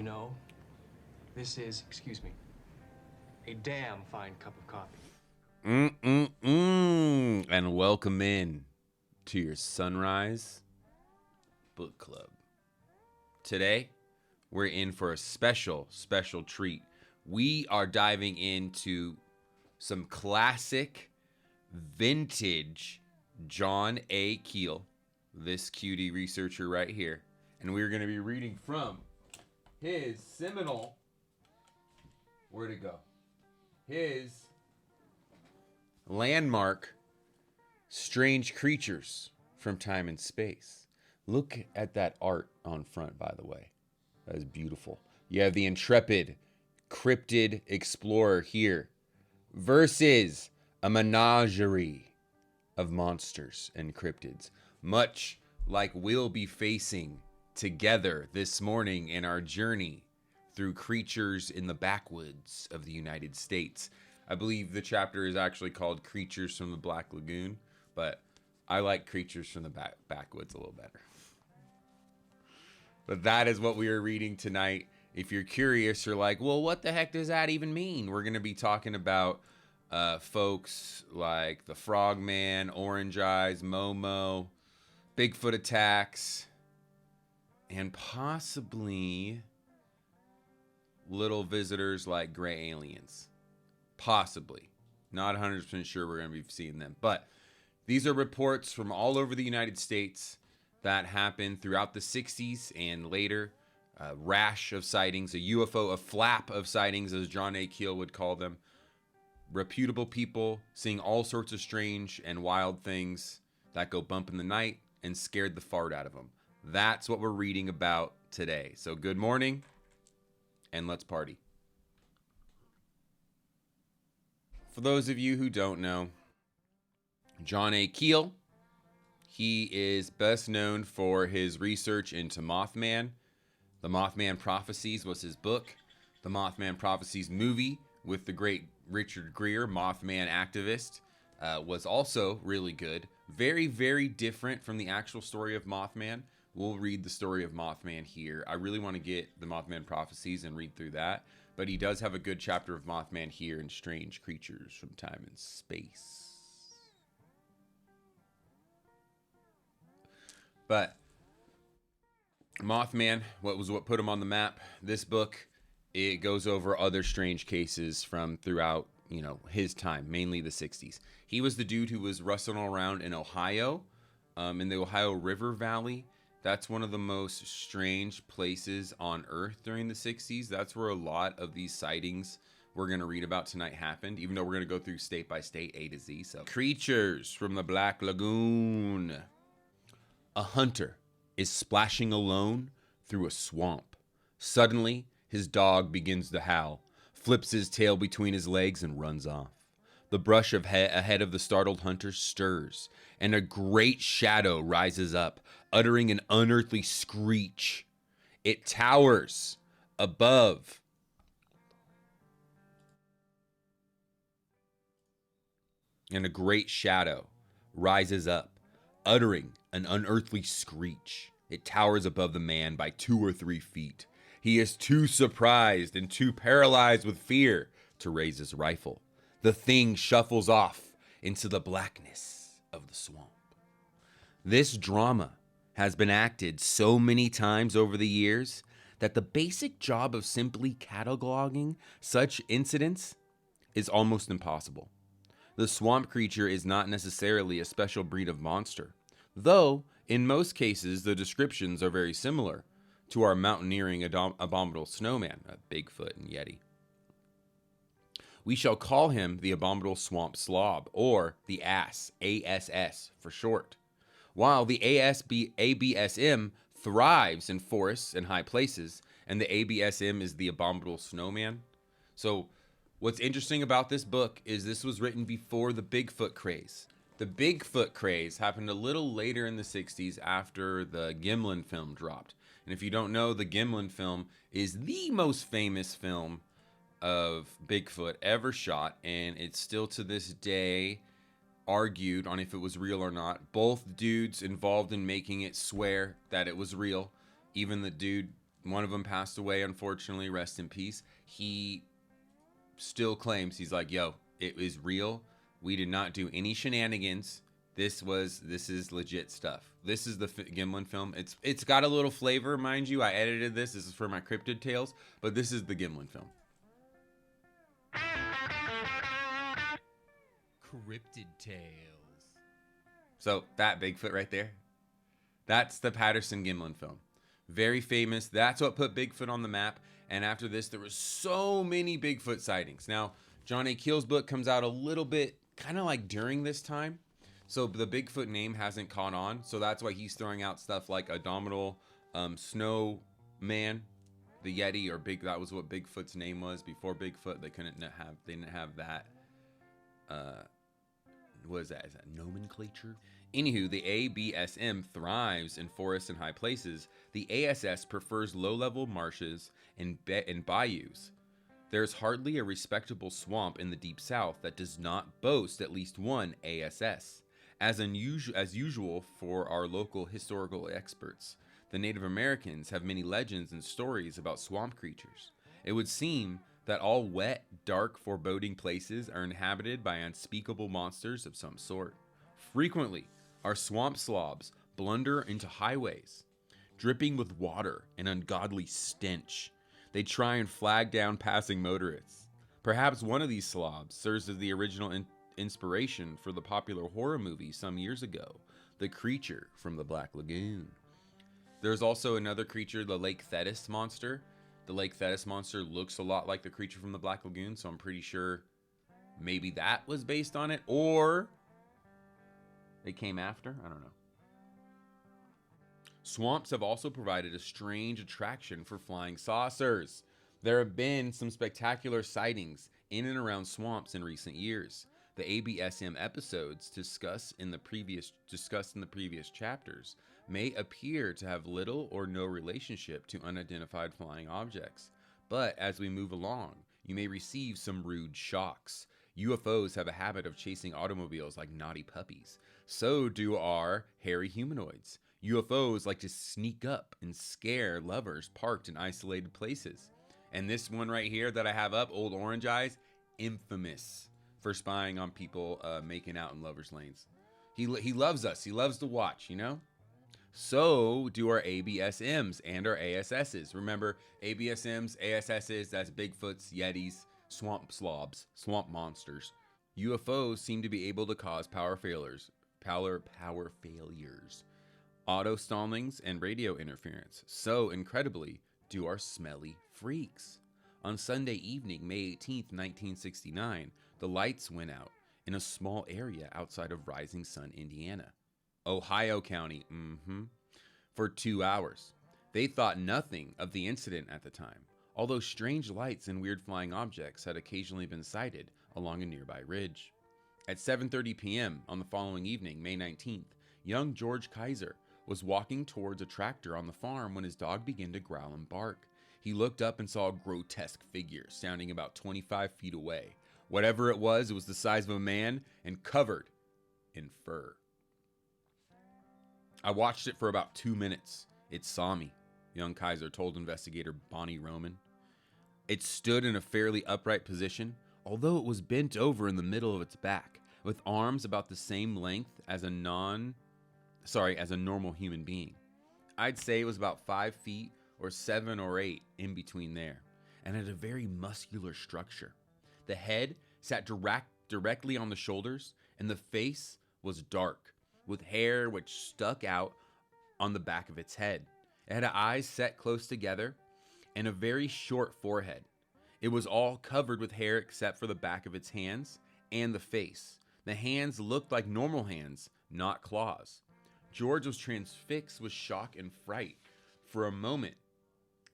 you know, this is, excuse me, a damn fine cup of coffee. And welcome in to your Sunrise Book Club. Today, we're in for a special treat. We are diving into some classic, vintage John A. Keel, this cutie researcher right here. And we're going to be reading from his seminal, where'd it go? His landmark, Strange Creatures from Time and Space. Look at that art on front, by the way. That is beautiful. You have the intrepid cryptid explorer here versus a menagerie of monsters and cryptids, much like we'll be facing together this morning in our journey through creatures in the backwoods of the United States. I believe the chapter is actually called Creatures from the Black Lagoon, but I like Creatures from the Backwoods a little better. But that is what we are reading tonight. If you're curious, you're like, well, what the heck does that even mean? We're going to be talking about folks like the Frogman, Orange Eyes, MoMo, Bigfoot attacks, and possibly little visitors like gray aliens. Possibly. Not 100% sure we're going to be seeing them. But these are reports from all over the United States that happened throughout the 60s and later. A rash of sightings, a UFO, a flap of sightings, as John A. Keel would call them. Reputable people seeing all sorts of strange and wild things that go bump in the night and scared the fart out of them. That's what we're reading about today. So good morning, and let's party. For those of you who don't know, John A. Keel, he is best known for his research into Mothman. The Mothman Prophecies was his book. The Mothman Prophecies movie with the great Richard Gere, Mothman activist, was also really good. Very, very different from the actual story of Mothman. We'll read the story of Mothman here. I really want to get the Mothman Prophecies and read through that. But he does have a good chapter of Mothman here in Strange Creatures from Time and Space. But Mothman, what put him on the map? This book, it goes over other strange cases from throughout, his time, mainly the 60s. He was the dude who was rustling around in Ohio, in the Ohio River Valley. That's one of the most strange places on Earth during the 60s. That's where a lot of these sightings we're going to read about tonight happened, even though we're going to go through state by state, A to Z. So, Creatures from the Black Lagoon. A hunter is splashing alone through a swamp. Suddenly, his dog begins to howl, flips his tail between his legs, and runs off. The brush ahead of the startled hunter stirs, and a great shadow rises up, uttering an unearthly screech. It towers above and a great shadow rises up, uttering an unearthly screech. It towers above the man by 2 or 3 feet. He is too surprised and too paralyzed with fear to raise his rifle. The thing shuffles off into the blackness of the swamp. This drama has been acted so many times over the years that the basic job of simply cataloging such incidents is almost impossible. The swamp creature is not necessarily a special breed of monster, though in most cases the descriptions are very similar to our mountaineering abominable snowman, Bigfoot and Yeti. We shall call him the abominable swamp slob, or the ass, ASS for short. While the ABSM thrives in forests and high places, and the ABSM is the abominable snowman. So what's interesting about this book is this was written before the Bigfoot craze. The Bigfoot craze happened a little later in the 60s after the Gimlin film dropped. And if you don't know, the Gimlin film is the most famous film of Bigfoot ever shot, and it's still to this day argued on if it was real or not. Both dudes involved in making it swear that it was real. Even the dude One of them passed away, unfortunately, rest in peace. He still claims, he's like, yo, it is real. We did not do any shenanigans. This is legit stuff. This is the Gimlin film. It's got a little flavor, mind you. I edited this. This is for my cryptid tales, but this is the Gimlin film. Cryptid tales. So that Bigfoot right there, that's the Patterson Gimlin film. Very famous. That's what put Bigfoot on the map. And after this, there were so many Bigfoot sightings. Now, John A. Keel's book comes out a little bit kind of like during this time. So the Bigfoot name hasn't caught on. So that's why he's throwing out stuff like Abominable Snowman, the Yeti, or Big. That was what Bigfoot's name was before Bigfoot. They didn't have that. What is that? Is that nomenclature? Anywho, the ABSM thrives in forests and high places. The ASS prefers low-level marshes and bayous. There's hardly a respectable swamp in the Deep South that does not boast at least one ASS. As usual for our local historical experts, the Native Americans have many legends and stories about swamp creatures. It would seem that all wet, dark, foreboding places are inhabited by unspeakable monsters of some sort. Frequently, our swamp slobs blunder into highways, dripping with water and ungodly stench. They try and flag down passing motorists. Perhaps one of these slobs serves as the original inspiration for the popular horror movie some years ago, The Creature from the Black Lagoon. There's also another creature, the Lake Thettis monster. The Lake Thettis monster looks a lot like the creature from the Black Lagoon, so I'm pretty sure maybe that was based on it, or it came after. I don't know. Swamps have also provided a strange attraction for flying saucers. There have been some spectacular sightings in and around swamps in recent years. The ABSM episodes discussed in the previous chapters may appear to have little or no relationship to unidentified flying objects. But as we move along, you may receive some rude shocks. UFOs have a habit of chasing automobiles like naughty puppies. So do our hairy humanoids. UFOs like to sneak up and scare lovers parked in isolated places. And this one right here that I have up, Old Orange Eyes, infamous for spying on people making out in lovers' lanes. He loves us. He loves to watch, you know? So do our ABSMs and our ASSs. Remember, ABSMs, ASSs, that's Bigfoots, Yetis, swamp slobs, swamp monsters. UFOs seem to be able to cause power failures, auto stallings, and radio interference. So, incredibly, do our smelly freaks. On Sunday evening, May 18th, 1969, the lights went out in a small area outside of Rising Sun, Indiana. Ohio County, for 2 hours. They thought nothing of the incident at the time, although strange lights and weird flying objects had occasionally been sighted along a nearby ridge. At 7:30 p.m. on the following evening, May 19th, young George Kaiser was walking towards a tractor on the farm when his dog began to growl and bark. He looked up and saw a grotesque figure standing about 25 feet away. Whatever it was the size of a man and covered in fur. I watched it for about 2 minutes. It saw me, young Kaiser told investigator Bonnie Roman. It stood in a fairly upright position, although it was bent over in the middle of its back, with arms about the same length as a normal human being. I'd say it was about 5 feet or 7 or 8 in between there, and had a very muscular structure. The head sat directly on the shoulders, and the face was dark, with hair which stuck out on the back of its head. It had eyes set close together and a very short forehead. It was all covered with hair except for the back of its hands and the face. The hands looked like normal hands, not claws. George was transfixed with shock and fright for a moment.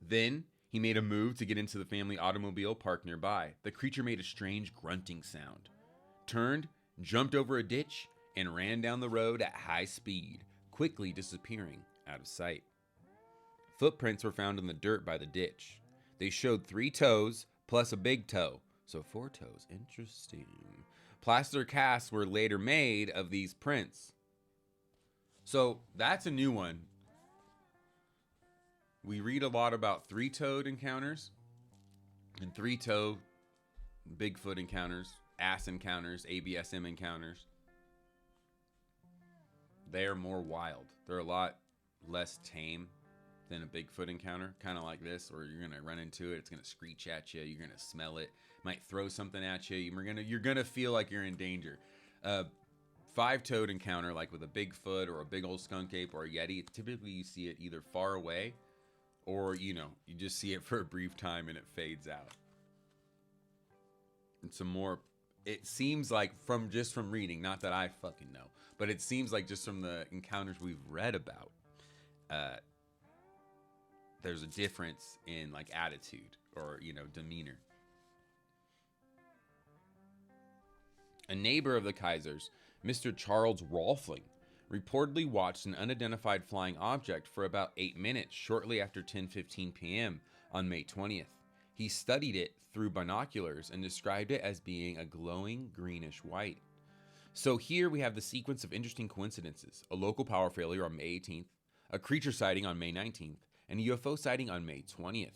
Then he made a move to get into the family automobile parked nearby. The creature made a strange grunting sound, turned, jumped over a ditch, and ran down the road at high speed, quickly disappearing out of sight. Footprints were found in the dirt by the ditch. They showed 3 toes plus a big toe, so 4 toes. Interesting. Plaster casts were later made of these prints. So that's a new one. we read a lot about three-toed encounters and three-toe Bigfoot encounters, ass encounters, ABSM encounters. They are more wild. They're a lot less tame than a Bigfoot encounter, kind of like this, where you're gonna run into it, it's gonna screech at you, you're gonna smell it, might throw something at you, you're gonna feel like you're in danger. Five-toed encounter, like with a Bigfoot or a big old skunk ape or a Yeti, typically you see it either far away or, you just see it for a brief time and it fades out. It seems like from reading, not that I fucking know, but it seems like just from the encounters we've read about, there's a difference in like attitude or, demeanor. A neighbor of the Kaisers, Mr. Charles Rolfling, reportedly watched an unidentified flying object for about 8 minutes shortly after 10:15 p.m. on May 20th. He studied it through binoculars and described it as being a glowing greenish white. So here we have the sequence of interesting coincidences: a local power failure on May 18th, a creature sighting on May 19th, and a UFO sighting on May 20th.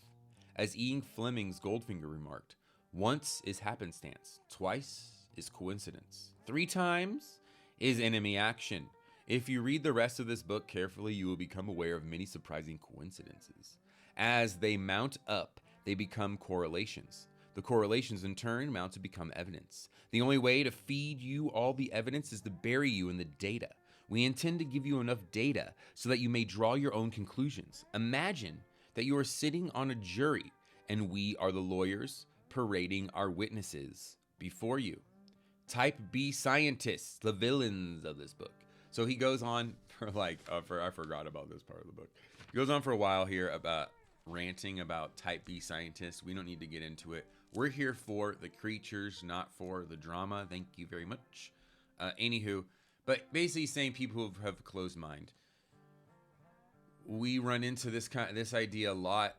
As Ian Fleming's Goldfinger remarked, once is happenstance, twice is coincidence, 3 times is enemy action. If you read the rest of this book carefully, you will become aware of many surprising coincidences. As they mount up, they become correlations. The correlations in turn mount to become evidence. The only way to feed you all the evidence is to bury you in the data. We intend to give you enough data so that you may draw your own conclusions. Imagine that you are sitting on a jury and we are the lawyers parading our witnesses before you. Type B scientists, the villains of this book. So he goes on for I forgot about this part of the book. He goes on for a while here about ranting about type B scientists. We don't need to get into it. We're here for the creatures, not for the drama. Thank you very much. Anywho, but basically saying people who have a closed mind. We run into this idea a lot.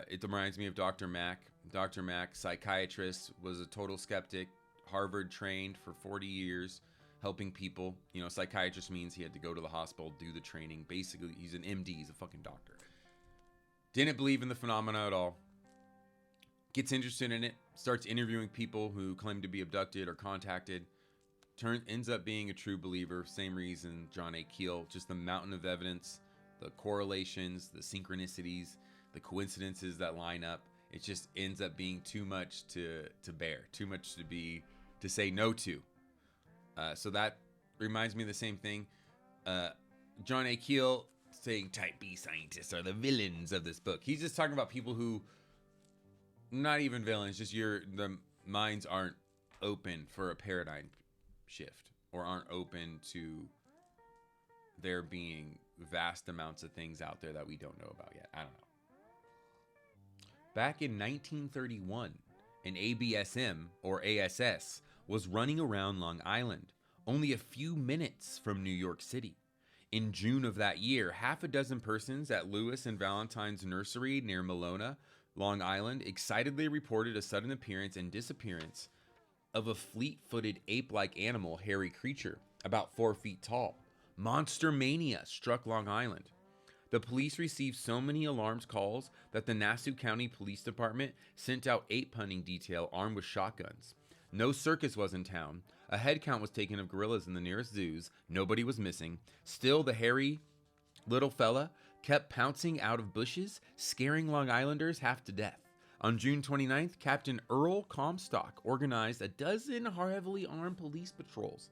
It reminds me of Dr. Mack. Dr. Mack, psychiatrist, was a total skeptic. Harvard trained for 40 years, helping people. Psychiatrist means he had to go to the hospital, do the training. Basically, he's an MD. He's a fucking doctor. Didn't believe in the phenomena at all. Gets interested in it. Starts interviewing people who claim to be abducted or contacted. Ends up being a true believer. Same reason John A. Keel. Just the mountain of evidence, the correlations, the synchronicities, the coincidences that line up. It just ends up being too much to bear. Too much to say no to. So that reminds me of the same thing. John A. Keel saying type B scientists are the villains of this book. He's just talking about people who, not even villains, just the minds aren't open for a paradigm shift or aren't open to there being vast amounts of things out there that we don't know about yet. I don't know. Back in 1931, an ABSM or ASS was running around Long Island, only a few minutes from New York City. In June of that year, half a dozen persons at Lewis and Valentine's Nursery near Malona, Long Island, excitedly reported a sudden appearance and disappearance of a fleet-footed ape-like animal, hairy creature, about 4 feet tall. Monster mania struck Long Island. The police received so many alarms calls that the Nassau County Police Department sent out ape hunting detail armed with shotguns. No circus was in town. A head count was taken of gorillas in the nearest zoos. Nobody was missing. Still, the hairy little fella kept pouncing out of bushes, scaring Long Islanders half to death. On June 29th, Captain Earl Comstock organized a dozen heavily armed police patrols.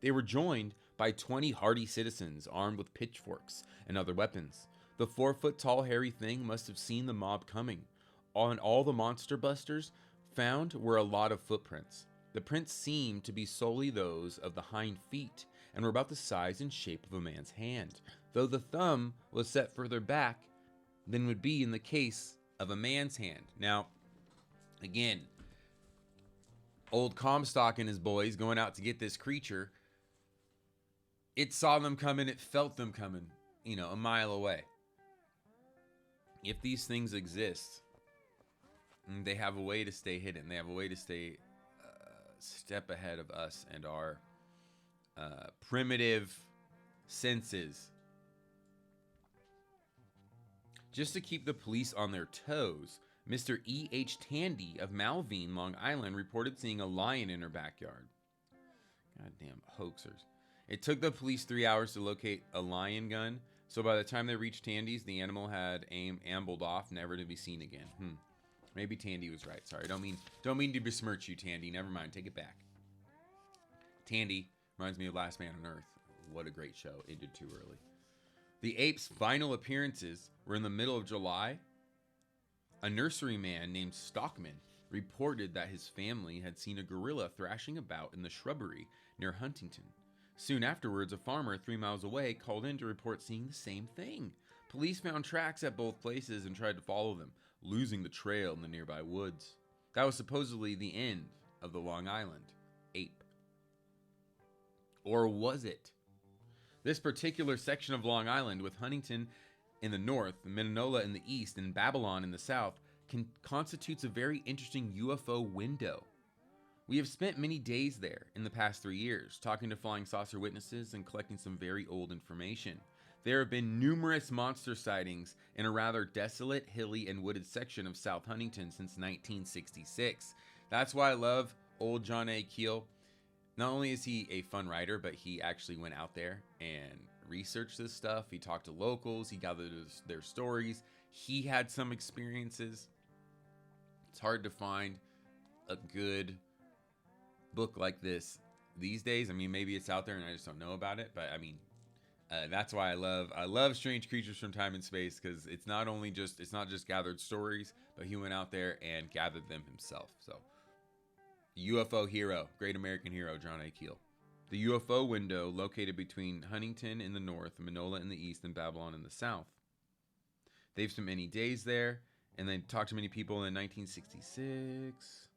They were joined by 20 hardy citizens armed with pitchforks and other weapons. The 4-foot-tall hairy thing must have seen the mob coming. On all the monster busters found were a lot of footprints. The prints seemed to be solely those of the hind feet and were about the size and shape of a man's hand, though the thumb was set further back than would be in the case of a man's hand. Now, again, old Comstock and his boys going out to get this creature, it saw them coming, it felt them coming, a mile away. If these things exist, they have a way to stay hidden. They have a way to stay step ahead of us and our primitive senses. Just to keep the police on their toes, Mr. E.H. Tandy of Malvine, Long Island, reported seeing a lion in her backyard. Goddamn hoaxers. It took the police 3 hours to locate a lion gun, so by the time they reached Tandy's, the animal had ambled off, never to be seen again. Maybe Tandy was right. Sorry, don't mean to besmirch you, Tandy. Never mind, take it back. Tandy reminds me of Last Man on Earth. What a great show. Ended too early. The ape's final appearances were in the middle of July. A nurseryman named Stockman reported that his family had seen a gorilla thrashing about in the shrubbery near Huntington. Soon afterwards, a farmer 3 miles away called in to report seeing the same thing. Police found tracks at both places and tried to follow them, losing the trail in the nearby woods. That was supposedly the end of the Long Island ape. Or was it? This particular section of Long Island, with Huntington in the north, Mineola in the east, and Babylon in the south, constitutes a very interesting UFO window. We have spent many days there in the past 3 years, talking to flying saucer witnesses and collecting some very old information. There have been numerous monster sightings in a rather desolate, hilly, and wooded section of South Huntington since 1966. That's why I love old John A. Keel. Not only is he a fun writer, but he actually went out there and researched this stuff. He talked to locals. He gathered their stories. He had some experiences. It's hard to find a good book like this these days. I mean, maybe it's out there and I just don't know about it, but I mean, that's why I love Strange Creatures from Time and Space, because it's not just gathered stories, but he went out there and gathered them himself. So, UFO hero, great American hero, John A. Keel. The UFO window, located between Huntington in the north, Mineola in the east, and Babylon in the south. They've spent many days there, and they talked to many people in 1966.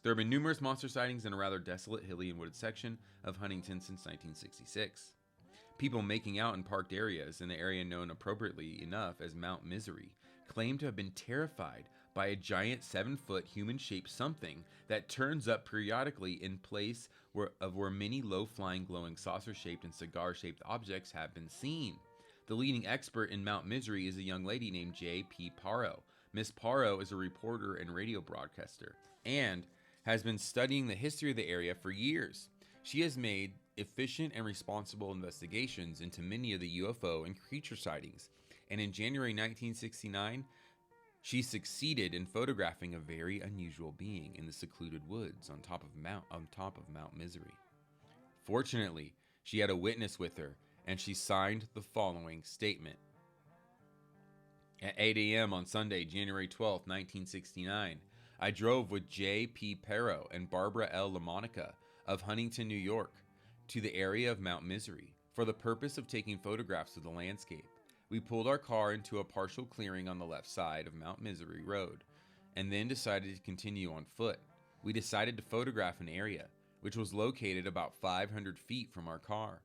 There have been numerous monster sightings in a rather desolate, hilly, and wooded section of Huntington since 1966. People making out in parked areas in the area known appropriately enough as Mount Misery claim to have been terrified by a giant 7-foot human-shaped something that turns up periodically in place where many low-flying, glowing, saucer-shaped and cigar-shaped objects have been seen. The leading expert in Mount Misery is a young lady named J.P. Parro. Miss Parro is a reporter and radio broadcaster and has been studying the history of the area for years. She has made efficient and responsible investigations into many of the UFO and creature sightings, and in January 1969, she succeeded in photographing a very unusual being in the secluded woods on top of Mount Misery. Fortunately, she had a witness with her, and she signed the following statement. At 8 a.m. on Sunday, January 12, 1969, I drove with J.P. Parro and Barbara L. LaMonica of Huntington, New York, to the area of Mount Misery for the purpose of taking photographs of the landscape. We pulled our car into a partial clearing on the left side of Mount Misery Road and then decided to continue on foot. We decided to photograph an area which was located about 500 feet from our car.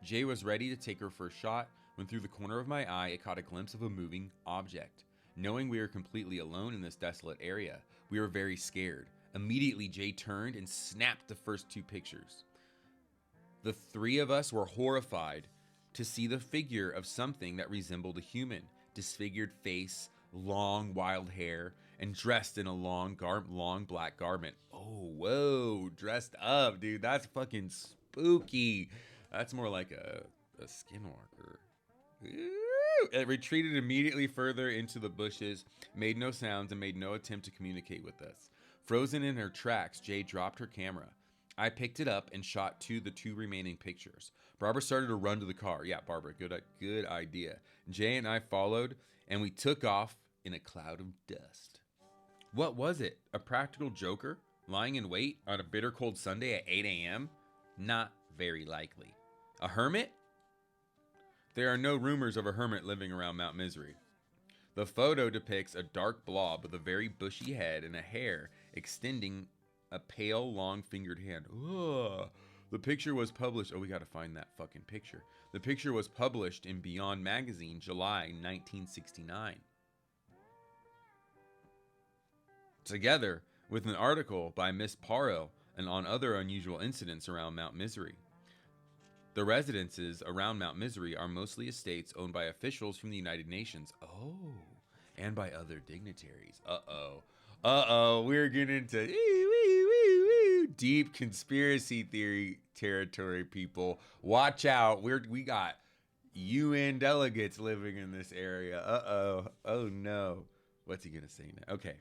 Jay was ready to take her first shot when through the corner of my eye it caught a glimpse of a moving object. Knowing we were completely alone in this desolate area, we were very scared. Immediately, Jay turned and snapped the first 2 pictures. The 3 of us were horrified to see the figure of something that resembled a human, disfigured face, long wild hair, and dressed in a long black garment. Oh, whoa, dressed up, dude. That's fucking spooky. That's more like a skinwalker. Ooh. It retreated immediately further into the bushes, made no sounds, and made no attempt to communicate with us. Frozen in her tracks, Jay dropped her camera. I picked it up and shot the 2 remaining pictures. Barbara started to run to the car. Yeah, Barbara, good idea. Jay and I followed, and we took off in a cloud of dust. What was it? A practical joker lying in wait on a bitter cold Sunday at 8 a.m.? Not very likely. A hermit? There are no rumors of a hermit living around Mount Misery. The photo depicts a dark blob with a very bushy head and a hair extending a pale, long-fingered hand. Ugh. The picture was published... Oh, we gotta find that fucking picture. The picture was published in Beyond Magazine, July 1969. Together with an article by Miss Parro and on other unusual incidents around Mount Misery. The residences around Mount Misery are mostly estates owned by officials from the United Nations. Oh, and by other dignitaries. We're getting into deep conspiracy theory territory, people. Watch out. We got UN delegates living in this area. Oh no. What's he gonna say now? Okay.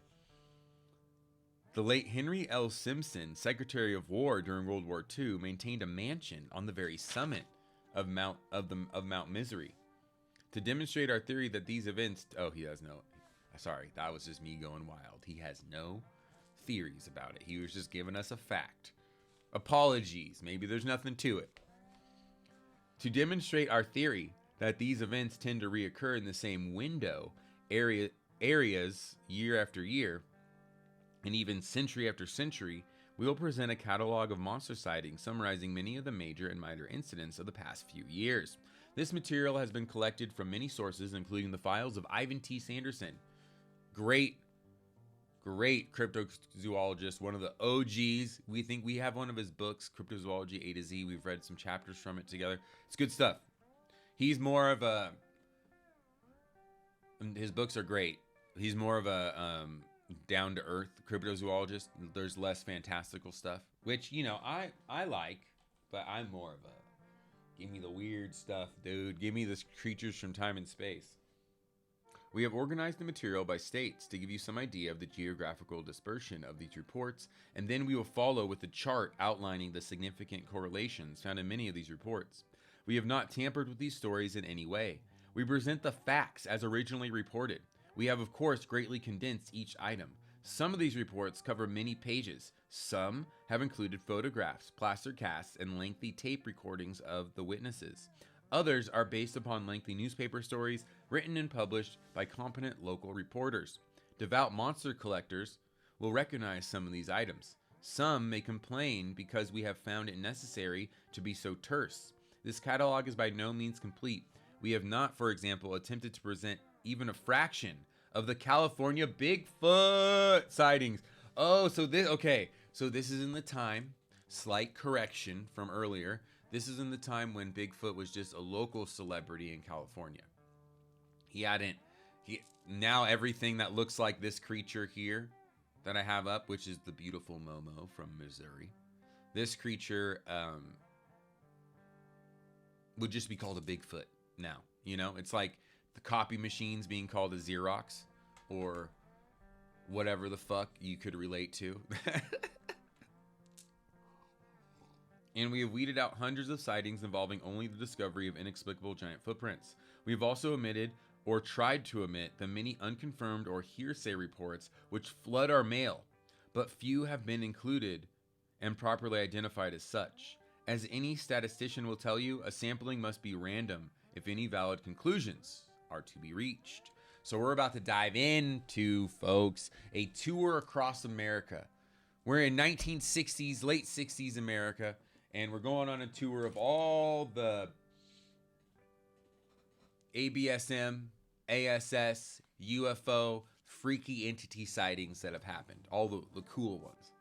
The late Henry L. Simpson, Secretary of War during World War II, maintained a mansion on the very summit of Mount Misery. To demonstrate our theory that these events... Oh, he has no... Sorry, that was just me going wild. He has no theories about it. He was just giving us a fact. Apologies. Maybe there's nothing to it. To demonstrate our theory that these events tend to reoccur in the same window areas year after year, and even century after century, we will present a catalog of monster sightings summarizing many of the major and minor incidents of the past few years. This material has been collected from many sources, including the files of Ivan T. Sanderson, great cryptozoologist, one of the OGs. We think we have one of his books, Cryptozoology A to Z. We've read some chapters from it together. It's good stuff. He's more of a... His books are great. He's more of a down-to-earth cryptozoologist. There's less fantastical stuff, which, you know, I like, but I'm more of a... Give me the weird stuff, dude. Give me the creatures from time and space. We have organized the material by states to give you some idea of the geographical dispersion of these reports, and then we will follow with a chart outlining the significant correlations found in many of these reports. We have not tampered with these stories in any way. We present the facts as originally reported. We have, of course, greatly condensed each item. Some of these reports cover many pages. Some have included photographs, plaster casts, and lengthy tape recordings of the witnesses. Others are based upon lengthy newspaper stories written and published by competent local reporters. Devout monster collectors will recognize some of these items. Some may complain because we have found it necessary to be so terse. This catalog is by no means complete. We have not, for example, attempted to present even a fraction of the California Bigfoot sightings. Oh, so this is in the time, slight correction from earlier. This is in the time when Bigfoot was just a local celebrity in California. Now everything that looks like this creature here that I have up, which is the beautiful MoMo from Missouri, this creature would just be called a Bigfoot now. You know, it's like the copy machines being called a Xerox or whatever the fuck you could relate to. And we have weeded out hundreds of sightings involving only the discovery of inexplicable giant footprints. We have also omitted or tried to omit the many unconfirmed or hearsay reports which flood our mail, but few have been included and properly identified as such. As any statistician will tell you, a sampling must be random if any valid conclusions are to be reached. So we're about to dive into, folks, a tour across America. We're in 1960s, late 60s America, and we're going on a tour of all the ABSM, ASS, UFO, freaky entity sightings that have happened. All the cool ones.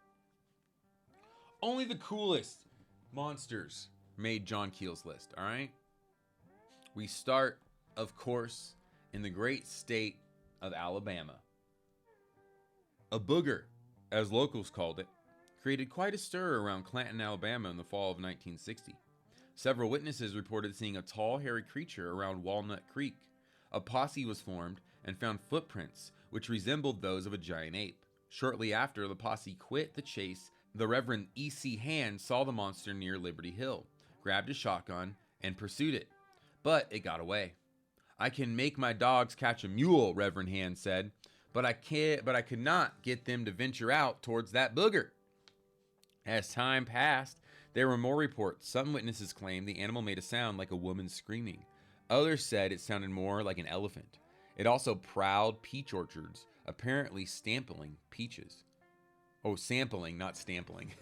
Only the coolest monsters made John Keel's list, all right? We start, of course, in the great state of Alabama. A booger, as locals called it, created quite a stir around Clanton, Alabama in the fall of 1960. Several witnesses reported seeing a tall, hairy creature around Walnut Creek. A posse was formed and found footprints which resembled those of a giant ape. Shortly after the posse quit the chase, the Reverend E.C. Hand saw the monster near Liberty Hill, grabbed a shotgun, and pursued it. But it got away. "I can make my dogs catch a mule," Reverend Hand said, but I could not get them to venture out towards that booger. As time passed, there were more reports. Some witnesses claimed the animal made a sound like a woman screaming. Others said it sounded more like an elephant. It also prowled peach orchards, apparently sampling peaches. Oh, sampling, not stampling.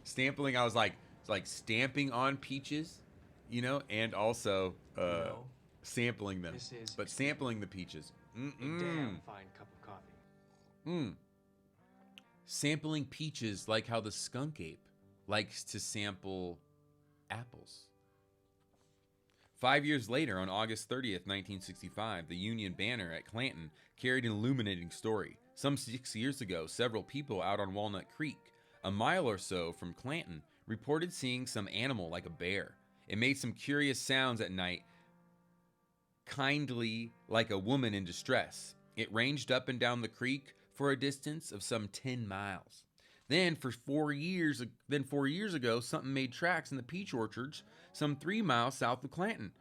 Stampling, I was like, it's like stamping on peaches, you know, and also No. sampling them. This is But sampling the peaches. a damn fine cup of coffee. Sampling peaches like how the skunk ape likes to sample apples. 5 years later, on August 30th, 1965, the Union banner at Clanton carried an illuminating story. Some 6 years ago, several people out on Walnut Creek, a mile or so from Clanton, reported seeing some animal like a bear. It made some curious sounds at night, kindly like a woman in distress. It ranged up and down the creek for a distance of some 10 miles. Then 4 years ago, something made tracks in the peach orchards some 3 miles south of Clanton,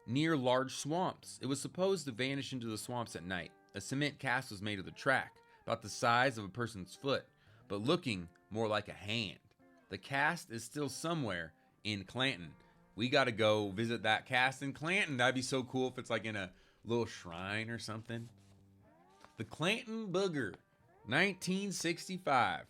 near large swamps. It was supposed to vanish into the swamps at night. A cement cast was made of the track, about the size of a person's foot, but looking more like a hand. The cast is still somewhere in Clanton. We got to go visit that cast in Clanton. That'd be so cool if it's like in a little shrine or something. The Clanton Booger, 1965.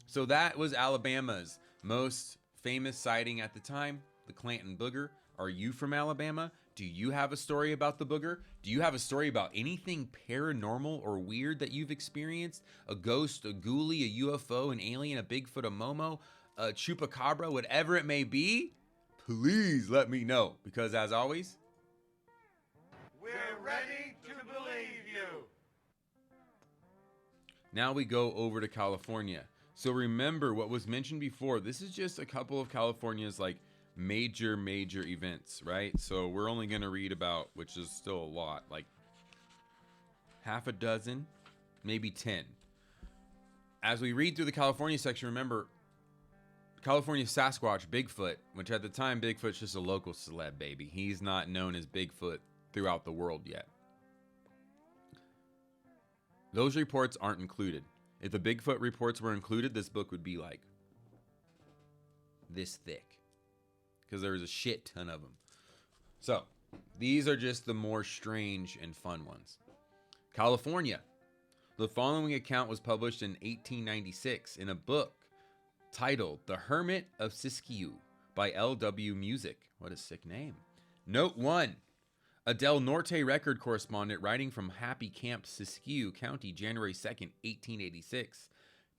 So that was Alabama's most famous sighting at the time, the Clanton Booger. Are you from Alabama? Do you have a story about the Booger? Do you have a story about anything paranormal or weird that you've experienced? A ghost, a ghoulie, a UFO, an alien, a Bigfoot, a MoMo, a chupacabra, whatever it may be? Please let me know, because as always, we're ready to believe you. Now we go over to California. So remember what was mentioned before. This is just a couple of California's like major events, right? So we're only going to read about, which is still a lot, like half a dozen, maybe 10. As we read through the California section, remember California Sasquatch, Bigfoot, which at the time Bigfoot's just a local celeb, baby. He's not known as Bigfoot throughout the world yet. Those reports aren't included. If the Bigfoot reports were included, this book would be like this thick, because there was a shit ton of them. So these are just the more strange and fun ones. California. The following account was published in 1896 in a book titled The Hermit of Siskiyou by L.W. Music. What a sick name. Note 1. A Del Norte record correspondent writing from Happy Camp, Siskiyou County, January 2nd, 1886,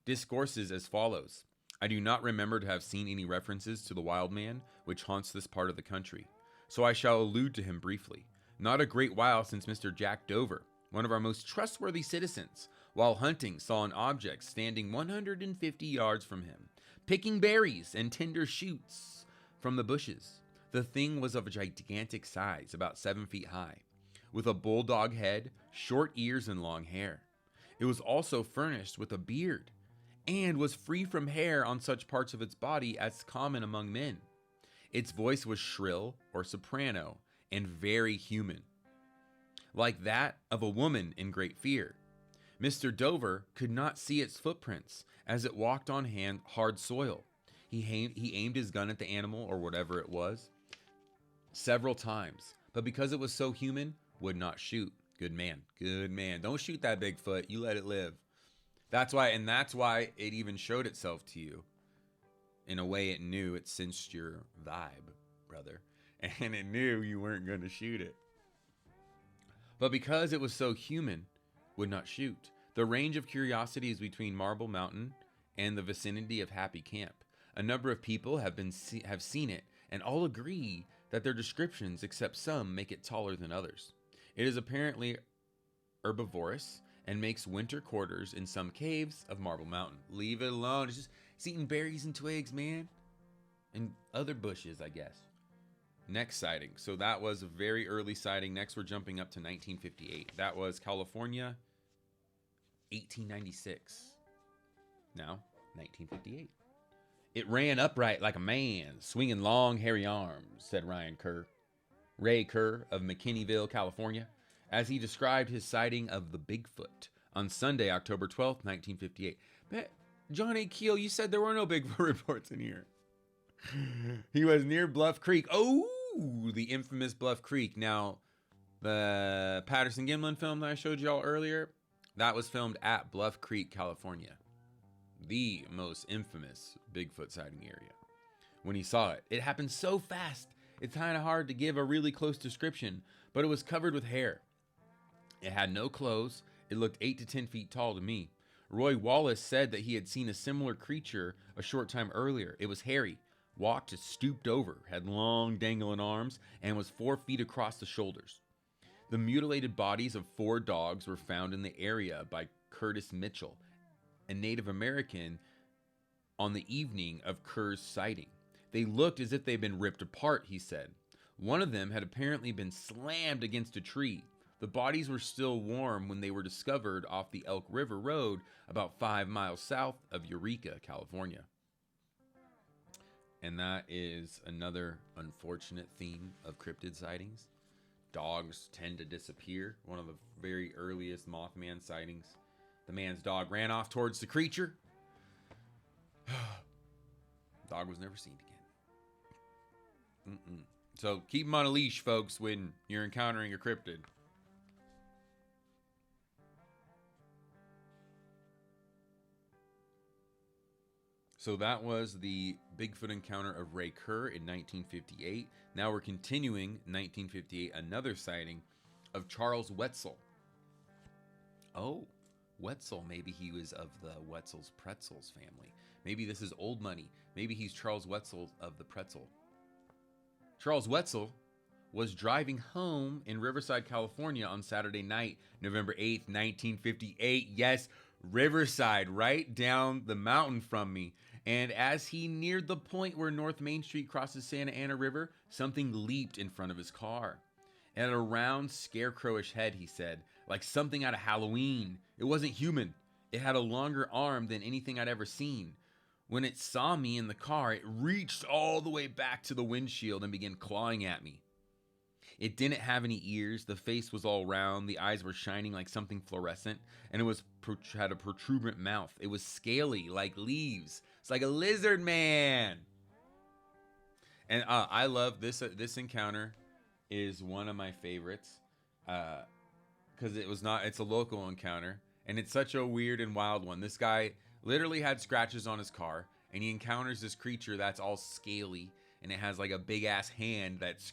discourses as follows. I do not remember to have seen any references to the wild man which haunts this part of the country, so I shall allude to him briefly. Not a great while since Mr. Jack Dover, one of our most trustworthy citizens, while hunting saw an object standing 150 yards from him, picking berries and tender shoots from the bushes. The thing was of a gigantic size, about 7 feet high, with a bulldog head, short ears, and long hair. It was also furnished with a beard, and was free from hair on such parts of its body as common among men. Its voice was shrill or soprano, and very human, like that of a woman in great fear. Mr. Dover could not see its footprints, as it walked on hard soil. He aimed his gun at the animal, or whatever it was, several times, but because it was so human, would not shoot. Good man. Good man. Don't shoot that Bigfoot. You let it live. That's why it even showed itself to you. In a way, it knew, it sensed your vibe, brother, and it knew you weren't going to shoot it. But because it was so human, would not shoot. The range of curiosity is between Marble Mountain and the vicinity of Happy Camp. A number of people have seen it, and all agree that their descriptions, except some, make it taller than others. It is apparently herbivorous and makes winter quarters in some caves of Marble Mountain. Leave it alone. It's eating berries and twigs, man. And other bushes, I guess. Next sighting. So that was a very early sighting. Next, we're jumping up to 1958. That was California, 1896. Now, 1958. It ran upright like a man, swinging long, hairy arms, said Ray Kerr of McKinneyville, California, as he described his sighting of the Bigfoot on Sunday, October 12th, 1958. But John A. Keel, you said there were no Bigfoot reports in here. He was near Bluff Creek. Oh, the infamous Bluff Creek. Now, the Patterson-Gimlin film that I showed y'all earlier, that was filmed at Bluff Creek, California. The most infamous Bigfoot sighting area. When he saw it, it happened so fast, it's kind of hard to give a really close description, but it was covered with hair. It had no clothes. It looked 8 to 10 feet tall to me. Roy Wallace said that he had seen a similar creature a short time earlier. It was hairy, walked stooped over, had long dangling arms, and was 4 feet across the shoulders. The mutilated bodies of 4 dogs were found in the area by Curtis Mitchell, a Native American, on the evening of Kerr's sighting. They looked as if they'd been ripped apart, he said. One of them had apparently been slammed against a tree. The bodies were still warm when they were discovered off the Elk River Road about 5 miles south of Eureka, California. And that is another unfortunate theme of cryptid sightings. Dogs tend to disappear. One of the very earliest Mothman sightings. The man's dog ran off towards the creature. Dog was never seen again. So keep him on a leash, folks, when you're encountering a cryptid. So that was the Bigfoot encounter of Ray Kerr in 1958. Now we're continuing 1958, another sighting of Charles Wetzel. Oh, Wetzel, maybe he was of the Wetzel's Pretzels family. Maybe this is old money. Maybe he's Charles Wetzel of the Pretzel. Charles Wetzel was driving home in Riverside, California on Saturday night, November 8th, 1958. Yes, Riverside, right down the mountain from me. And as he neared the point where North Main Street crosses Santa Ana River, something leaped in front of his car. It had a round, scarecrowish head, he said, like something out of Halloween. It wasn't human. It had a longer arm than anything I'd ever seen. When it saw me in the car, it reached all the way back to the windshield and began clawing at me. It didn't have any ears. The face was all round. The eyes were shining like something fluorescent, and it had a protuberant mouth. It was scaly like leaves. It's like a lizard man. And I love this. This encounter is one of my favorites because it's a local encounter, and it's such a weird and wild one. This guy literally had scratches on his car, and he encounters this creature that's all scaly, and it has like a big ass hand that's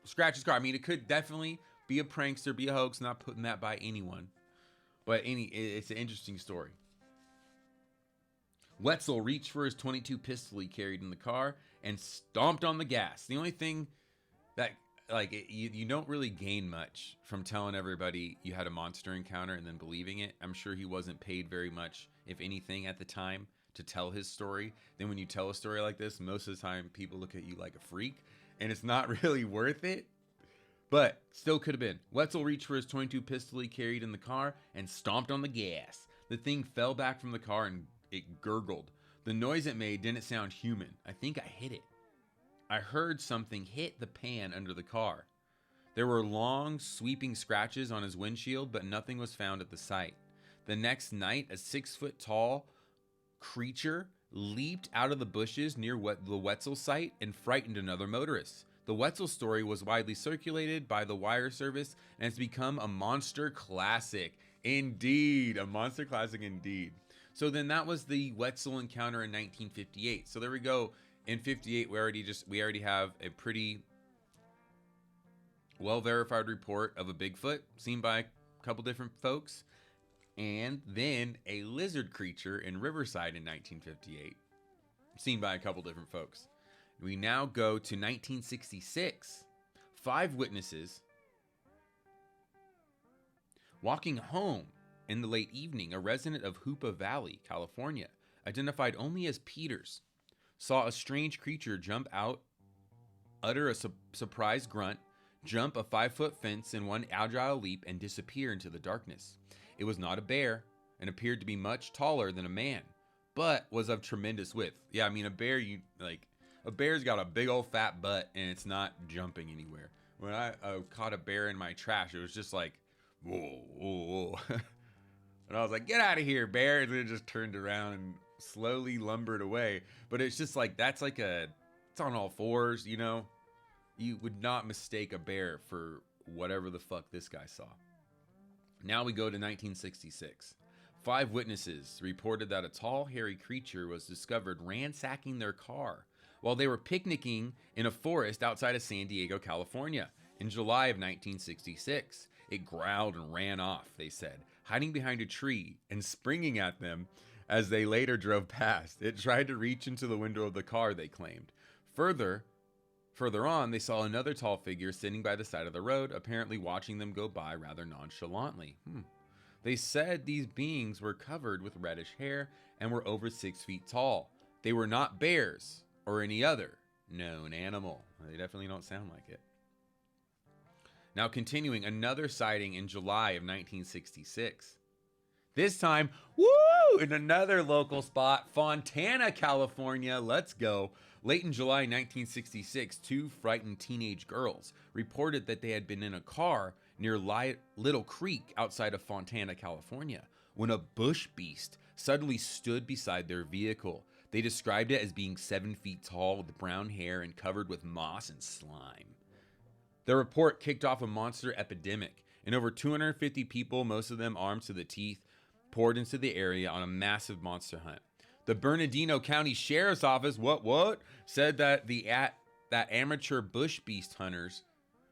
scratch his car. I mean, it could definitely be a prankster, be a hoax, not putting that by anyone. But it's an interesting story. Wetzel reached for his .22 pistol he carried in the car and stomped on the gas. The only thing that, you don't really gain much from telling everybody you had a monster encounter and then believing it. I'm sure he wasn't paid very much, if anything, at the time to tell his story. Then when you tell a story like this, most of the time people look at you like a freak. And it's not really worth it, but still could have been. Wetzel reached for his .22 pistol he carried in the car and stomped on the gas. The thing fell back from the car and it gurgled. The noise it made didn't sound human. I think I hit it. I heard something hit the pan under the car. There were long, sweeping scratches on his windshield, but nothing was found at the site. The next night, a 6-foot-tall creature leaped out of the bushes near the Wetzel site and frightened another motorist. The Wetzel story was widely circulated by the wire service and has become a monster classic. Indeed, a monster classic indeed. So then that was the Wetzel encounter in 1958. So there we go. In 58, we already have a pretty well-verified report of a Bigfoot seen by a couple different folks. And then a lizard creature in Riverside in 1958, seen by a couple different folks. We now go to 1966. 5 witnesses walking home in the late evening, a resident of Hoopa Valley, California, identified only as Peters, saw a strange creature jump out, utter a surprised grunt, jump a 5-foot fence in one agile leap, and disappear into the darkness. It was not a bear and appeared to be much taller than a man, but was of tremendous width. Yeah, I mean, a bear's got a big old fat butt and it's not jumping anywhere. When I caught a bear in my trash, it was just like, whoa, whoa, whoa. And I was like, get out of here, bear. And then it just turned around and slowly lumbered away. But it's just like, it's on all fours, you know? You would not mistake a bear for whatever the fuck this guy saw. Now we go to 1966. 5 witnesses reported that a tall, hairy creature was discovered ransacking their car while they were picnicking in a forest outside of San Diego, California. In July of 1966, it growled and ran off, they said, hiding behind a tree and springing at them as they later drove past. It tried to reach into the window of the car, they claimed. Further on, they saw another tall figure sitting by the side of the road, apparently watching them go by rather nonchalantly. They said these beings were covered with reddish hair and were over 6 feet tall. They were not bears or any other known animal. They definitely don't sound like it. Now continuing, another sighting in July of 1966. This time, in another local spot, Fontana, California. Let's go. Late in July 1966, 2 frightened teenage girls reported that they had been in a car near Little Creek outside of Fontana, California, when a bush beast suddenly stood beside their vehicle. They described it as being 7 feet tall with brown hair and covered with moss and slime. The report kicked off a monster epidemic, and over 250 people, most of them armed to the teeth, poured into the area on a massive monster hunt. The Bernardino County Sheriff's Office, said that that amateur bush beast hunters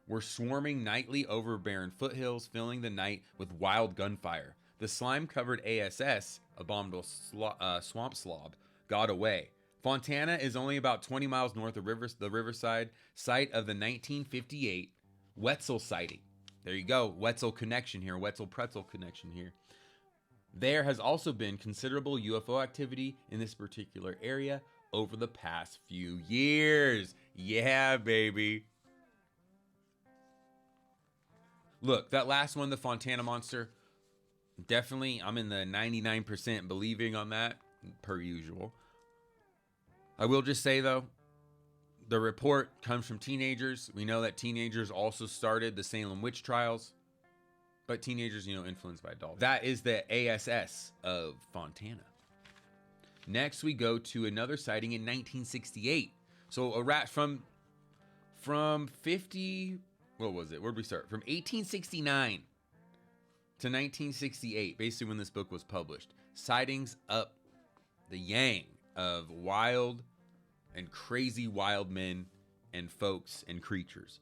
were swarming nightly over barren foothills, filling the night with wild gunfire. The slime-covered ASS, abominable swamp slob, got away. Fontana is only about 20 miles north of the Riverside, site of the 1958 Wetzel sighting. There you go, Wetzel connection here, Wetzel pretzel connection here. There has also been considerable UFO activity in this particular area over the past few years. Yeah, baby. Look, that last one, the Fontana monster, definitely I'm in the 99% believing on that, per usual. I will just say, though, the report comes from teenagers. We know that teenagers also started the Salem witch trials. But teenagers, influenced by adults. That is the ASS of Fontana. Next, we go to another sighting in 1968. So a rat from 50, what was it? Where'd we start? From 1869 to 1968, basically when this book was published. Sightings up the yang of wild and crazy wild men and folks and creatures.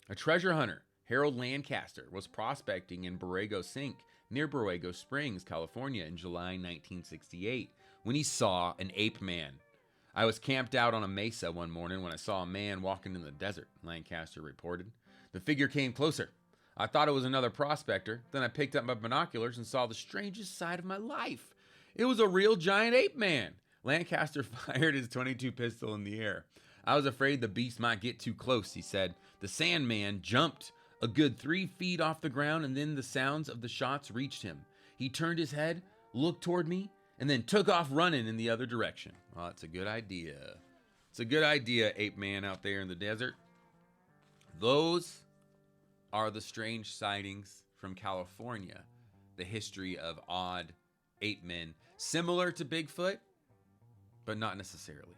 A treasure hunter, Harold Lancaster, was prospecting in Borrego Sink near Borrego Springs, California in July 1968 when he saw an ape man. I was camped out on a mesa one morning when I saw a man walking in the desert, Lancaster reported. The figure came closer. I thought it was another prospector. Then I picked up my binoculars and saw the strangest sight of my life. It was a real giant ape man. Lancaster fired his .22 pistol in the air. I was afraid the beast might get too close, he said. The Sandman jumped a good 3 feet off the ground, and then the sounds of the shots reached him. He turned his head, looked toward me, and then took off running in the other direction. Well, it's a good idea. It's a good idea, ape man out there in the desert. Those are the strange sightings from California. The history of odd ape men, similar to Bigfoot, but not necessarily.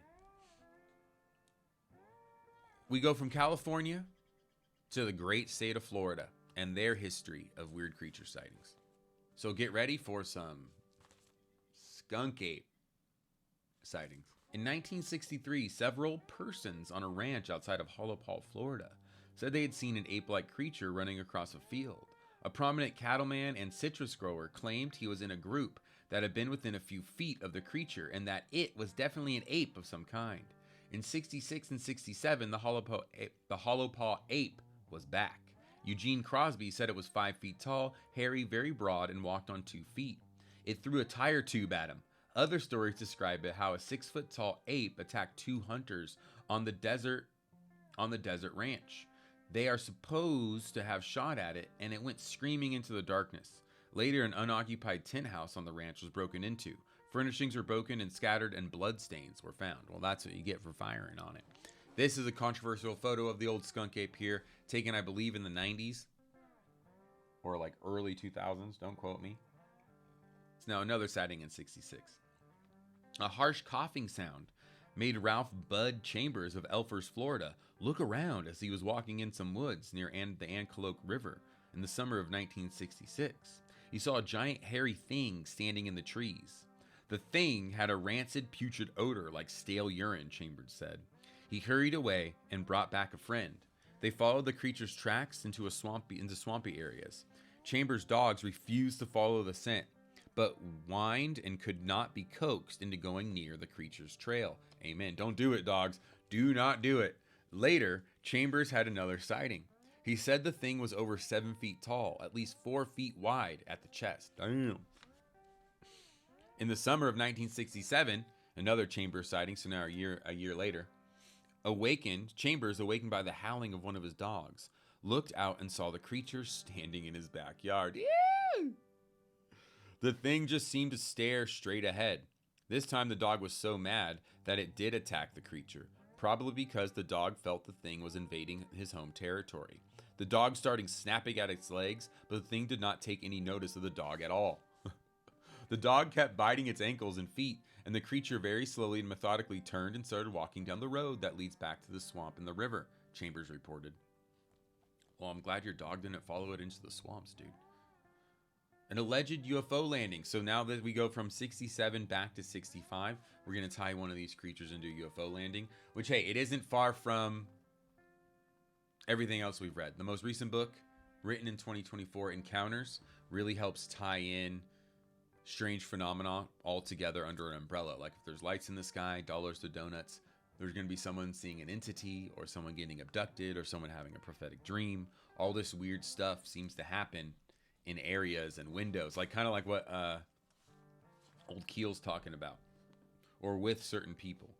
We go from California to the great state of Florida and their history of weird creature sightings. So get ready for some skunk ape sightings. In 1963, several persons on a ranch outside of Holopole, Florida, said they had seen an ape-like creature running across a field. A prominent cattleman and citrus grower claimed he was in a group that had been within a few feet of the creature and that it was definitely an ape of some kind. In 66 and 67, the Holopole ape was back. Eugene Crosby said it was 5 feet tall, hairy, very broad, and walked on 2 feet. It threw a tire tube at him. Other stories describe it how a 6-foot-tall ape attacked 2 hunters on the desert ranch. They are supposed to have shot at it, and it went screaming into the darkness. Later, an unoccupied tent house on the ranch was broken into. Furnishings were broken and scattered, and bloodstains were found. Well, that's what you get for firing on it. This is a controversial photo of the old skunk ape here, taken, I believe, in the 90s or like early 2000s. Don't quote me. It's now another sighting in 66. A harsh coughing sound made Ralph Bud Chambers of Elfers, Florida, look around as he was walking in some woods near the Antelope River in the summer of 1966. He saw a giant hairy thing standing in the trees. The thing had a rancid, putrid odor like stale urine, Chambers said. He hurried away and brought back a friend. They followed the creature's tracks into swampy areas. Chambers' dogs refused to follow the scent, but whined and could not be coaxed into going near the creature's trail. Amen. Don't do it, dogs. Do not do it. Later, Chambers had another sighting. He said the thing was over 7 feet tall, at least 4 feet wide at the chest. Damn. In the summer of 1967, another Chambers sighting, so now a year later, Chambers, awakened by the howling of one of his dogs, looked out and saw the creature standing in his backyard. Ew! The thing just seemed to stare straight ahead. This time the dog was so mad that it did attack the creature, probably because the dog felt the thing was invading his home territory. The dog started snapping at its legs, but the thing did not take any notice of the dog at all. The dog kept biting its ankles and feet, and the creature very slowly and methodically turned and started walking down the road that leads back to the swamp and the river, Chambers reported. Well, I'm glad your dog didn't follow it into the swamps, dude. An alleged UFO landing. So now that we go from 67 back to 65, we're going to tie one of these creatures into a UFO landing, which, hey, it isn't far from everything else we've read. The most recent book, written in 2024, Encounters, really helps tie in strange phenomena all together under an umbrella. Like if there's lights in the sky, dollars to donuts, there's going to be someone seeing an entity or someone getting abducted or someone having a prophetic dream. All this weird stuff seems to happen in areas and windows, like kind of like what old Keel's talking about, or with certain people.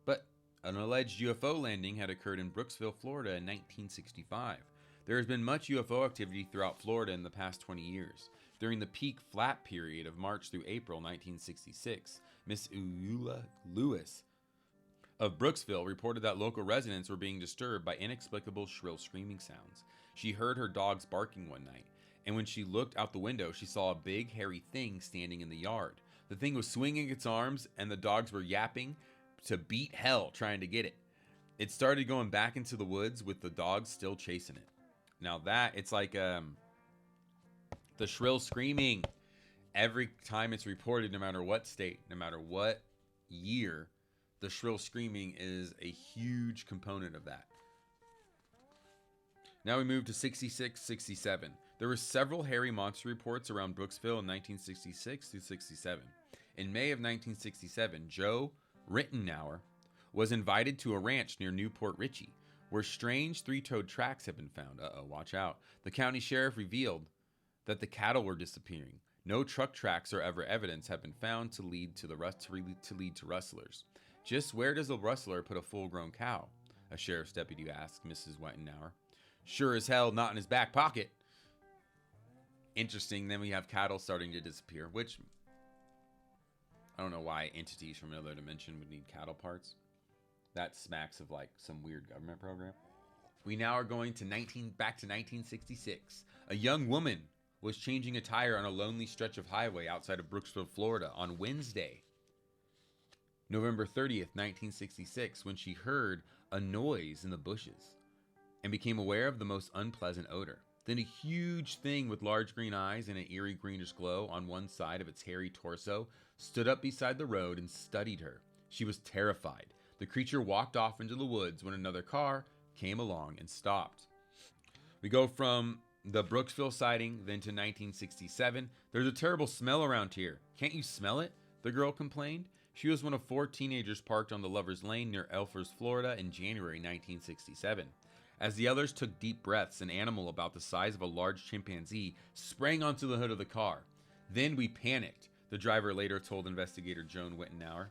But an alleged UFO landing had occurred in Brooksville, Florida in 1965. There has been much UFO activity throughout Florida in the past 20 years. During the peak flat period of March through April 1966, Miss Eula Lewis of Brooksville reported that local residents were being disturbed by inexplicable shrill screaming sounds. She heard her dogs barking one night, and when she looked out the window, she saw a big hairy thing standing in the yard. The thing was swinging its arms, and the dogs were yapping to beat hell trying to get it. It started going back into the woods with the dogs still chasing it. Now that, it's like the shrill screaming. Every time it's reported, no matter what state, no matter what year, the shrill screaming is a huge component of that. Now we move to 66, 67. There were several hairy monster reports around Brooksville in 1966 through 67. In May of 1967, Joe Rittenauer was invited to a ranch near Newport Richey, where strange three-toed tracks had been found. Uh-oh, watch out. The county sheriff revealed that the cattle were disappearing. No truck tracks or other evidence have been found to lead to rustlers. Just where does a rustler put a full-grown cow? A sheriff's deputy asked Mrs. Rittenauer. Sure as hell not in his back pocket. Interesting, then we have cattle starting to disappear, which I don't know why entities from another dimension would need cattle parts. That smacks of like some weird government program. We now are going to back to 1966. A young woman was changing a tire on a lonely stretch of highway outside of Brooksville, Florida on Wednesday, November 30th, 1966, when she heard a noise in the bushes and became aware of the most unpleasant odor. Then a huge thing with large green eyes and an eerie greenish glow on one side of its hairy torso stood up beside the road and studied her. She was terrified. The creature walked off into the woods when another car came along and stopped. We go from the Brooksville sighting then to 1967. There's a terrible smell around here. Can't you smell it? The girl complained. She was one of 4 teenagers parked on the Lover's Lane near Elfers, Florida in January 1967. As the others took deep breaths, an animal about the size of a large chimpanzee sprang onto the hood of the car. Then we panicked, the driver later told investigator Joan Wittenauer.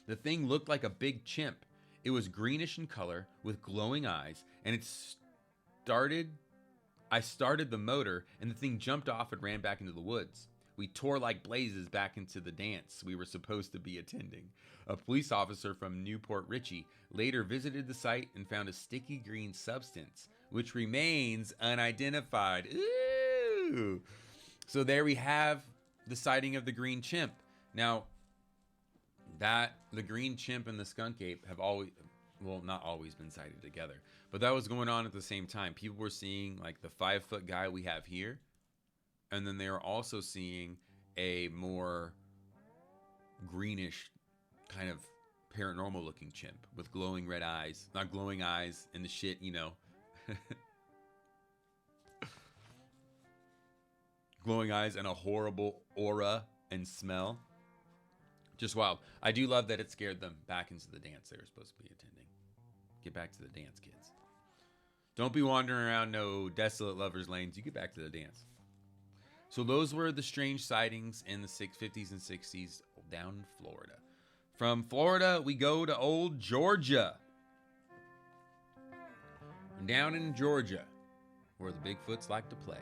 The thing looked like a big chimp. It was greenish in color with glowing eyes, and I started the motor, and the thing jumped off and ran back into the woods. We tore like blazes back into the dance we were supposed to be attending. A police officer from Newport Richey later visited the site and found a sticky green substance, which remains unidentified. Ooh! So there we have the sighting of the green chimp. Now, the green chimp and the skunk ape have not always been sighted together, but that was going on at the same time. People were seeing like the 5-foot guy we have here, and then they were also seeing a more greenish kind of paranormal looking chimp with glowing red eyes, not glowing eyes and the shit, you know. glowing eyes, and a horrible aura and smell. Just wild. I do love that it scared them back into the dance they were supposed to be attending. Get back to the dance, kids. Don't be wandering around no desolate lovers' lanes. You get back to the dance. So those were the strange sightings in the 50s and 60s down in Florida. From Florida, we go to old Georgia. Down in Georgia, where the Bigfoots like to play.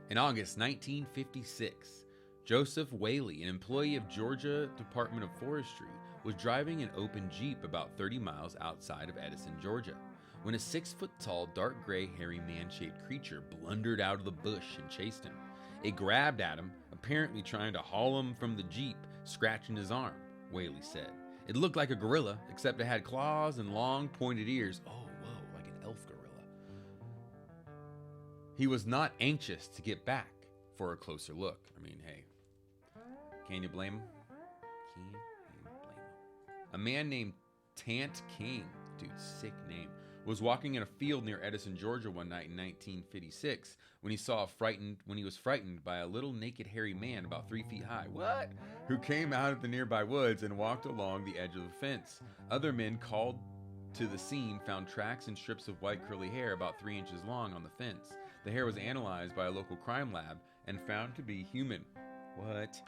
In August 1956, Joseph Whaley, an employee of Georgia Department of Forestry, was driving an open Jeep about 30 miles outside of Edison, Georgia, when a 6-foot-tall, dark gray, hairy man-shaped creature blundered out of the bush and chased him. It grabbed at him, apparently trying to haul him from the Jeep, scratching his arm, Whaley said. It looked like a gorilla, except it had claws and long, pointed ears. Oh, whoa, like an elf gorilla. He was not anxious to get back for a closer look. I mean, hey, can you blame him? Can you blame him? A man named Tant King, dude, sick name, was walking in a field near Edison, Georgia one night in 1956 when he was frightened by a little naked hairy man about 3 feet high. What? Who came out of the nearby woods and walked along the edge of the fence. Other men called to the scene found tracks and strips of white curly hair about 3 inches long on the fence. The hair was analyzed by a local crime lab and found to be human. What?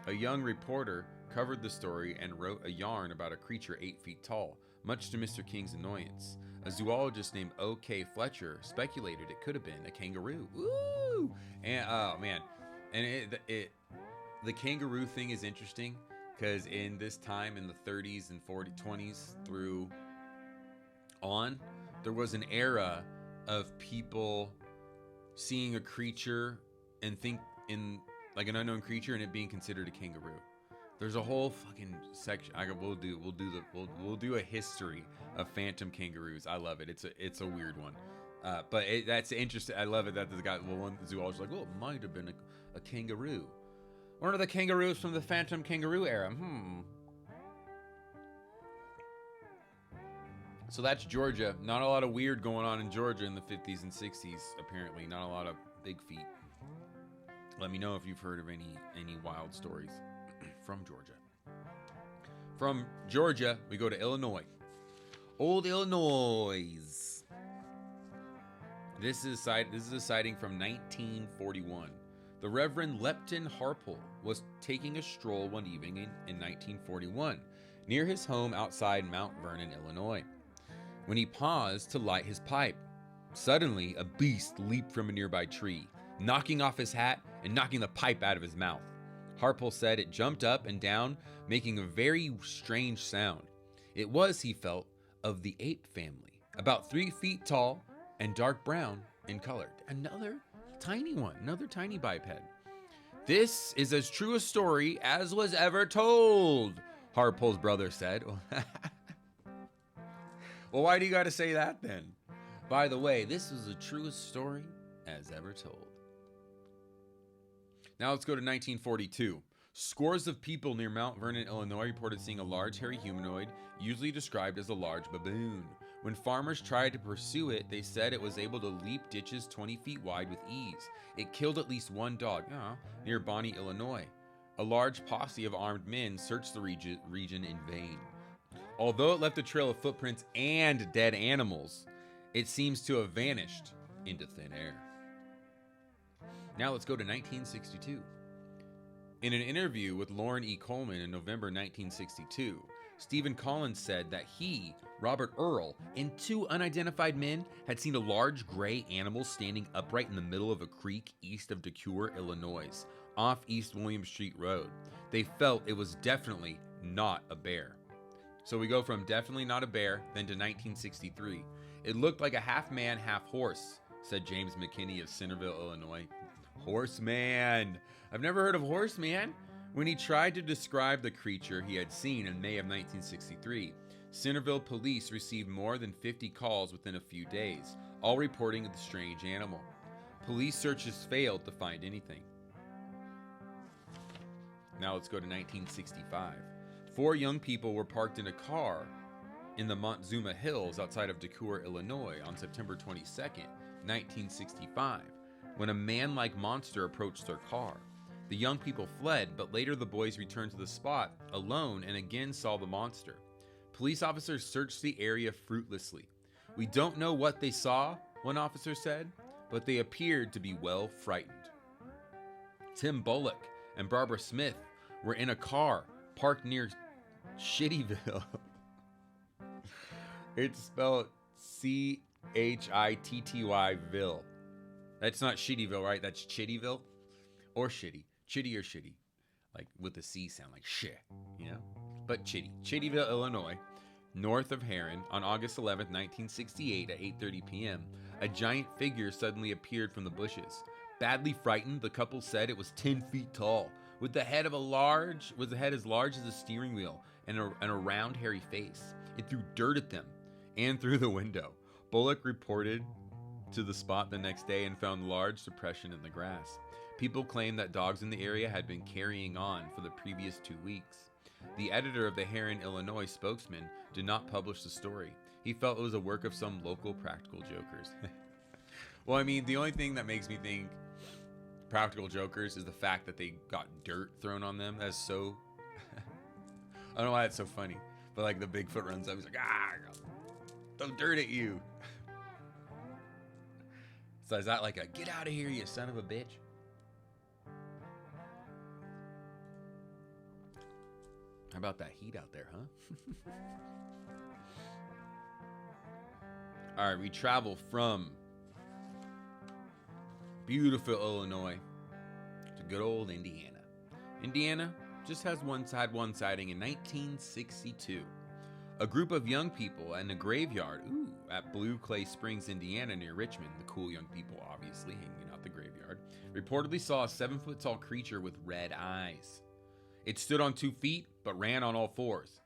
A young reporter covered the story and wrote a yarn about a creature 8 feet tall, much to Mr. King's annoyance. A zoologist named O.K. Fletcher speculated it could have been a kangaroo. Woo! And oh man, and the kangaroo thing is interesting because in this time in the 30s and 20s through on, there was an era of people seeing a creature and think in like an unknown creature and it being considered a kangaroo. There's a whole fucking section. We'll do a history of phantom kangaroos. I love it. It's a weird one, but that's interesting. I love it that the guy, one zoologist, like, well, it might have been a kangaroo. One of the kangaroos from the phantom kangaroo era. So that's Georgia. Not a lot of weird going on in Georgia in the 50s and 60s. Apparently, not a lot of big feet. Let me know if you've heard of any wild stories from Georgia. From Georgia, we go to Illinois. Old Illinois. This is a sighting from 1941. The Reverend Lepton Harpole was taking a stroll one evening in 1941 near his home outside Mount Vernon, Illinois, when he paused to light his pipe. Suddenly, a beast leaped from a nearby tree, knocking off his hat and knocking the pipe out of his mouth. Harpole said it jumped up and down, making a very strange sound. It was, he felt, of the ape family, about 3 feet tall and dark brown in color. Another tiny one, another tiny biped. This is as true a story as was ever told, Harpole's brother said. Well, why do you got to say that then? By the way, this is the truest story as ever told. Now let's go to 1942. Scores of people near Mount Vernon, Illinois reported seeing a large hairy humanoid, usually described as a large baboon. When farmers tried to pursue it, they said it was able to leap ditches 20 feet wide with ease. It killed at least one dog near Bonnie, Illinois. A large posse of armed men searched the region in vain. Although it left a trail of footprints and dead animals, it seems to have vanished into thin air. Now let's go to 1962. In an interview with Lauren E. Coleman in November 1962, Stephen Collins said that he, Robert Earl, and 2 unidentified men had seen a large gray animal standing upright in the middle of a creek east of Decatur, Illinois, off East William Street Road. They felt it was definitely not a bear. So we go from definitely not a bear, then to 1963. It looked like a half man, half horse, said James McKinney of Centerville, Illinois. Horseman. I've never heard of Horseman. When he tried to describe the creature he had seen in May of 1963, Centerville police received more than 50 calls within a few days, all reporting the strange animal. Police searches failed to find anything. Now let's go to 1965. 4 young people were parked in a car in the Montezuma Hills outside of Decatur, Illinois on September 22nd, 1965. when a man-like monster approached their car. The young people fled, but later the boys returned to the spot alone and again saw the monster. Police officers searched the area fruitlessly. "We don't know what they saw," one officer said, "but they appeared to be well frightened." Tim Bullock and Barbara Smith were in a car parked near Shittyville. It's spelled Chittyville. That's not Shittyville, right? That's Chittyville or Shitty. Chitty or Shitty. Like with the C sound, like shit, you know? But Chittyville, Illinois, north of Heron, on August 11th, 1968 at 8:30 p.m., a giant figure suddenly appeared from the bushes. Badly frightened, the couple said it was 10 feet tall, with the head as large as a steering wheel and a round, hairy face. It threw dirt at them and through the window. Bullock reported to the spot the next day and found large suppression in the grass. People claimed that dogs in the area had been carrying on for the previous 2 weeks. The editor of the Heron, Illinois spokesman did not publish the story. He felt it was a work of some local practical jokers. Well, I mean, the only thing that makes me think practical jokers is the fact that they got dirt thrown on them. That's so... I don't know why it's so funny. But like the Bigfoot runs up, he's like, throw dirt at you. So is that like a get out of here, you son of a bitch? How about that heat out there, huh? All right, we travel from beautiful Illinois to good old Indiana. Indiana just had one sighting in 1962. A group of young people in a graveyard, at Blue Clay Springs, Indiana, near Richmond, the cool young people obviously hanging out the graveyard, reportedly saw a 7-foot-tall creature with red eyes. It stood on 2 feet, but ran on all fours.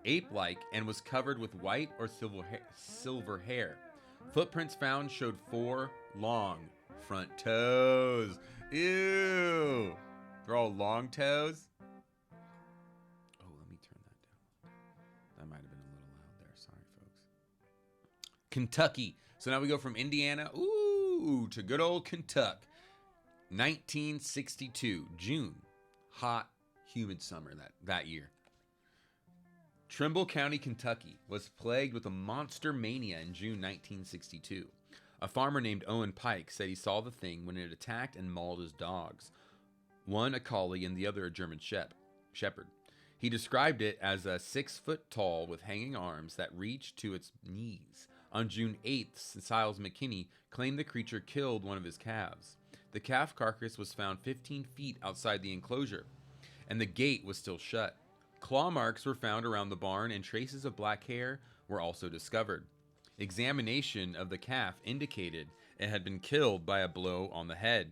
Ape-like, and was covered with white or silver hair. Footprints found showed 4 long front toes. Ew! They're all long toes? Let me turn that down. That might have been a little loud there. Sorry, folks. Kentucky. So now we go from Indiana, to good old Kentucky. 1962, June. Hot, humid summer that year. Trimble County, Kentucky was plagued with a monster mania in June 1962. A farmer named Owen Pike said he saw the thing when it attacked and mauled his dogs. One a collie and the other a German shepherd. He described it as a 6 foot tall with hanging arms that reached to its knees. On June 8th, Siles McKinney claimed the creature killed one of his calves. The calf carcass was found 15 feet outside the enclosure, and the gate was still shut. Claw marks were found around the barn, and traces of black hair were also discovered. Examination of the calf indicated it had been killed by a blow on the head.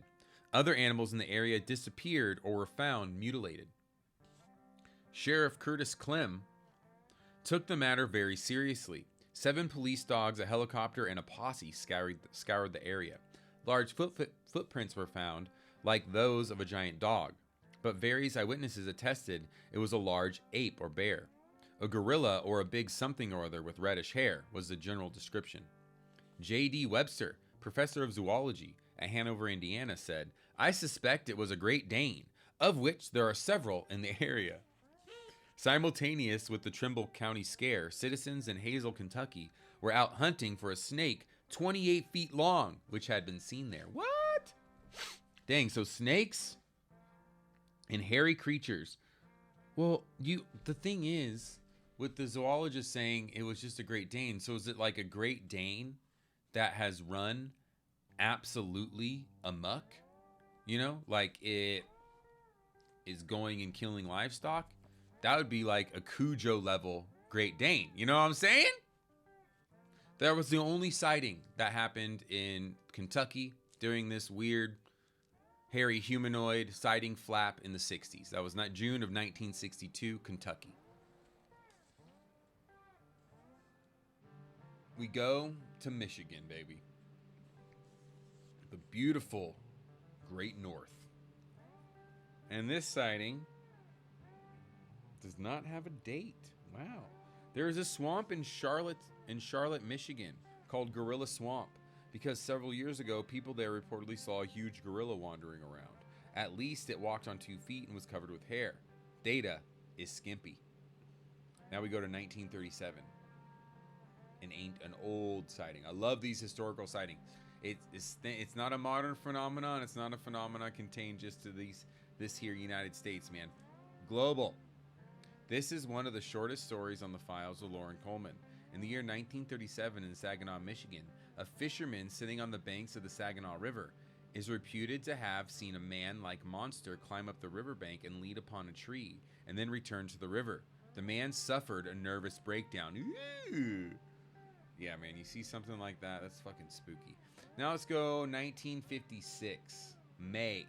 Other animals in the area disappeared or were found mutilated. Sheriff Curtis Clem took the matter very seriously. 7 police dogs, a helicopter, and a posse scoured the area. Large footprints were found, like those of a giant dog, but various eyewitnesses attested it was a large ape or bear. A gorilla or a big something or other with reddish hair was the general description. J.D. Webster, professor of zoology at Hanover, Indiana, said, "I suspect it was a Great Dane, of which there are several in the area." Simultaneous with the Trimble County scare, citizens in Hazel, Kentucky were out hunting for a snake 28 feet long, which had been seen there. What? Dang, so snakes and hairy creatures. Well, the thing is, with the zoologist saying it was just a Great Dane, so is it like a Great Dane that has run absolutely amok? You know, like it is going and killing livestock? That would be like a Cujo level Great Dane. You know what I'm saying? That was the only sighting that happened in Kentucky during this weird hairy humanoid sighting flap in the 60s. That was not June of 1962, Kentucky. We go to Michigan, baby. The beautiful Great North. And this sighting does not have a date. Wow. There is a swamp in Charlotte, Michigan called Gorilla Swamp because several years ago, people there reportedly saw a huge gorilla wandering around. At least it walked on 2 feet and was covered with hair. Data is skimpy. Now we go to 1937. An old sighting. I love these historical sightings. It's not a modern phenomenon. It's not a phenomenon contained just to this here United States, man. Global. This is one of the shortest stories on the files of Lauren Coleman. In the year 1937 in Saginaw, Michigan, a fisherman sitting on the banks of the Saginaw River is reputed to have seen a man-like monster climb up the riverbank and lead upon a tree, and then return to the river. The man suffered a nervous breakdown. Ooh. Yeah, man, you see something like that, that's fucking spooky. Now let's go 1956, May.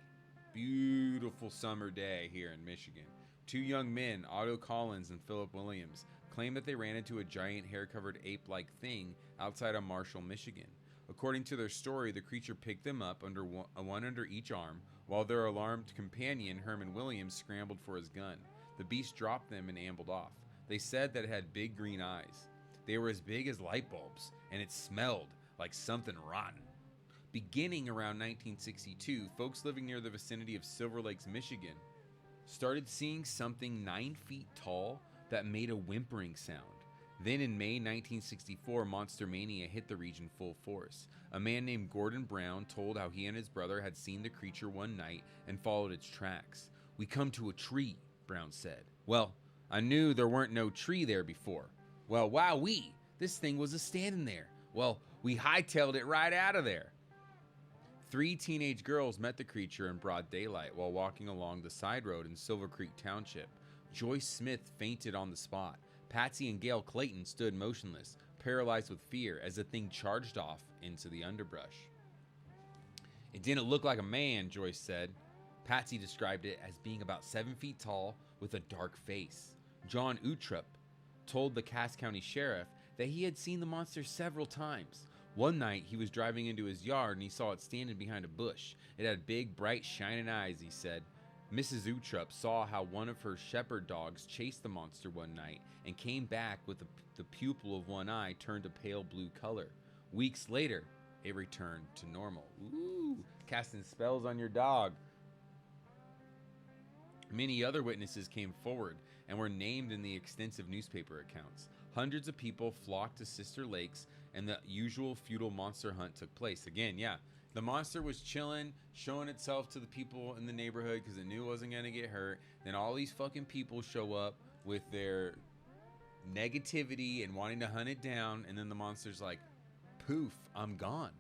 Beautiful summer day here in Michigan. 2 young men, Otto Collins and Philip Williams, claim that they ran into a giant hair-covered ape-like thing outside of Marshall, Michigan. According to their story, the creature picked them up one under each arm, while their alarmed companion, Herman Williams, scrambled for his gun. The beast dropped them and ambled off. They said that it had big green eyes. They were as big as light bulbs, and it smelled like something rotten. Beginning around 1962, folks living near the vicinity of Silver Lakes, Michigan, started seeing something 9 feet tall that made a whimpering sound. Then in May 1964, monster mania hit the region full force. A man named Gordon Brown told how he and his brother had seen the creature one night and followed its tracks. "We come to a tree," Brown said. "Well, I knew there weren't no tree there before. Well, wowee, this thing was a-standing there. Well, we hightailed it right out of there." 3 teenage girls met the creature in broad daylight while walking along the side road in Silver Creek Township. Joyce Smith fainted on the spot. Patsy and Gail Clayton stood motionless, paralyzed with fear, as the thing charged off into the underbrush. "It didn't look like a man," Joyce said. Patsy described it as being about 7 feet tall with a dark face. John Uttrup told the Cass County Sheriff that he had seen the monster several times. One night, he was driving into his yard and he saw it standing behind a bush. It had big, bright, shining eyes, he said. Mrs. Uttrup saw how one of her shepherd dogs chased the monster one night and came back with the pupil of one eye turned a pale blue color. Weeks later, it returned to normal. Ooh, casting spells on your dog. Many other witnesses came forward and were named in the extensive newspaper accounts. Hundreds of people flocked to Sister Lakes and the usual feudal monster hunt took place. Again, yeah, the monster was chilling, showing itself to the people in the neighborhood because it knew it wasn't going to get hurt. Then all these fucking people show up with their negativity and wanting to hunt it down. And then the monster's like, poof, I'm gone.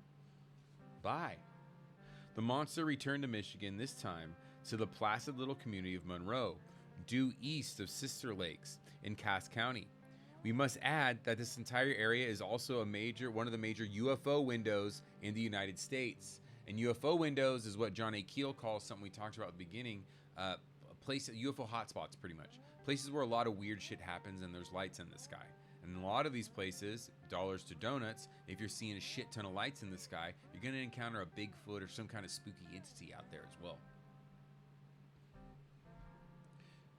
Bye. The monster returned to Michigan, this time to the placid little community of Monroe, due east of Sister Lakes in Cass County. We must add that this entire area is also one of the major UFO windows in the United States. And UFO windows is what John A. Keel calls something we talked about at the beginning, a place, UFO hotspots pretty much. Places where a lot of weird shit happens and there's lights in the sky. And in a lot of these places, dollars to donuts, if you're seeing a shit ton of lights in the sky, you're going to encounter a Bigfoot or some kind of spooky entity out there as well.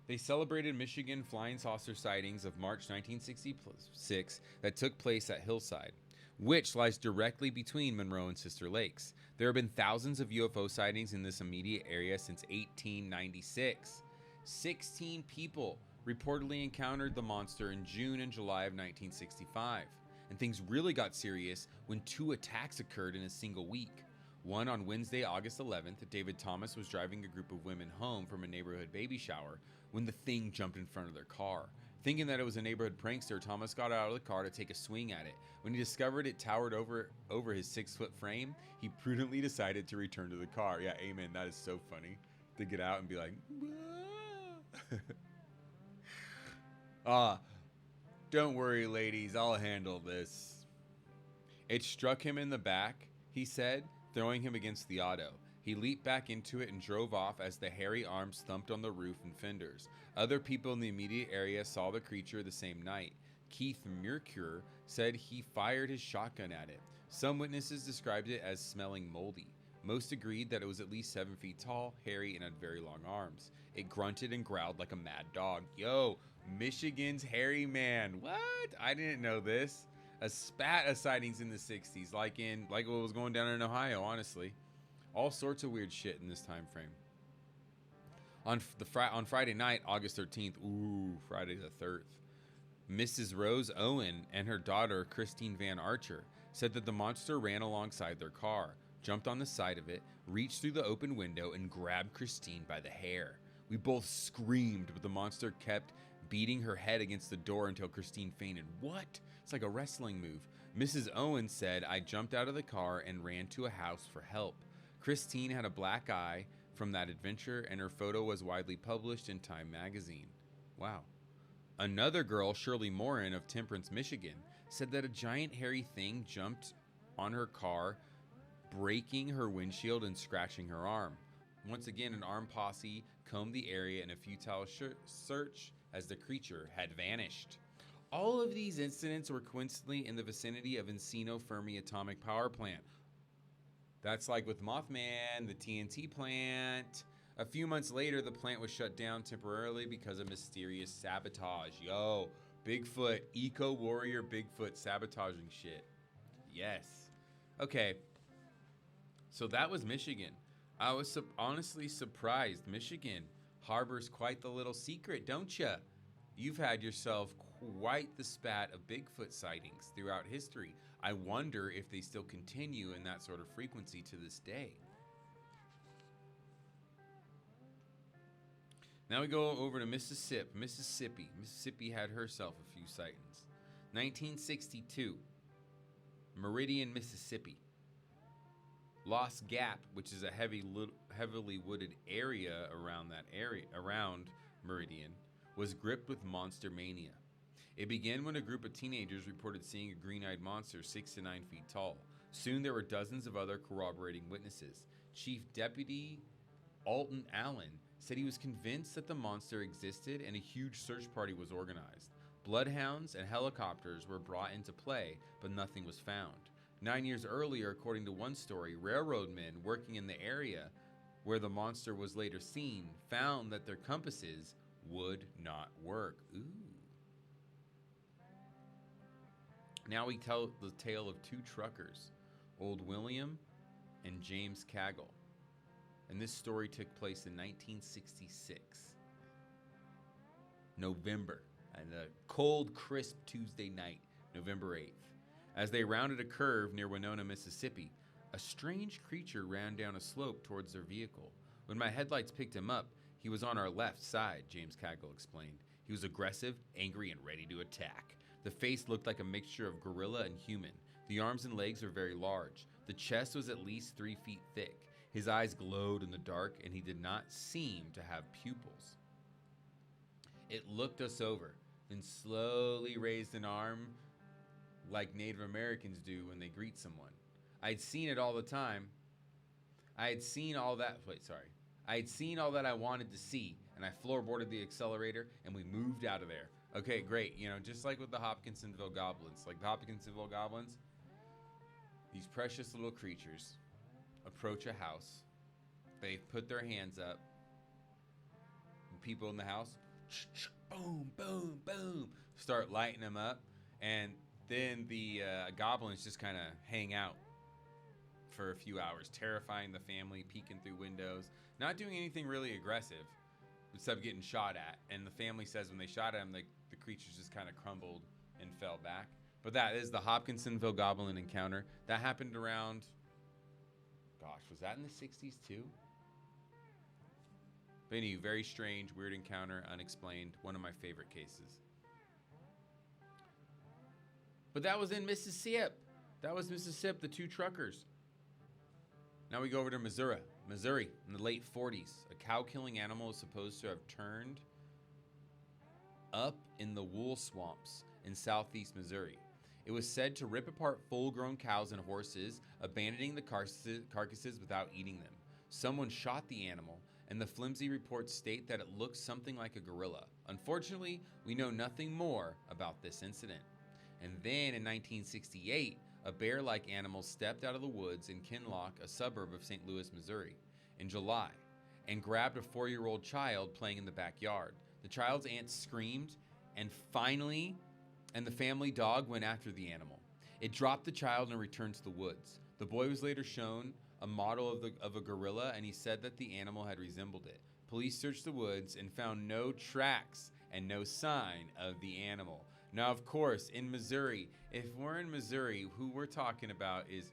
They celebrated Michigan flying saucer sightings of March 1966 that took place at Hillside, which lies directly between Monroe and Sister Lakes. There have been thousands of UFO sightings in this immediate area since 1896. 16 people reportedly encountered the monster in June and July of 1965. And things really got serious when 2 attacks occurred in a single week. One on Wednesday, August 11th, David Thomas was driving a group of women home from a neighborhood baby shower when the thing jumped in front of their car. Thinking that it was a neighborhood prankster, Thomas got out of the car to take a swing at it. When he discovered it towered over his 6-foot frame, he prudently decided to return to the car. Yeah, amen. That is so funny to get out and be like, don't worry, ladies, I'll handle this. It struck him in the back, he said, throwing him against the auto. He leaped back into it and drove off as the hairy arms thumped on the roof and fenders. Other people in the immediate area saw the creature the same night. Keith Mercure said he fired his shotgun at it. Some witnesses described it as smelling moldy. Most agreed that it was at least 7 feet tall, hairy, and had very long arms. It grunted and growled like a mad dog. Yo, Michigan's hairy man. What? I didn't know this. a spat of sightings in the 60s, like what was going down in Ohio, honestly. All sorts of weird shit in this time frame. On Friday night, August 13th, Friday the 3rd, Mrs. Rose Owen and her daughter, Christine Van Archer, said that the monster ran alongside their car, jumped on the side of it, reached through the open window, and grabbed Christine by the hair. We both screamed, but the monster kept beating her head against the door until Christine fainted. What? It's like a wrestling move. Mrs. Owen said, I jumped out of the car and ran to a house for help. Christine had a black eye from that adventure, and her photo was widely published in Time magazine. Wow. Another girl, Shirley Morin of Temperance, Michigan, said that a giant hairy thing jumped on her car, breaking her windshield and scratching her arm. Once again, an armed posse combed the area in a futile search as the creature had vanished. All of these incidents were coincidentally in the vicinity of Encino Fermi Atomic Power Plant. That's like with Mothman, the TNT plant. A few months later, the plant was shut down temporarily because of mysterious sabotage. Yo, Bigfoot, eco-warrior Bigfoot sabotaging shit. Yes. Okay. So that was Michigan. I was honestly surprised. Michigan harbors quite the little secret, don't ya? You've had yourself quite the spat of Bigfoot sightings throughout history. I wonder if they still continue in that sort of frequency to this day. Now we go over to Mississippi. Mississippi had herself a few sightings. 1962, Meridian, Mississippi. Lost Gap, which is a heavily wooded area around Meridian, was gripped with monster mania. It began when a group of teenagers reported seeing a green-eyed monster 6 to 9 feet tall. Soon there were dozens of other corroborating witnesses. Chief Deputy Alton Allen said he was convinced that the monster existed and a huge search party was organized. Bloodhounds and helicopters were brought into play, but nothing was found. 9 years earlier, according to one story, railroad men working in the area where the monster was later seen found that their compasses would not work. Ooh. Now we tell the tale of two truckers, Old William and James Cagle. And this story took place in 1966. November, and a cold, crisp Tuesday night, November 8th. As they rounded a curve near Winona, Mississippi, a strange creature ran down a slope towards their vehicle. When my headlights picked him up, he was on our left side, James Cagle explained. He was aggressive, angry, and ready to attack. The face looked like a mixture of gorilla and human. The arms and legs were very large. The chest was at least 3 feet thick. His eyes glowed in the dark, and he did not seem to have pupils. It looked us over, then slowly raised an arm like Native Americans do when they greet someone. I'd seen it all the time. I had seen all that I wanted to see, and I floorboarded the accelerator, and we moved out of there. Okay, great. You know, just like with the Hopkinsonville goblins. Like the Hopkinsonville goblins, these precious little creatures approach a house. They put their hands up. And people in the house, boom, boom, boom, start lighting them up. And then the goblins just kind of hang out for a few hours, terrifying the family, peeking through windows, not doing anything really aggressive, except getting shot at. And the family says when they shot at him, the creatures just kind of crumbled and fell back. But that is the Hopkinsonville goblin encounter. That happened around, gosh, was that in the 60s too? But anyway, very strange, weird encounter, unexplained. One of my favorite cases. But that was in Mississippi. That was Mississippi, the two truckers. Now we go over to Missouri. Missouri, in the late 40s, a cow-killing animal is supposed to have turned up in the wool swamps in southeast Missouri. It was said to rip apart full-grown cows and horses, abandoning the carcasses without eating them. Someone shot the animal, and the flimsy reports state that it looks something like a gorilla. Unfortunately, we know nothing more about this incident. And then in 1968, a bear-like animal stepped out of the woods in Kinloch, a suburb of St. Louis, Missouri, in July, and grabbed a 4-year-old child playing in the backyard. The child's aunt screamed, and the family dog went after the animal. It dropped the child and returned to the woods. The boy was later shown a model of a gorilla, and he said that the animal had resembled it. Police searched the woods and found no tracks and no sign of the animal. Now, of course, in Missouri, if we're in Missouri, who we're talking about is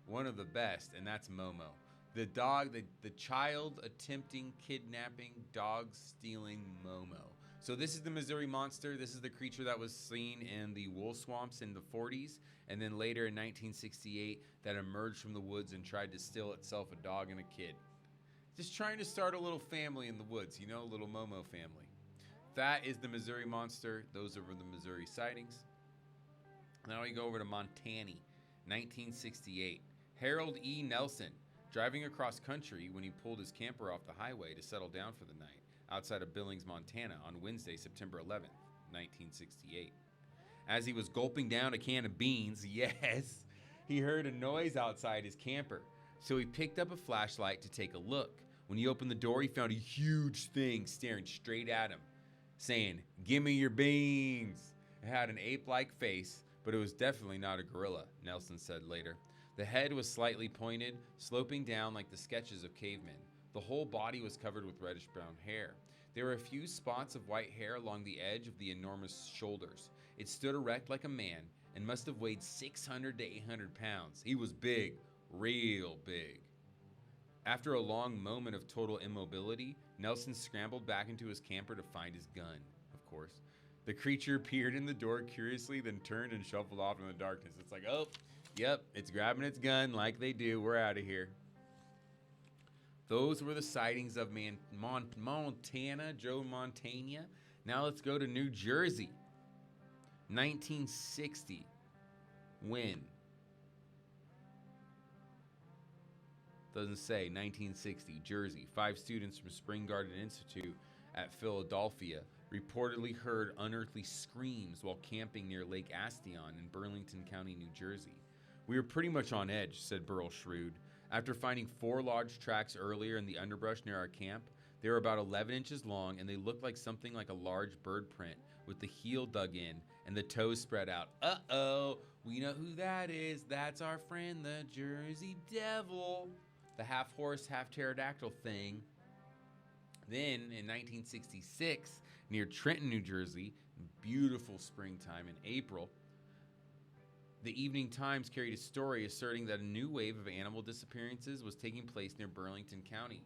one of the best, and that's MoMo. The dog, the child attempting kidnapping, dog stealing MoMo. So this is the Missouri monster. This is the creature that was seen in the wool swamps in the 40s, and then later in 1968 that emerged from the woods and tried to steal itself a dog and a kid. Just trying to start a little family in the woods, you know, a little MoMo family. That is the Missouri monster. Those are the Missouri sightings. Now we go over to Montana, 1968. Harold E. Nelson, driving across country when he pulled his camper off the highway to settle down for the night outside of Billings, Montana on Wednesday, September 11th, 1968. As he was gulping down a can of beans, yes, he heard a noise outside his camper. So he picked up a flashlight to take a look. When he opened the door, he found a huge thing staring straight at him, saying, "Give me your beans." It had an ape-like face, but it was definitely not a gorilla, Nelson said later. The head was slightly pointed, sloping down like the sketches of cavemen. The whole body was covered with reddish-brown hair. There were a few spots of white hair along the edge of the enormous shoulders. It stood erect like a man and must have weighed 600 to 800 pounds. He was big, real big. After a long moment of total immobility, Nelson scrambled back into his camper to find his gun, of course. The creature peered in the door curiously, then turned and shuffled off in the darkness. It's like, oh, yep, it's grabbing its gun like they do. We're out of here. Those were the sightings of Montana, Joe Montana. Now let's go to New Jersey. 1960. When? Doesn't say. 1960, Jersey. 5 students from Spring Garden Institute at Philadelphia reportedly heard unearthly screams while camping near Lake Astion in Burlington County, New Jersey. "We were pretty much on edge," said Burl Shrewd. "After finding 4 large tracks earlier in the underbrush near our camp, they were about 11 inches long and they looked like something like a large bird print with the heel dug in and the toes spread out. Uh-oh, we know who that is. That's our friend, the Jersey Devil. The half-horse, half-pterodactyl thing." Then, in 1966, near Trenton, New Jersey, beautiful springtime in April, the Evening Times carried a story asserting that a new wave of animal disappearances was taking place near Burlington County.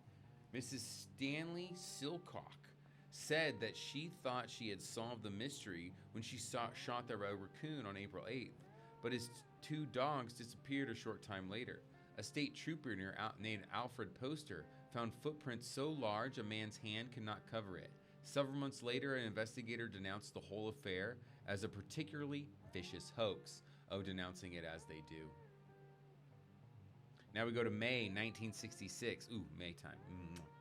Mrs. Stanley Silcock said that she thought she had solved the mystery when she shot the raccoon on April 8th, but his 2 dogs disappeared a short time later. A state trooper named Alfred Poster found footprints so large a man's hand could not cover it. Several months later, an investigator denounced the whole affair as a particularly vicious hoax. Oh, denouncing it as they do. Now we go to May 1966. Ooh, May time.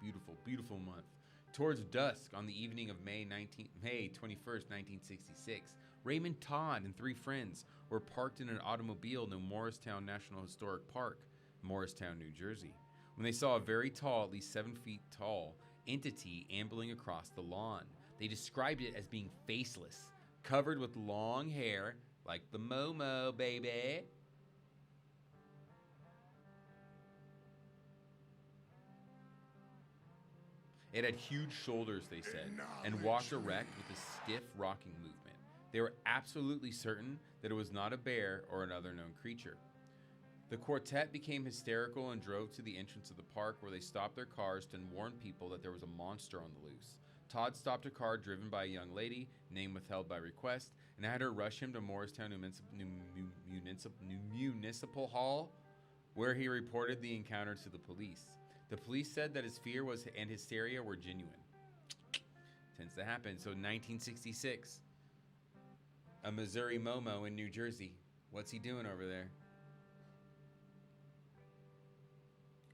Beautiful, beautiful month. Towards dusk on the evening of May 21st, 1966, Raymond Todd and 3 friends were parked in an automobile near Morristown National Historic Park, Morristown, New Jersey, when they saw a very tall, at least 7 feet tall, entity ambling across the lawn. They described it as being faceless, covered with long hair, like the MoMo, baby. It had huge shoulders, they said, and walked erect with a stiff rocking movement. They were absolutely certain that it was not a bear or another known creature. The quartet became hysterical and drove to the entrance of the park, where they stopped their cars to warn people that there was a monster on the loose. Todd stopped a car driven by a young lady, name withheld by request, and had her rush him to Morristown Municipal Hall, where he reported the encounter to the police. The police said that his fear and hysteria were genuine. Tends to happen. So 1966, a Missouri MoMo in New Jersey. What's he doing over there?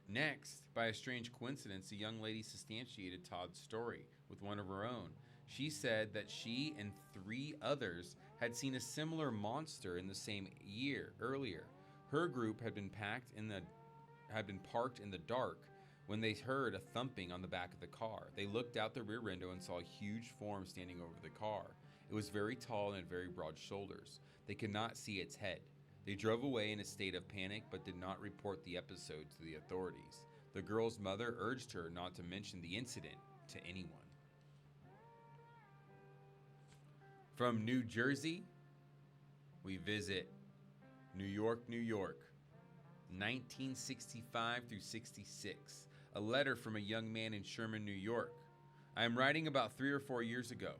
Next, by a strange coincidence, a young lady substantiated Todd's story with one of her own. She said that she and 3 others had seen a similar monster in the same year earlier. Her group had been parked in the dark when they heard a thumping on the back of the car. They looked out the rear window and saw a huge form standing over the car. It was very tall and had very broad shoulders. They could not see its head. They drove away in a state of panic but did not report the episode to the authorities. The girl's mother urged her not to mention the incident to anyone. From New Jersey, we visit New York, New York, 1965 through 66. A letter from a young man in Sherman, New York. I am writing about 3 or 4 years ago.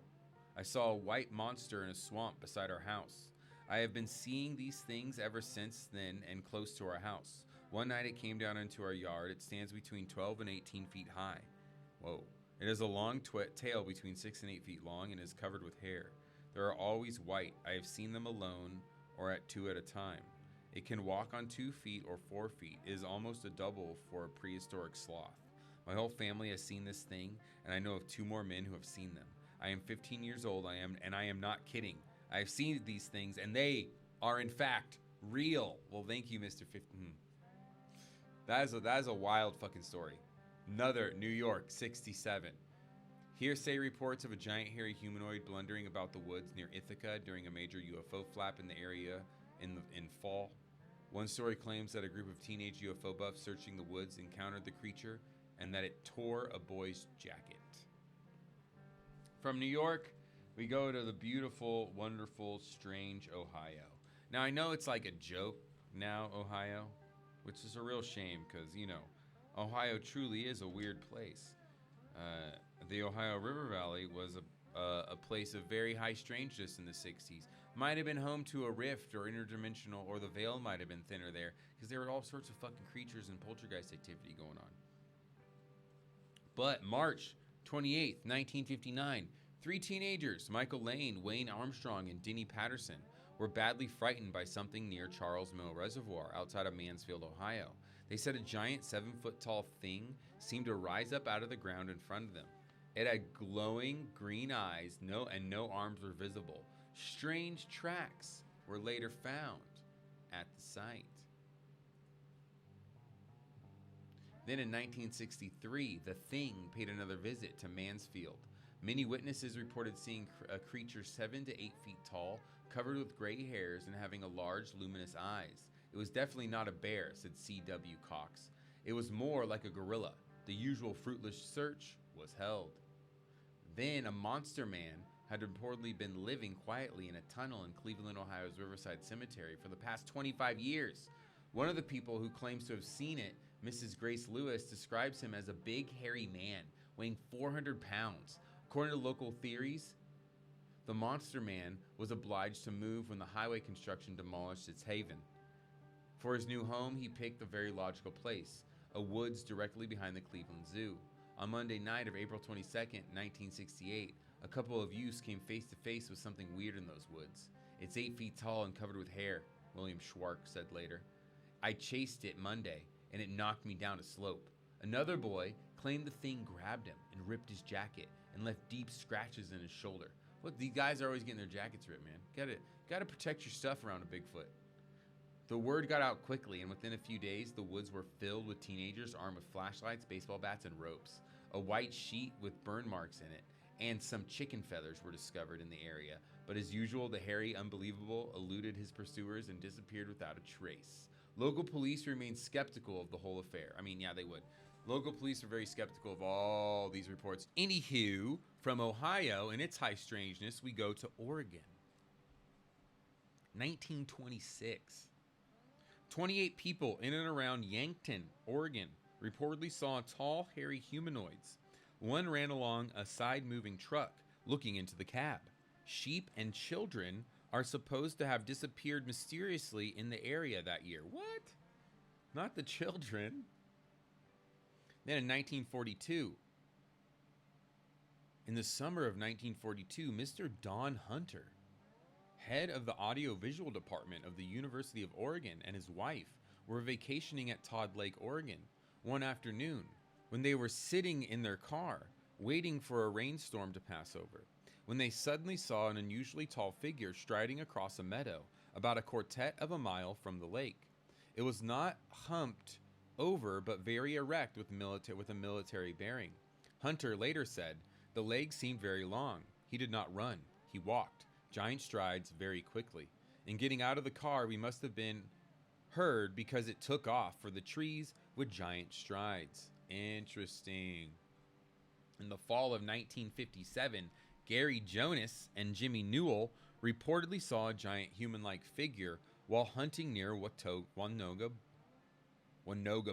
I saw a white monster in a swamp beside our house. I have been seeing these things ever since then and close to our house. One night it came down into our yard. It stands between 12 and 18 feet high. Whoa. It has a long tail between 6 and 8 feet long and is covered with hair. They are always white. I have seen them alone or at 2 at a time. It can walk on 2 feet or 4 feet. It is almost a double for a prehistoric sloth. My whole family has seen this thing, and I know of 2 more men who have seen them. I am 15 years old, and I am not kidding. I have seen these things, and they are in fact real. Well, thank you, Mr. 15. That is a wild fucking story. Another, New York, 67. Hearsay reports of a giant hairy humanoid blundering about the woods near Ithaca during a major UFO flap in the area in fall. One story claims that a group of teenage UFO buffs searching the woods encountered the creature and that it tore a boy's jacket. From New York, we go to the beautiful, wonderful, strange Ohio. Now, I know it's like a joke now, Ohio, which is a real shame because, you know, Ohio truly is a weird place. The Ohio River Valley was a place of very high strangeness in the 60s. Might have been home to a rift or interdimensional, or the veil might have been thinner there because there were all sorts of fucking creatures and poltergeist activity going on. But March 28th, 1959, 3 teenagers, Michael Lane, Wayne Armstrong, and Denny Patterson, were badly frightened by something near Charles Mill Reservoir outside of Mansfield, Ohio. They said a giant 7-foot-tall thing seemed to rise up out of the ground in front of them. It had glowing green eyes, and no arms were visible. Strange tracks were later found at the site. Then in 1963, the thing paid another visit to Mansfield. Many witnesses reported seeing a creature 7 to 8 feet tall, covered with gray hairs and having a large luminous eyes. It was definitely not a bear, said C.W. Cox. It was more like a gorilla. The usual fruitless search was held. Then a monster man had reportedly been living quietly in a tunnel in Cleveland, Ohio's Riverside Cemetery for the past 25 years. One of the people who claims to have seen it, Mrs. Grace Lewis, describes him as a big, hairy man weighing 400 pounds. According to local theories, the monster man was obliged to move when the highway construction demolished its haven. For his new home, he picked a very logical place, a woods directly behind the Cleveland Zoo. On Monday night of April 22nd, 1968, a couple of youths came face to face with something weird in those woods. It's 8 feet tall and covered with hair, William Schwark said later. I chased it Monday, and it knocked me down a slope. Another boy claimed the thing grabbed him and ripped his jacket and left deep scratches in his shoulder. Look, these guys are always getting their jackets ripped, man. Gotta protect your stuff around a Bigfoot. The word got out quickly, and within a few days, the woods were filled with teenagers armed with flashlights, baseball bats, and ropes. A white sheet with burn marks in it, and some chicken feathers were discovered in the area. But as usual, the hairy unbelievable eluded his pursuers and disappeared without a trace. Local police remained skeptical of the whole affair. I mean, yeah, they would. Local police are very skeptical of all these reports. Anywho, from Ohio and its high strangeness, we go to Oregon. 1926. 28 people in and around Yankton, Oregon, reportedly saw tall, hairy humanoids. One ran along a side-moving truck, looking into the cab. Sheep and children are supposed to have disappeared mysteriously in the area that year. What? Not the children. Then in 1942, in the summer of 1942, Mr. Don Hunter, head of the audiovisual department of the University of Oregon, and his wife were vacationing at Todd Lake, Oregon, one afternoon when they were sitting in their car waiting for a rainstorm to pass over, when they suddenly saw an unusually tall figure striding across a meadow about a quartet of a mile from the lake. It was not humped over, but very erect with a military bearing. Hunter later said, the legs seemed very long. He did not run. He walked giant strides very quickly. In getting out of the car, we must have been heard because it took off for the trees with giant strides. Interesting. In the fall of 1957, Gary Jonas and Jimmy Newell reportedly saw a giant human-like figure while hunting near Wanoga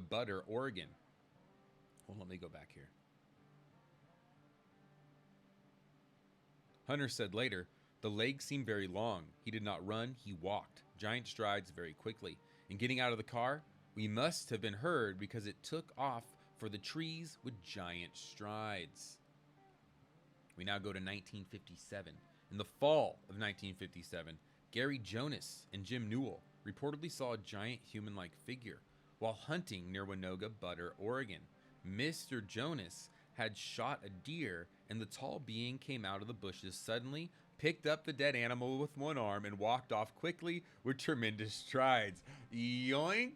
Butter, Oregon. Well, let me go back here. Hunter said later, the legs seemed very long. He did not run, he walked, giant strides very quickly. In getting out of the car, we must have been heard because it took off for the trees with giant strides. We now go to 1957. In the fall of 1957, Gary Jonas and Jim Newell reportedly saw a giant human-like figure while hunting near Wanoga Butter, Oregon. Mr. Jonas had shot a deer, and the tall being came out of the bushes suddenly, picked up the dead animal with one arm, and walked off quickly with tremendous strides. Yoink!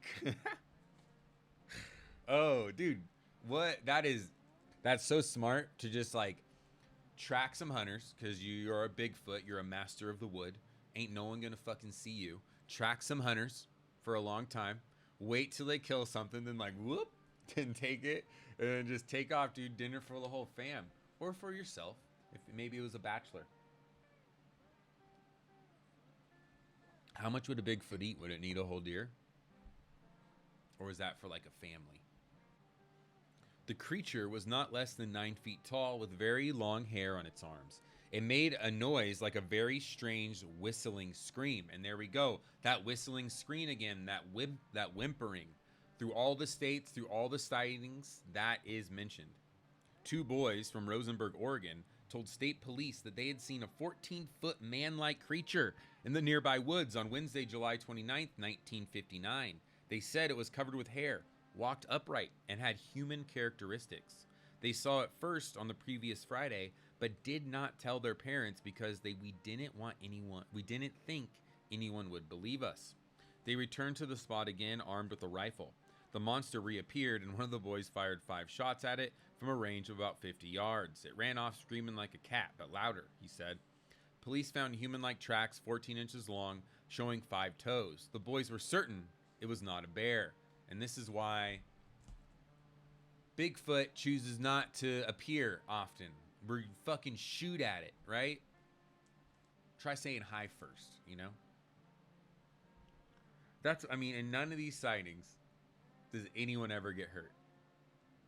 Oh, dude. What? That's so smart to just, like, track some hunters, because you're a Bigfoot, you're a master of the wood. Ain't no one gonna fucking see you. Track some hunters for a long time. Wait till they kill something, then, like, whoop, and take it, and just take off, dude. Dinner for the whole fam. Or for yourself, if maybe it was a bachelor. How much would a Bigfoot eat? Would it need a whole deer? Or was that for like a family? The creature was not less than 9 feet tall with very long hair on its arms. It made a noise like a very strange whistling scream. And there we go. That whistling scream again, that whimpering. Through all the states, through all the sightings, that is mentioned. 2 boys from Rosenberg, Oregon, told state police that they had seen a 14-foot man-like creature in the nearby woods on Wednesday, July 29th, 1959. They said it was covered with hair, walked upright, and had human characteristics. They saw it first on the previous Friday, but did not tell their parents because we didn't think anyone would believe us. They returned to the spot again, armed with a rifle. The monster reappeared, and one of the boys fired 5 shots at it from a range of about 50 yards. It ran off screaming like a cat, but louder, he said. Police found human-like tracks 14 inches long, showing 5 toes. The boys were certain it was not a bear. And this is why Bigfoot chooses not to appear often. We fucking shoot at it, right? Try saying hi first, you know? In none of these sightings does anyone ever get hurt.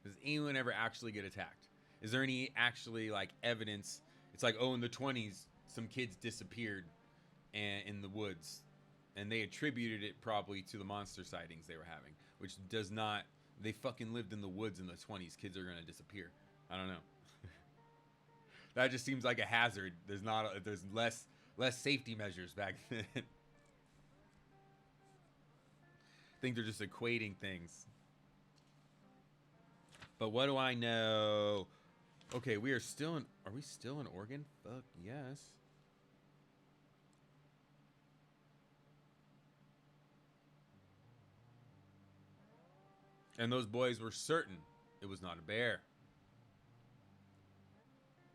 Does anyone ever actually get attacked? Is there any actually, like, evidence? It's like, oh, in the 20s, some kids disappeared in the woods. And they attributed it probably to the monster sightings they were having. Which does not... They fucking lived in the woods in the 20s. Kids are going to disappear. I don't know. That just seems like a hazard. There's less safety measures back then. I think they're just equating things. But what do I know? Okay, we are still in... Are we still in Oregon? Fuck yes. And those boys were certain it was not a bear.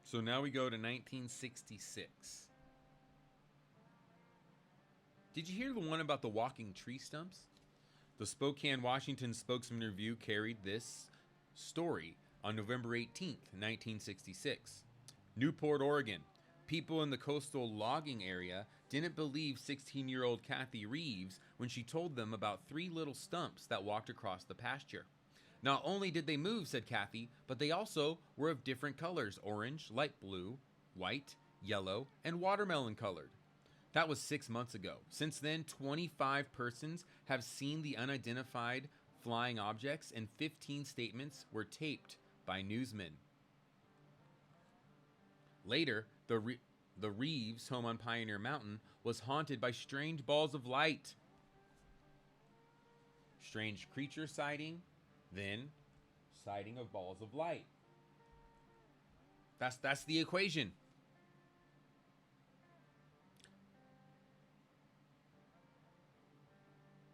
So now we go to 1966. Did you hear the one about the walking tree stumps? The Spokane, Washington spokesman review carried this story on November 18th, 1966. Newport, Oregon. People in the coastal logging area didn't believe 16-year-old Kathy Reeves when she told them about 3 little stumps that walked across the pasture. Not only did they move, said Kathy, but they also were of different colors: orange, light blue, white, yellow, and watermelon colored. That was 6 months ago. Since then, 25 persons have seen the unidentified flying objects, and 15 statements were taped by newsmen. Later, the Reeves home on Pioneer Mountain was haunted by strange balls of light. Strange creature sighting, then sighting of balls of light. That's the equation.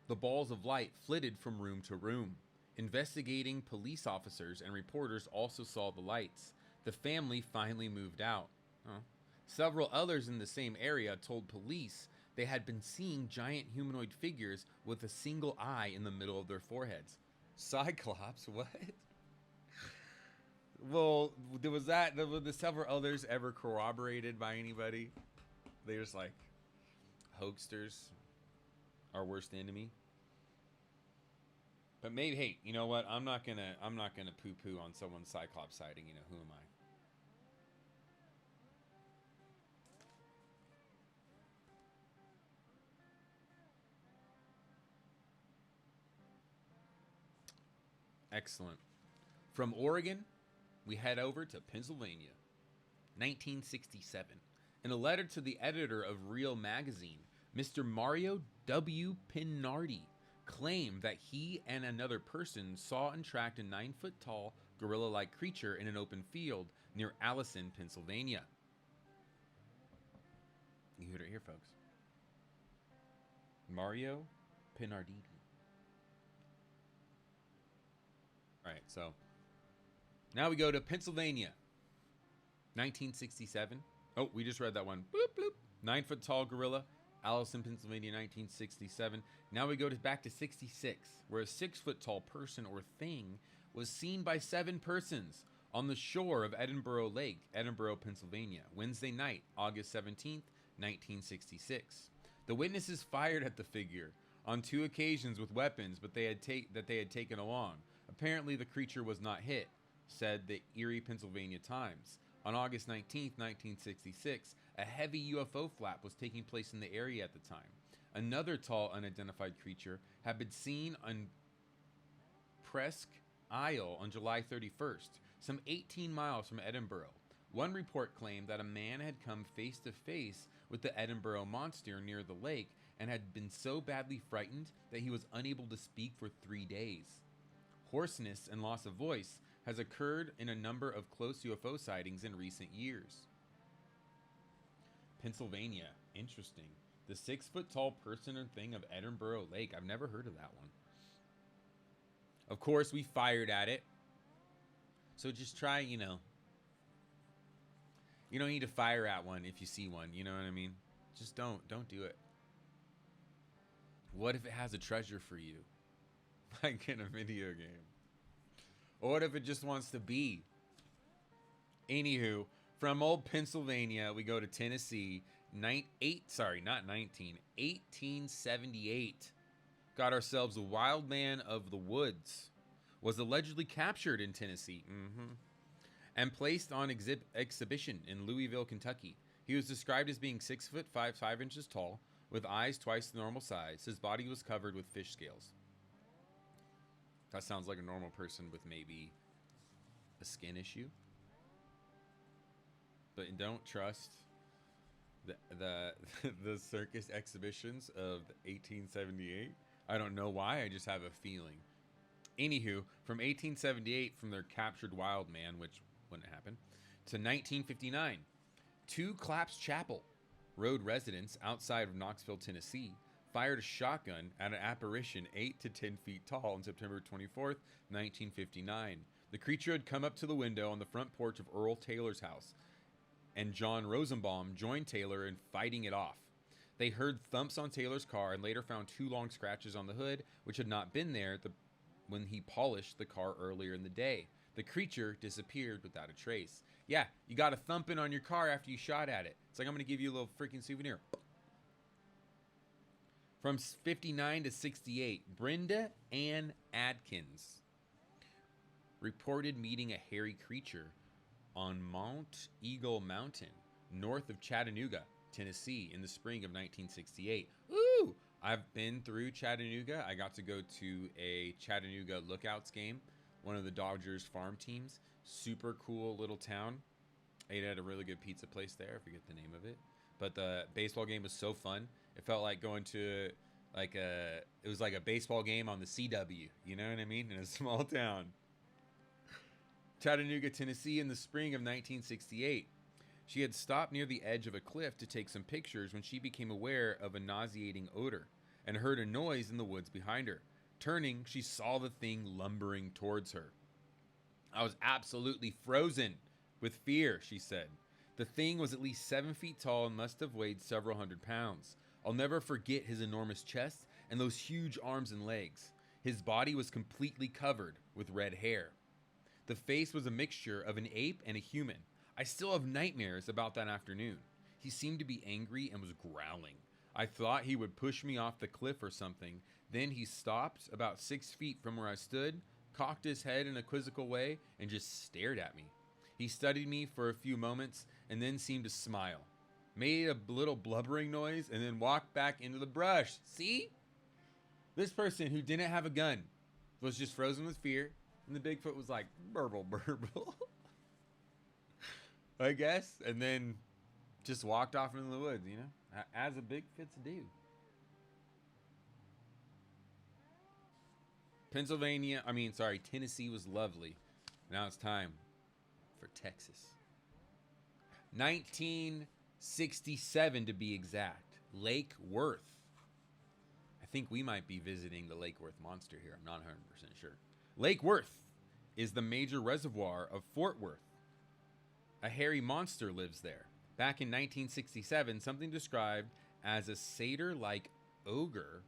The balls of light flitted from room to room. Investigating police officers and reporters also saw the lights. The family finally moved out. Oh. Several others in the same area told police they had been seeing giant humanoid figures with a single eye in the middle of their foreheads. Cyclops? What? Well, were the several others ever corroborated by anybody? They're just like hoaxsters, our worst enemy. But maybe, hey, you know what? I'm not gonna poo-poo on someone's Cyclops sighting. You know, who am I? Excellent. From Oregon, we head over to Pennsylvania. 1967. In a letter to the editor of Real magazine, Mr. Mario W. Pinardi claimed that he and another person saw and tracked a 9-foot-tall gorilla-like creature in an open field near Allison, Pennsylvania. You heard it here, folks. Mario Pinardi. All right, so now we go to Pennsylvania. 1967. Oh, we just read that one. Bloop, bloop. 9-foot-tall gorilla, Allison, Pennsylvania, 1967. Now we go back to 66, where a 6-foot-tall person or thing was seen by 7 persons on the shore of Edinburgh Lake, Edinburgh, Pennsylvania, Wednesday night, August 17th, 1966. The witnesses fired at the figure on 2 occasions with weapons that they had taken along. Apparently, the creature was not hit, said the Erie, Pennsylvania Times. On August 19, 1966, a heavy UFO flap was taking place in the area at the time. Another tall, unidentified creature had been seen on Presque Isle on July 31st, some 18 miles from Edinburgh. One report claimed that a man had come face to face with the Edinburgh monster near the lake and had been so badly frightened that he was unable to speak for 3 days. Hoarseness and loss of voice has occurred in a number of close UFO sightings in recent years. Pennsylvania, interesting. The 6-foot-tall person or thing of Edinburgh Lake. I've never heard of that one. Of course, we fired at it. So just try, you know. You don't need to fire at one if you see one. You know what I mean? Just don't do it. What if it has a treasure for you? Like in a video game. Or what if it just wants to be? Anywho, from old Pennsylvania, we go to Tennessee. 1878. Got ourselves a wild man of the woods. Was allegedly captured in Tennessee. And placed on exhibition in Louisville, Kentucky. He was described as being 6 foot 5 inches tall, with eyes twice the normal size. His body was covered with fish scales. That sounds like a normal person with maybe a skin issue. But don't trust the circus exhibitions of 1878. I don't know why, I just have a feeling. Anywho, from 1878, from their captured wild man, which wouldn't happen, to 1959, 2 Claps Chapel Road residents outside of Knoxville, Tennessee, fired a shotgun at an apparition 8 to 10 feet tall on September 24th, 1959. The creature had come up to the window on the front porch of Earl Taylor's house, and John Rosenbaum joined Taylor in fighting it off. They heard thumps on Taylor's car and later found 2 long scratches on the hood, which had not been there when he polished the car earlier in the day. The creature disappeared without a trace. Yeah, you got a thumping on your car after you shot at it. It's like, I'm going to give you a little freaking souvenir. From 59 to 68, Brenda Ann Adkins reported meeting a hairy creature on Mount Eagle Mountain, north of Chattanooga, Tennessee, in the spring of 1968. Ooh! I've been through Chattanooga. I got to go to a Chattanooga Lookouts game, one of the Dodgers farm teams. Super cool little town. I ate at a really good pizza place there. I forget the name of it. But the baseball game was so fun. It felt like going to it was like a baseball game on the CW. You know what I mean? In a small town. Chattanooga, Tennessee, in the spring of 1968. She had stopped near the edge of a cliff to take some pictures when she became aware of a nauseating odor and heard a noise in the woods behind her. Turning, she saw the thing lumbering towards her. I was absolutely frozen with fear, she said. The thing was at least 7 feet tall and must have weighed several hundred pounds. I'll never forget his enormous chest and those huge arms and legs. His body was completely covered with red hair. The face was a mixture of an ape and a human. I still have nightmares about that afternoon. He seemed to be angry and was growling. I thought he would push me off the cliff or something. Then he stopped about 6 feet from where I stood, cocked his head in a quizzical way, and just stared at me. He studied me for a few moments and then seemed to smile, made a little blubbering noise, and then walked back into the brush. See? This person who didn't have a gun was just frozen with fear, and the Bigfoot was like, burble, burble. I guess, and then just walked off into the woods, you know, as a Bigfoots do. Tennessee was lovely. Now it's time for Texas. 1967 to be exact. Lake Worth. I think we might be visiting the Lake Worth monster here. I'm not 100% sure. Lake Worth is the major reservoir of Fort Worth. A hairy monster lives there. Back in 1967, something described as a satyr-like ogre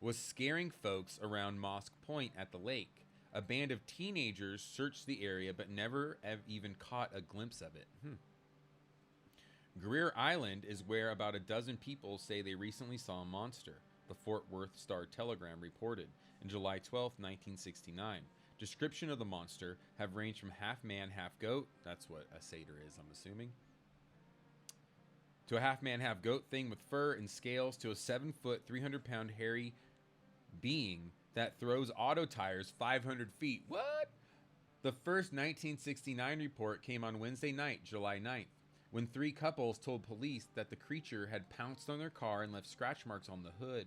was scaring folks around Mosque Point at the lake. A band of teenagers searched the area but never even caught a glimpse of it. Greer Island is where about a dozen people say they recently saw a monster, the Fort Worth Star-Telegram reported in July 12, 1969. Description of the monster have ranged from half man, half goat, that's what a satyr is, I'm assuming, to a half man, half goat thing with fur and scales, to a 7-foot, 300-pound hairy being that throws auto tires 500 feet. What? The first 1969 report came on Wednesday night, July 9th, when 3 couples told police that the creature had pounced on their car and left scratch marks on the hood.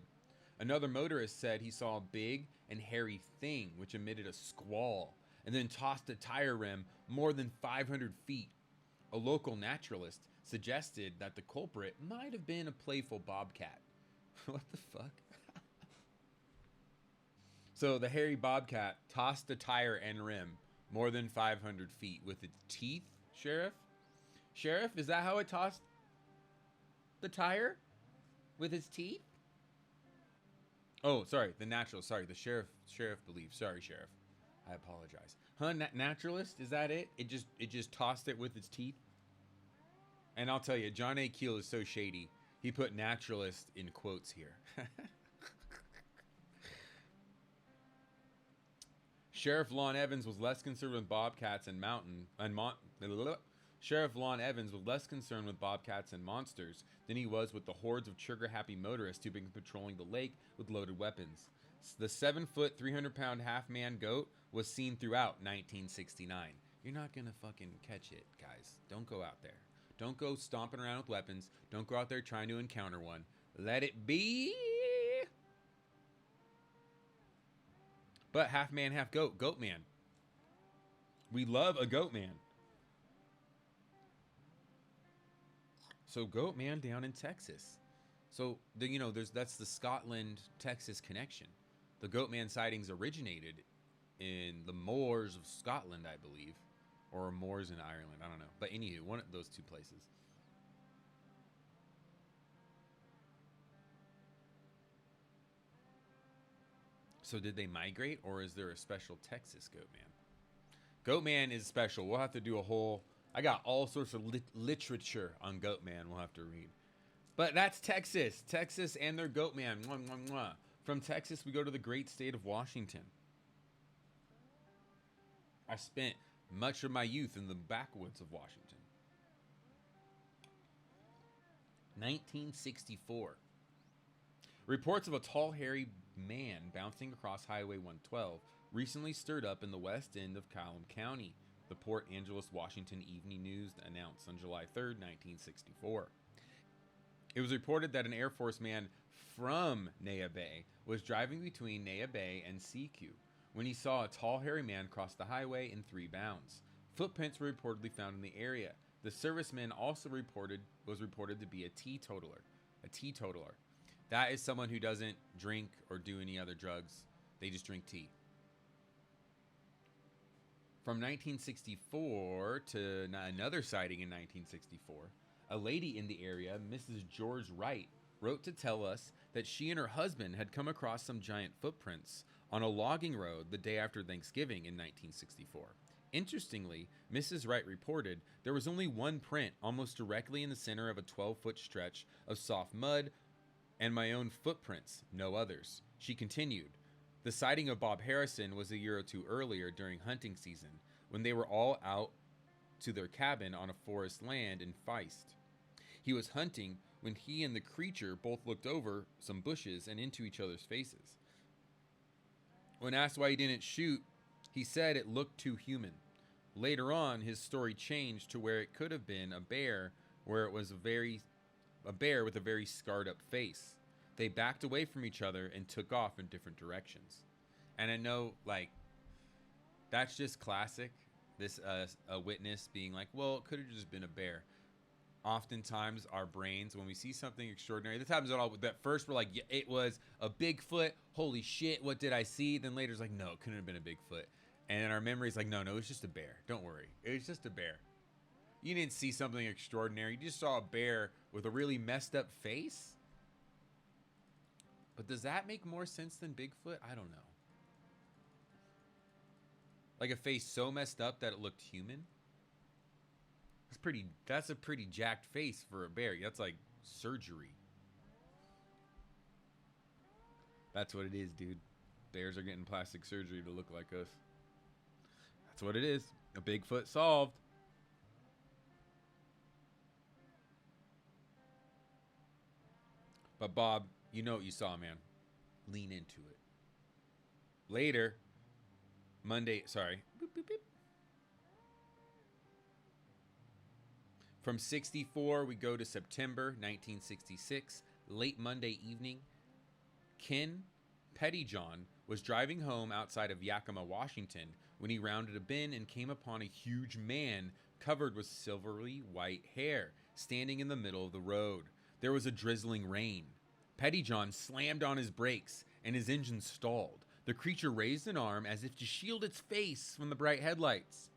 Another motorist said he saw a big and hairy thing which emitted a squall and then tossed a tire rim more than 500 feet. A local naturalist suggested that the culprit might have been a playful bobcat. What the fuck? So the hairy bobcat tossed a tire and rim more than 500 feet with its teeth, Sheriff? Sheriff, is that how it tossed the tire? With its teeth? Oh, sorry, the naturalist. Sorry, the sheriff believes. Sorry, Sheriff. I apologize. Huh, naturalist? Is that it? It just tossed it with its teeth? And I'll tell you, John A. Keel is so shady. He put naturalist in quotes here. Sheriff Lon Evans was less concerned with bobcats and Sheriff Lon Evans was less concerned with bobcats and monsters than he was with the hordes of trigger-happy motorists who've been patrolling the lake with loaded weapons. The 7-foot, 300-pound half-man goat was seen throughout 1969. You're not gonna fucking catch it, guys. Don't go out there. Don't go stomping around with weapons. Don't go out there trying to encounter one. Let it be. But half man, half goat. Goat man. We love a goat man. So goat man down in Texas. So that's the Scotland-Texas connection. The goat man sightings originated in the moors of Scotland, I believe, or moors in Ireland. I don't know. But anywho, one of those two places. So did they migrate, or is there a special Texas goat man? Goat man is special. We'll have to do a whole... I got all sorts of literature on goat man we'll have to read. But that's Texas. Texas and their goat man. Mwah, mwah, mwah. From Texas, we go to the great state of Washington. I spent much of my youth in the backwoods of Washington. 1964. Reports of a tall, hairy man bouncing across Highway 112 recently stirred up in the west end of Calhoun County, the Port Angeles, Washington Evening News announced on July 3rd, 1964. It was reported that an Air Force man from Neah Bay was driving between Neah Bay and CQ when he saw a tall, hairy man cross the highway in 3 bounds. Footprints were reportedly found in the area. The serviceman also was reported to be a teetotaler. A teetotaler. That is someone who doesn't drink or do any other drugs. They just drink tea. From 1964 to another sighting in 1964, a lady in the area, Mrs. George Wright, wrote to tell us that she and her husband had come across some giant footprints on a logging road the day after Thanksgiving in 1964. Interestingly, Mrs. Wright reported there was only one print almost directly in the center of a 12-foot stretch of soft mud and my own footprints, no others. She continued, the sighting of Bob Harrison was a year or two earlier during hunting season, when they were all out to their cabin on a forest land in Feist. He was hunting when he and the creature both looked over some bushes and into each other's faces. When asked why he didn't shoot, he said it looked too human. Later on, his story changed to where it could have been a bear, where it was a bear with a very scarred up face. They backed away from each other and took off in different directions. And I know, like, that's just classic. This a witness being like, well, it could have just been a bear. Oftentimes, our brains, when we see something extraordinary, this happens at first we're like, yeah, it was a Bigfoot. Holy shit, what did I see? Then later it's like, no, it couldn't have been a Bigfoot. And then our memory's like, no, it was just a bear. Don't worry, it was just a bear. You didn't see something extraordinary. You just saw a bear with a really messed up face. But does that make more sense than Bigfoot? I don't know. Like a face so messed up that it looked human? That's a pretty jacked face for a bear. That's like surgery. That's what it is, dude. Bears are getting plastic surgery to look like us. That's what it is. A Bigfoot solved. But Bob, you know what you saw, man. Lean into it. Later, Monday, sorry. Boop, boop, boop. From 64, we go to September 1966. Late Monday evening, Ken Pettyjohn was driving home outside of Yakima, Washington, when he rounded a bend and came upon a huge man covered with silvery white hair, standing in the middle of the road. There was a drizzling rain. Pettyjohn slammed on his brakes, and his engine stalled. The creature raised an arm as if to shield its face from the bright headlights.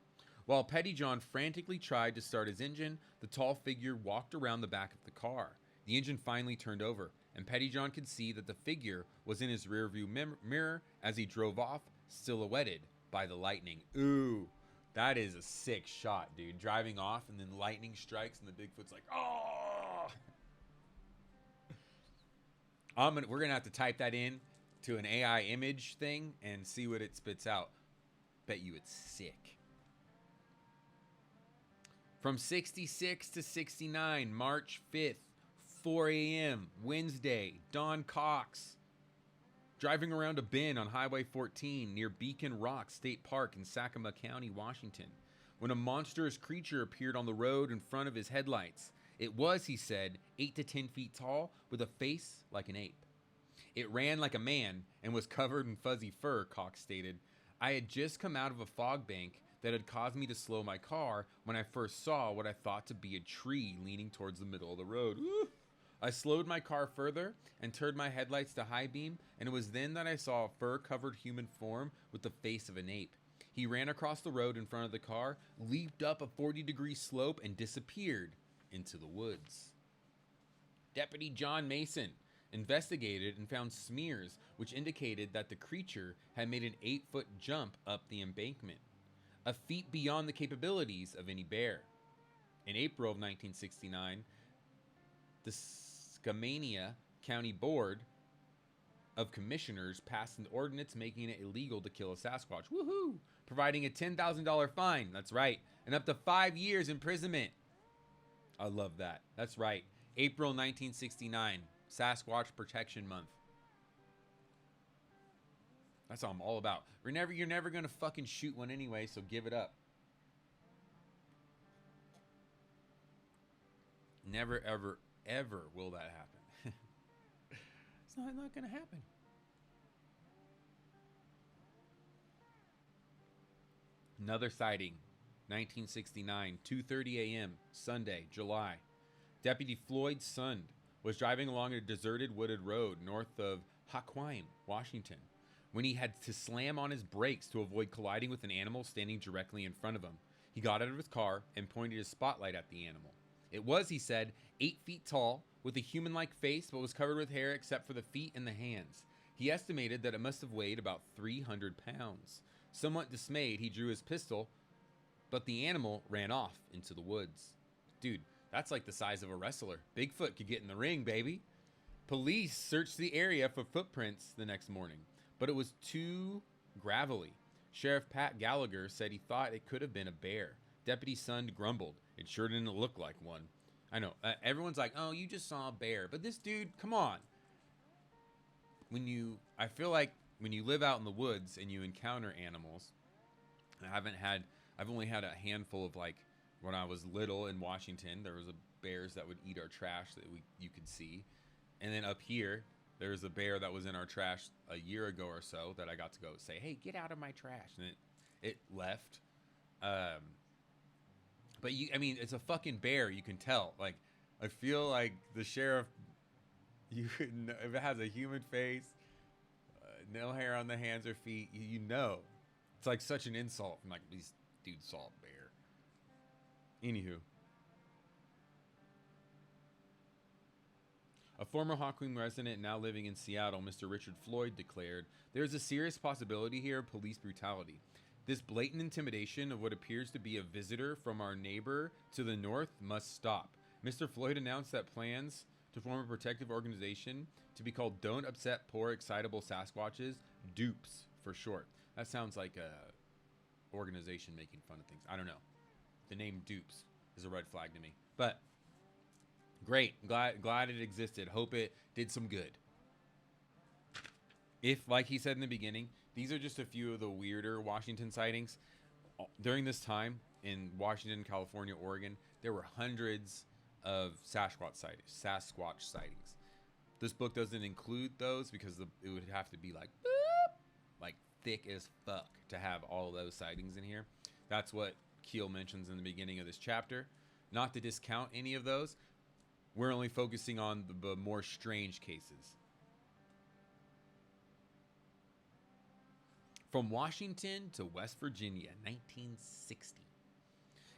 While Pettyjohn frantically tried to start his engine, the tall figure walked around the back of the car. The engine finally turned over, and Pettyjohn could see that the figure was in his rearview mirror as he drove off, silhouetted by the lightning. Ooh, that is a sick shot, dude. Driving off, and then lightning strikes, and the Bigfoot's like, oh! We're gonna have to type that in to an AI image thing and see what it spits out. Bet you it's sick. From 66 to 69, March 5th, 4 a.m., Wednesday, Don Cox, driving around a bend on Highway 14 near Beacon Rock State Park in Sakima County, Washington, when a monstrous creature appeared on the road in front of his headlights. It was, he said, 8 to 10 feet tall with a face like an ape. It ran like a man and was covered in fuzzy fur, Cox stated. I had just come out of a fog bank that had caused me to slow my car when I first saw what I thought to be a tree leaning towards the middle of the road. Ooh. I slowed my car further and turned my headlights to high beam, and it was then that I saw a fur-covered human form with the face of an ape. He ran across the road in front of the car, leaped up a 40-degree slope, and disappeared into the woods. Deputy John Mason investigated and found smears which indicated that the creature had made an 8-foot jump up the embankment, a feat beyond the capabilities of any bear. In April of 1969, the Skamania County Board of Commissioners passed an ordinance making it illegal to kill a Sasquatch. Woohoo! Providing a $10,000 fine. That's right. And up to 5 years imprisonment. I love that. That's right. April 1969, Sasquatch Protection Month. That's all I'm all about. You're never going to fucking shoot one anyway, so give it up. Never, ever, ever will that happen. It's not going to happen. Another sighting, 1969, 2:30 a.m., Sunday, July. Deputy Floyd Sund was driving along a deserted wooded road north of Haquim, Washington, when he had to slam on his brakes to avoid colliding with an animal standing directly in front of him. He got out of his car and pointed his spotlight at the animal. It was, he said, 8 feet tall, with a human-like face, but was covered with hair except for the feet and the hands. He estimated that it must have weighed about 300 pounds. Somewhat dismayed, he drew his pistol, but the animal ran off into the woods. Dude, that's like the size of a wrestler. Bigfoot could get in the ring, baby. Police searched the area for footprints the next morning, but it was too gravelly. Sheriff Pat Gallagher said he thought it could have been a bear. Deputy Sund grumbled. It sure didn't look like one. I know. Everyone's like, oh, you just saw a bear. But this dude, come on. I feel like when you live out in the woods and you encounter animals, I've only had a handful of, like, when I was little in Washington, there was bears that would eat our trash that you could see. And then up here, there was a bear that was in our trash a year ago or so that I got to go say, hey, get out of my trash. And it left. But it's a fucking bear. You can tell. Like, I feel like the sheriff, if it has a human face, no hair on the hands or feet, you know. It's like such an insult. I'm like, these dudes saw a bear. Anywho. A former Hawking resident now living in Seattle, Mr. Richard Floyd, declared, there is a serious possibility here of police brutality. This blatant intimidation of what appears to be a visitor from our neighbor to the north must stop. Mr. Floyd announced that plans to form a protective organization to be called Don't Upset Poor Excitable Sasquatches, DUPES for short. That sounds like a organization making fun of things. I don't know. The name DUPES is a red flag to me. But great. Glad it existed. Hope it did some good. If, like he said in the beginning, these are just a few of the weirder Washington sightings. During this time in Washington, California, Oregon, there were hundreds of Sasquatch sightings. This book doesn't include those because it would have to be like thick as fuck to have all of those sightings in here. That's what Keel mentions in the beginning of this chapter. Not to discount any of those. We're only focusing on the more strange cases. From Washington to West Virginia, 1960.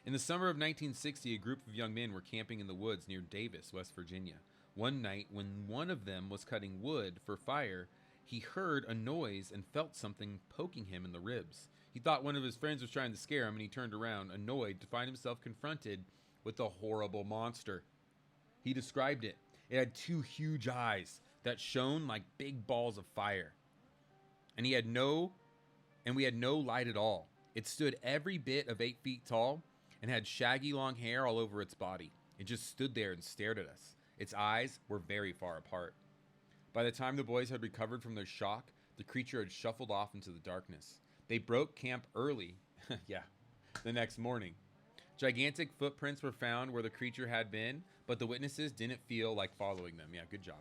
In the summer of 1960, a group of young men were camping in the woods near Davis, West Virginia. One night, when one of them was cutting wood for fire, he heard a noise and felt something poking him in the ribs. He thought one of his friends was trying to scare him, and he turned around, annoyed, to find himself confronted with a horrible monster. He described it. It had 2 huge eyes that shone like big balls of fire. And we had no light at all. It stood every bit of 8 feet tall and had shaggy long hair all over its body. It just stood there and stared at us. Its eyes were very far apart. By the time the boys had recovered from their shock, the creature had shuffled off into the darkness. They broke camp early, the next morning. Gigantic footprints were found where the creature had been, but the witnesses didn't feel like following them. Yeah, good job.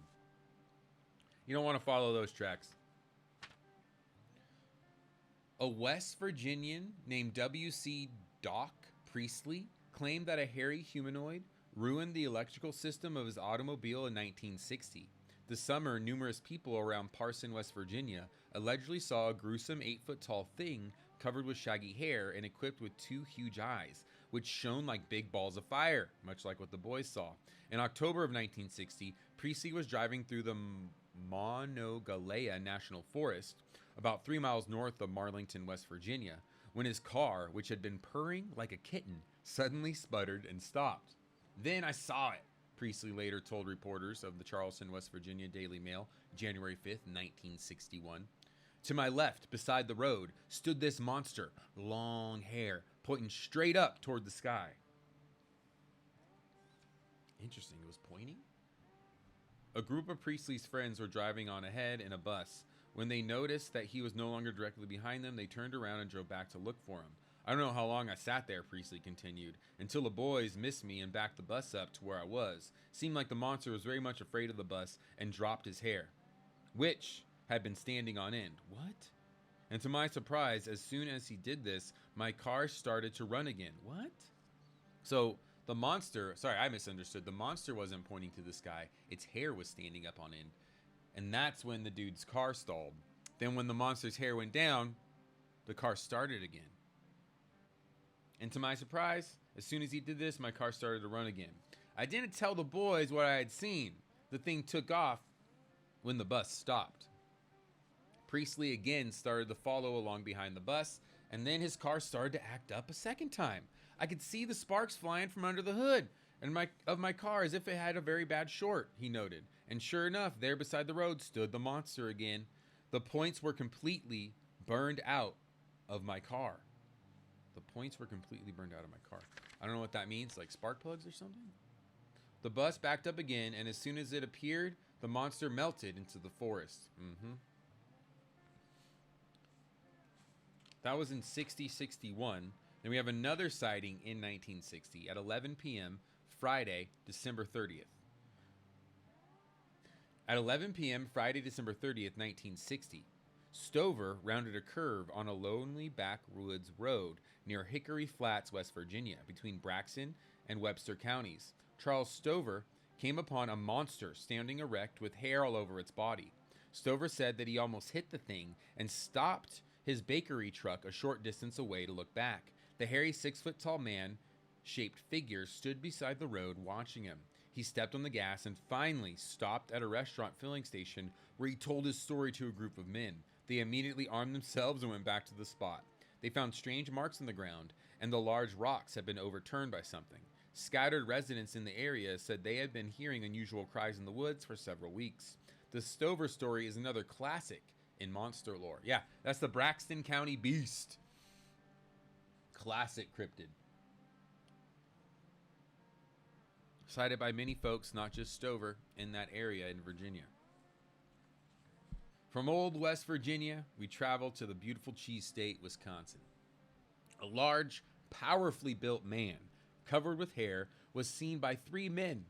You don't want to follow those tracks. A West Virginian named W.C. Doc Priestley claimed that a hairy humanoid ruined the electrical system of his automobile in 1960. This summer, numerous people around Parson, West Virginia, allegedly saw a gruesome 8-foot-tall thing covered with shaggy hair and equipped with 2 huge eyes, which shone like big balls of fire, much like what the boys saw. In October of 1960, Priestley was driving through the Monongahela National Forest, about 3 miles north of Marlington, West Virginia, when his car, which had been purring like a kitten, suddenly sputtered and stopped. Then I saw it, Priestley later told reporters of the Charleston, West Virginia Daily Mail, January 5th, 1961. To my left, beside the road, stood this monster, long hair, pointing straight up toward the sky. Interesting, it was pointing? A group of Priestley's friends were driving on ahead in a bus. When they noticed that he was no longer directly behind them, they turned around and drove back to look for him. I don't know how long I sat there, Priestley continued, until the boys missed me and backed the bus up to where I was. Seemed like the monster was very much afraid of the bus and dropped his hair, which had been standing on end. What? And to my surprise, as soon as he did this, my car started to run again. What? So the monster, sorry, I misunderstood. The monster wasn't pointing to the sky. Its hair was standing up on end. And that's when the dude's car stalled. Then when the monster's hair went down, the car started again. And to my surprise, as soon as he did this, my car started to run again. I didn't tell the boys what I had seen. The thing took off when the bus stopped. Priestley again started to follow along behind the bus, and then his car started to act up a second time. I could see the sparks flying from under the hood of my car as if it had a very bad short, he noted. And sure enough, there beside the road stood the monster again. The points were completely burned out of my car. The points were completely burned out of my car. I don't know what that means, like spark plugs or something? The bus backed up again, and as soon as it appeared, the monster melted into the forest. That was in 6061. Then we have another sighting in 1960 at 11 p.m. Friday, December 30th. At 11 p.m. Friday, December 30th, 1960, Stover rounded a curve on a lonely backwoods road near Hickory Flats, West Virginia, between Braxton and Webster counties. Charles Stover came upon a monster standing erect with hair all over its body. Stover said that he almost hit the thing and stopped his bakery truck a short distance away to look back. The hairy 6-foot-tall man-shaped figure stood beside the road watching him. He stepped on the gas and finally stopped at a restaurant filling station where he told his story to a group of men. They immediately armed themselves and went back to the spot. They found strange marks in the ground, and the large rocks had been overturned by something. Scattered residents in the area said they had been hearing unusual cries in the woods for several weeks. The Stover story is another classic in monster lore. Yeah, that's the Braxton County Beast. Classic cryptid. Cited by many folks, not just Stover, in that area in Virginia. From old West Virginia, we travel to the beautiful cheese state, Wisconsin. A large, powerfully built man, covered with hair, was seen by 3 men.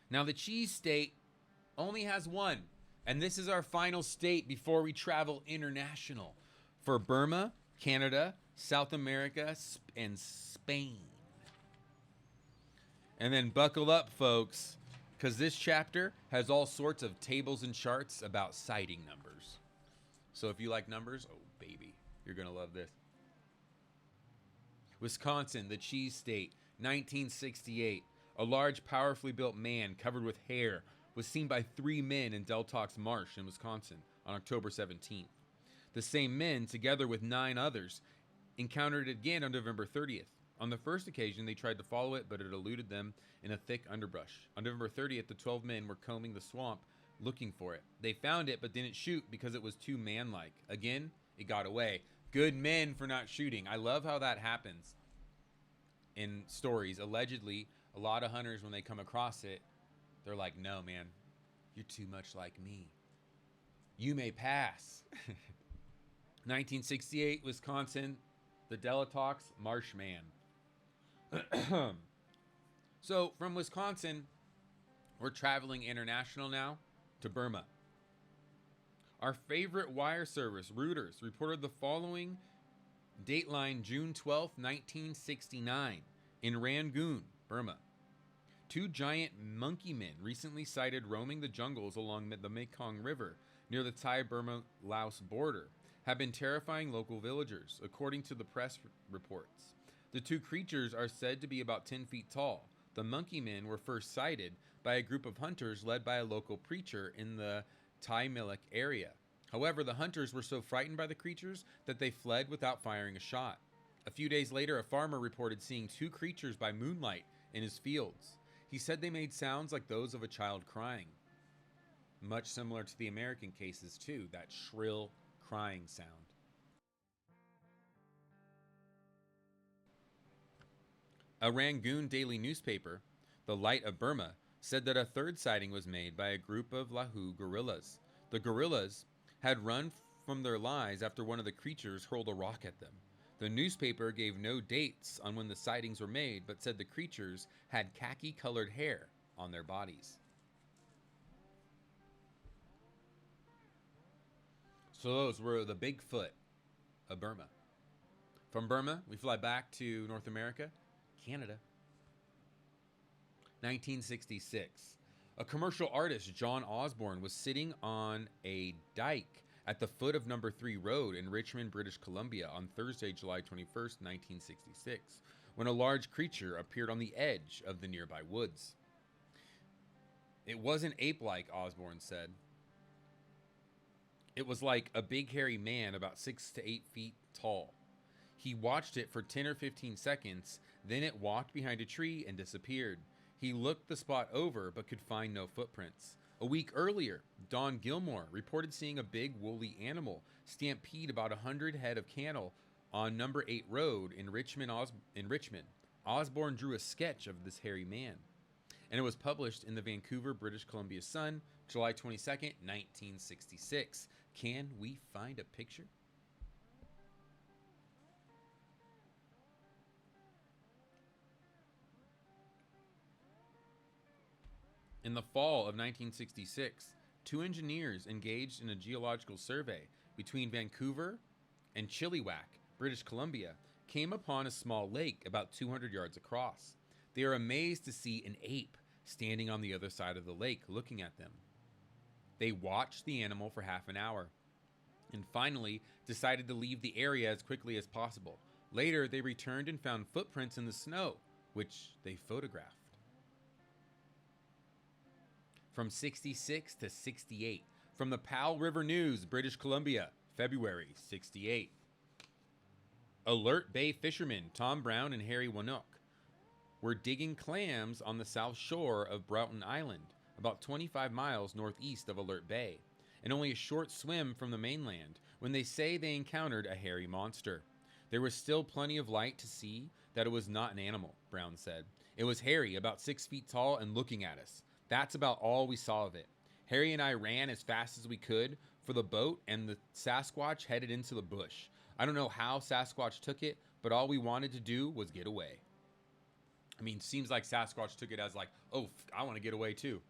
Now, the cheese state only has one, and this is our final state before we travel international for Burma, Canada, South America, and Spain. And then buckle up, folks, because this chapter has all sorts of tables and charts about sighting numbers. So if you like numbers, oh baby, you're going to love this. Wisconsin, the cheese state, 1968. A large, powerfully built man covered with hair was seen by 3 men in Deltox Marsh in Wisconsin on October 17th. The same men, together with 9 others, encountered it again on November 30th. On the first occasion, they tried to follow it, but it eluded them in a thick underbrush. On November 30th, the 12 men were combing the swamp looking for it. They found it, but didn't shoot because it was too manlike. Again, it got away. Good men for not shooting. I love how that happens in stories. Allegedly, a lot of hunters, when they come across it, they're like, no, man, you're too much like me. You may pass. 1968, Wisconsin, the Delatox Marshman. So from Wisconsin, we're traveling international now to Burma. Our favorite wire service, Reuters, reported the following dateline June 12th, 1969 in Rangoon, Burma. 2 giant monkey men recently sighted roaming the jungles along the Mekong River near the Thai-Burma-Laos border have been terrifying local villagers, according to the press reports. The 2 creatures are said to be about 10 feet tall. The monkey men were first sighted by a group of hunters led by a local preacher in the Thai Milk area. However, the hunters were so frightened by the creatures that they fled without firing a shot. A few days later, a farmer reported seeing 2 creatures by moonlight in his fields. He said they made sounds like those of a child crying. Much similar to the American cases too, that shrill crying sound. A Rangoon daily newspaper, The Light of Burma, said that a 3rd sighting was made by a group of Lahu guerrillas. The guerrillas had run from their lies after one of the creatures hurled a rock at them. The newspaper gave no dates on when the sightings were made, but said the creatures had khaki-colored hair on their bodies. So those were the Bigfoot of Burma. From Burma, we fly back to North America, Canada. 1966. A commercial artist, John Osborne, was sitting on a dike at the foot of number 3 Road in Richmond, British Columbia on Thursday, July 21st, 1966, when a large creature appeared on the edge of the nearby woods. It wasn't ape-like, Osborne said. It was like a big hairy man about 6 to 8 feet tall. He watched it for 10 or 15 seconds, then it walked behind a tree and disappeared. He looked the spot over but could find no footprints. A week earlier, Don Gilmore reported seeing a big woolly animal stampede about 100 head of cattle on number 8 Road in Richmond. Osborne drew a sketch of this hairy man, and it was published in the Vancouver, British Columbia Sun, July 22nd, 1966. Can we find a picture? In the fall of 1966, 2 engineers engaged in a geological survey between Vancouver and Chilliwack, British Columbia, came upon a small lake about 200 yards across. They are amazed to see an ape standing on the other side of the lake looking at them. They watched the animal for half an hour and finally decided to leave the area as quickly as possible. Later, they returned and found footprints in the snow, which they photographed. From 66 to 68. From the Powell River News, British Columbia, February 68. Alert Bay fishermen Tom Brown and Harry Wanook were digging clams on the south shore of Broughton Island, about 25 miles northeast of Alert Bay, and only a short swim from the mainland, when they say they encountered a hairy monster. There was still plenty of light to see that it was not an animal, Brown said. It was hairy, about 6 feet tall, and looking at us. That's about all we saw of it. Harry and I ran as fast as we could for the boat, and the Sasquatch headed into the bush. I don't know how Sasquatch took it, but all we wanted to do was get away. I mean, seems like Sasquatch took it as like, oh, I want to get away too.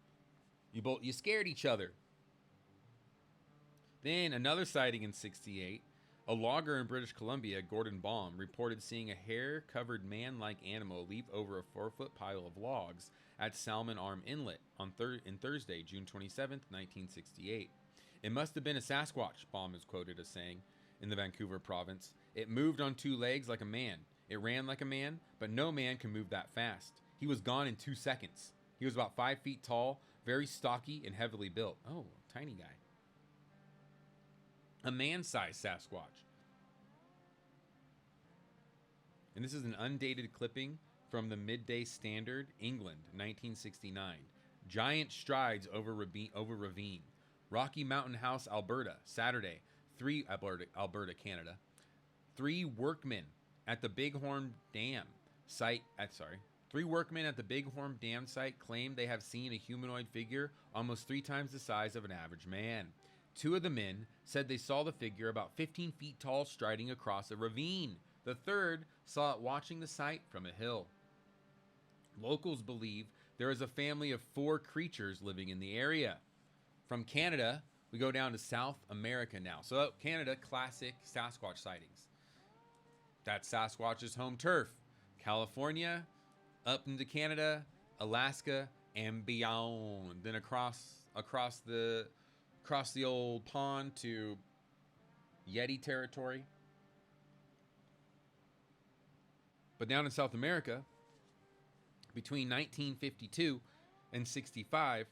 You scared each other. Then another sighting in 68. A logger in British Columbia, Gordon Baum, reported seeing a hair-covered man-like animal leap over a 4-foot pile of logs at Salmon Arm Inlet on Thursday, June 27th, 1968. It must have been a Sasquatch, Baum is quoted as saying, in the Vancouver province. It moved on 2 legs like a man. It ran like a man, but no man can move that fast. He was gone in 2 seconds. He was about 5 feet tall, very stocky, and heavily built. Oh, tiny guy. A man-sized Sasquatch. And this is an undated clipping from the Midday Standard, England, 1969. Giant strides over ravine. Rocky Mountain House, Alberta, Saturday. Alberta, Canada. 3 workmen at the Bighorn Dam site. 3 workmen at the Bighorn Dam site claim they have seen a humanoid figure almost 3 times the size of an average man. 2 of the men said they saw the figure about 15 feet tall striding across a ravine. The third saw it watching the site from a hill. Locals believe there is a family of 4 creatures living in the area. From Canada, we go down to South America now. So Canada, classic Sasquatch sightings. That's Sasquatch's home turf. California, up into Canada, Alaska, and beyond. Then across the old pond to Yeti territory. But down in South America, between 1952 and 65,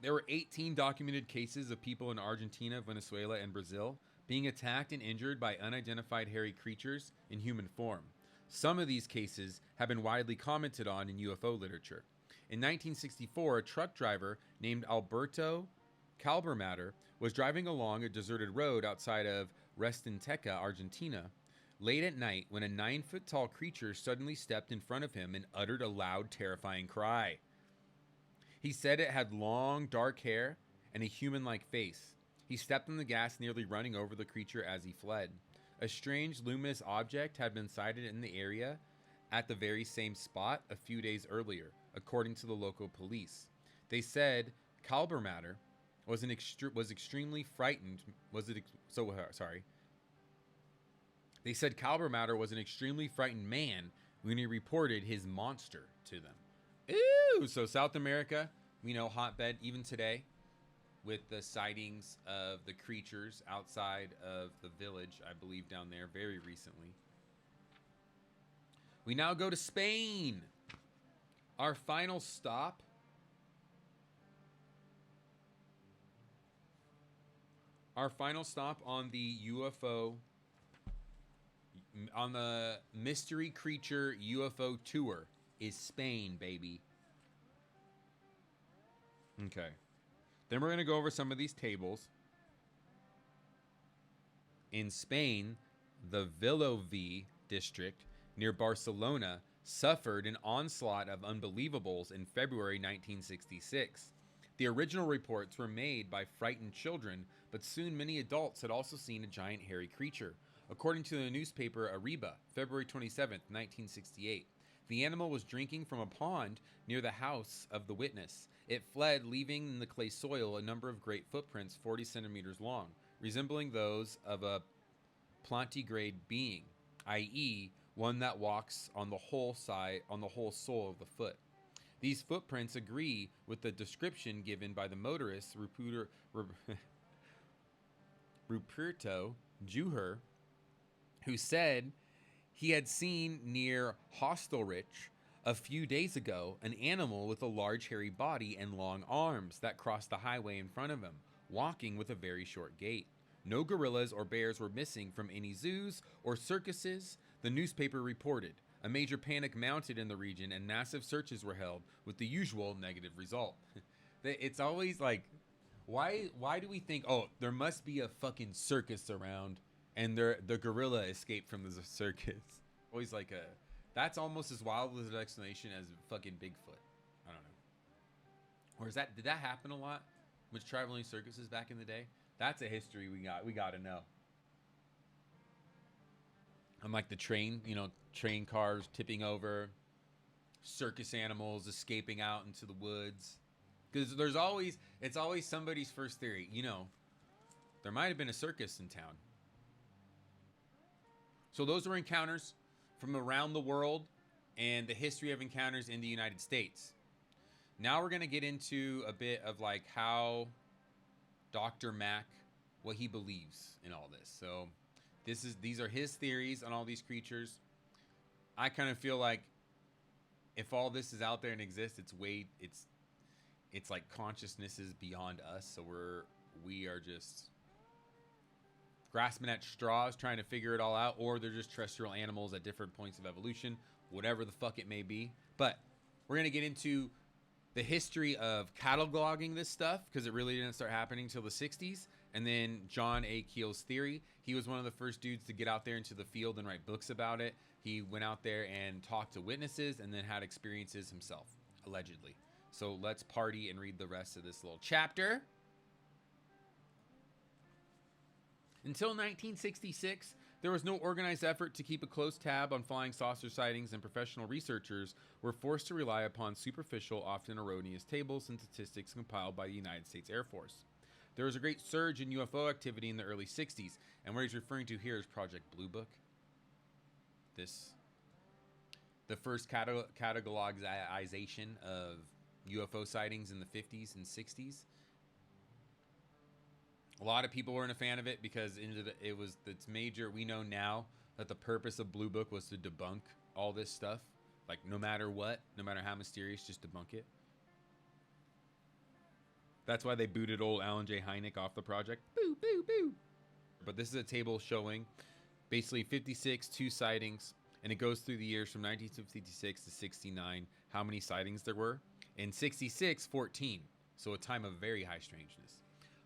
there were 18 documented cases of people in Argentina, Venezuela, and Brazil being attacked and injured by unidentified hairy creatures in human form. Some of these cases have been widely commented on in UFO literature. In 1964, a truck driver named Alberto Calbermatter was driving along a deserted road outside of Restenteca, Argentina, late at night when a 9-foot-tall creature suddenly stepped in front of him and uttered a loud, terrifying cry. He said it had long, dark hair and a human-like face. He stepped on the gas, nearly running over the creature as he fled. A strange, luminous object had been sighted in the area at the very same spot a few days earlier, according to the local police. They said Calbermatter was extremely frightened. They said Calbermatter was an extremely frightened man when he reported his monster to them. Ooh, so South America, hotbed even today with the sightings of the creatures outside of the village, I believe, down there very recently. We now go to Spain. Our final stop. Our final stop on the UFO, on the mystery creature UFO tour is Spain, baby. Okay. Then we're going to go over some of these tables. In Spain, the Villovi district near Barcelona suffered an onslaught of unbelievables in February 1966. The original reports were made by frightened children, but soon many adults had also seen a giant hairy creature. According to the newspaper Arriba, February 27, 1968, the animal was drinking from a pond near the house of the witness. It fled, leaving in the clay soil a number of great footprints 40 centimeters long, resembling those of a plantigrade being, i.e., one that walks on the whole sole of the foot. These footprints agree with the description given by the motorist Ruperto Juher, who said he had seen near Hostelrich a few days ago an animal with a large hairy body and long arms that crossed the highway in front of him, walking with a very short gait. No gorillas or bears were missing from any zoos or circuses, the newspaper reported. A major panic mounted in the region and massive searches were held with the usual negative result. It's always like, why do we think, oh, there must be a fucking circus around and the gorilla escaped from the circus? Always like that's almost as wild as an explanation as fucking Bigfoot. I don't know. Or did that happen a lot with traveling circuses back in the day? That's a history we got to know. I'm like the train cars tipping over, circus animals escaping out into the woods. Because it's always somebody's first theory. There might have been a circus in town. So those were encounters from around the world and the history of encounters in the United States. Now we're going to get into a bit of like how Dr. Mack, what he believes in all this. So these are his theories on all these creatures. I kind of feel like if all this is out there and exists, it's like consciousness is beyond us. So we are just grasping at straws trying to figure it all out, or they're just terrestrial animals at different points of evolution, whatever the fuck it may be. But we're going to get into the history of cataloging this stuff, because it really didn't start happening until the 60s. And then John A. Keel's theory. He was one of the first dudes to get out there into the field and write books about it. He went out there and talked to witnesses and then had experiences himself, allegedly. So let's party and read the rest of this little chapter. Until 1966, there was no organized effort to keep a close tab on flying saucer sightings, and professional researchers were forced to rely upon superficial, often erroneous tables and statistics compiled by the United States Air Force. There was a great surge in UFO activity in the early 60s, and what he's referring to here is Project Blue Book. The first categorization of UFO sightings in the 50s and 60s. A lot of people weren't a fan of it because it's major. We know now that the purpose of Blue Book was to debunk all this stuff. Like, no matter what, no matter how mysterious, just debunk it. That's why they booted old Alan J. Hynek off the project. Boo, boo, boo. But this is a table showing basically 56 sightings, and it goes through the years from 1956 to 69, how many sightings there were. In 66, 14. So a time of very high strangeness.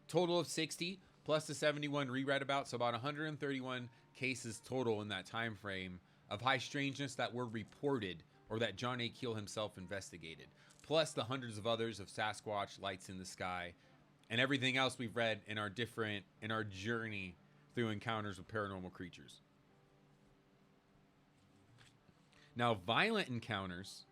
Total of 60, plus the 71 reread about, so about 131 cases total in that time frame of high strangeness that were reported or that John A. Keel himself investigated, plus the hundreds of others of Sasquatch, lights in the sky, and everything else we've read in our journey through encounters with paranormal creatures. Now, violent encounters,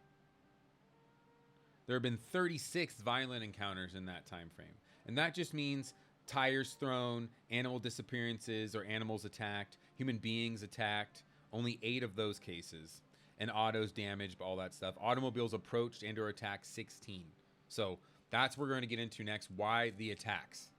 there have been 36 violent encounters in that time frame. And that just means tires thrown, animal disappearances or animals attacked, human beings attacked, only 8 of those cases, and autos damaged, all that stuff. Automobiles approached and or attacked, 16. So That's what we're going to get into next. Why the attacks.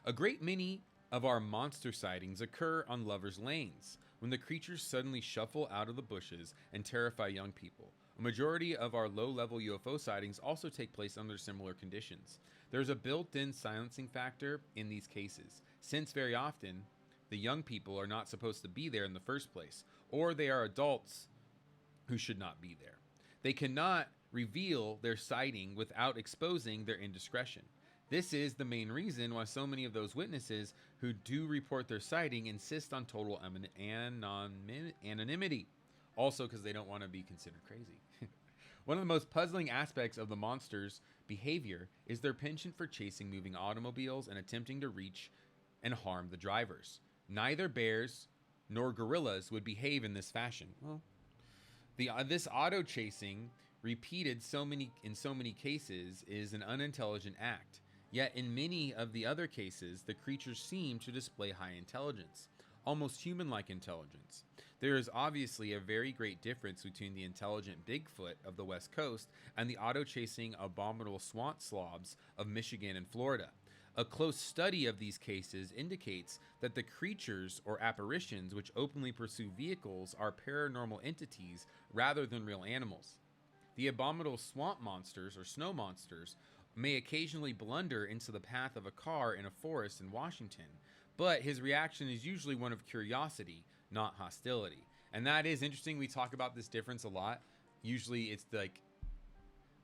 A great many of our monster sightings occur on lovers' lanes, when the creatures suddenly shuffle out of the bushes and terrify young people. A majority of our low-level UFO sightings also take place under similar conditions. There's a built-in silencing factor in these cases, since very often the young people are not supposed to be there in the first place, or they are adults who should not be there. They cannot reveal their sighting without exposing their indiscretion. This is the main reason why so many of those witnesses who do report their sighting insist on total anonymity. Also because they don't want to be considered crazy. One of the most puzzling aspects of the monsters' behavior is their penchant for chasing moving automobiles and attempting to reach and harm the drivers. Neither bears nor gorillas would behave in this fashion. Well, this auto chasing repeated in so many cases is an unintelligent act. Yet in many of the other cases, the creatures seem to display high intelligence, almost human-like intelligence. There is obviously a very great difference between the intelligent Bigfoot of the West Coast and the auto-chasing abominable swamp slobs of Michigan and Florida. A close study of these cases indicates that the creatures or apparitions which openly pursue vehicles are paranormal entities rather than real animals. The abominable swamp monsters or snow monsters may occasionally blunder into the path of a car in a forest in Washington, but his reaction is usually one of curiosity, not hostility. And that is interesting. We talk about this difference a lot. Usually it's like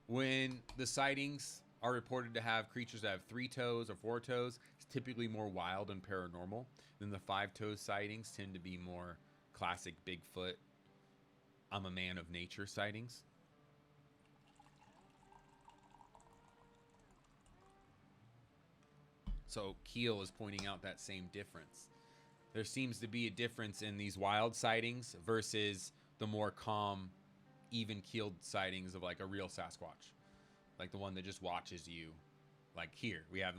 when the sightings are reported to have creatures that have 3 toes or 4 toes, it's typically more wild and paranormal. Then the 5-toe sightings tend to be more classic Bigfoot, I'm a man of nature sightings. So Keel is pointing out that same difference. There seems to be a difference in these wild sightings versus the more calm, even-keeled sightings of like a real Sasquatch. Like the one that just watches you. Like here, we have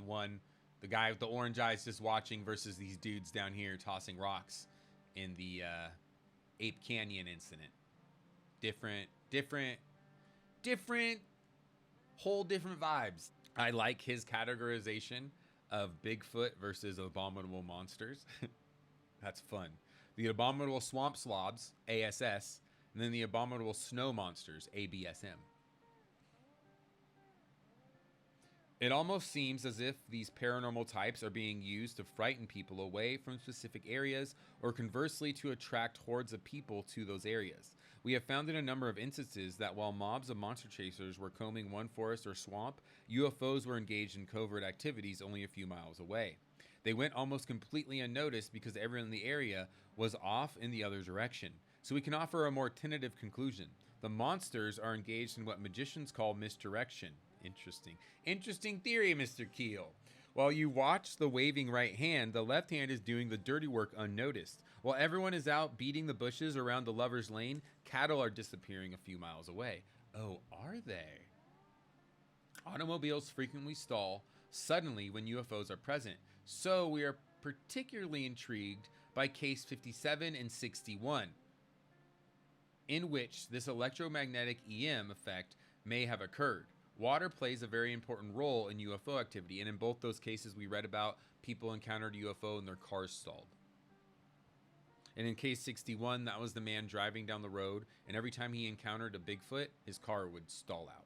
the guy with the orange eyes just watching versus these dudes down here tossing rocks in the Ape Canyon incident. Different, whole different vibes. I like his categorization of Bigfoot versus abominable monsters. That's fun. The abominable swamp slobs, ASS, and then the abominable snow monsters, ABSM. It almost seems as if these paranormal types are being used to frighten people away from specific areas or conversely to attract hordes of people to those areas. We have found in a number of instances that while mobs of monster chasers were combing one forest or swamp, UFOs were engaged in covert activities only a few miles away. They went almost completely unnoticed because everyone in the area was off in the other direction. So we can offer a more tentative conclusion. The monsters are engaged in what magicians call misdirection. Interesting theory, Mr. Keel. While you watch the waving right hand, the left hand is doing the dirty work unnoticed. While everyone is out beating the bushes around the lover's lane, cattle are disappearing a few miles away. Oh, are they? Automobiles frequently stall suddenly when UFOs are present, so we are particularly intrigued by case 57 and 61, in which this electromagnetic EM effect may have occurred. Water plays a very important role in UFO activity, and in both those cases we read about, people encountered UFO and their cars stalled. And in case 61, that was the man driving down the road, and every time he encountered a Bigfoot, his car would stall out.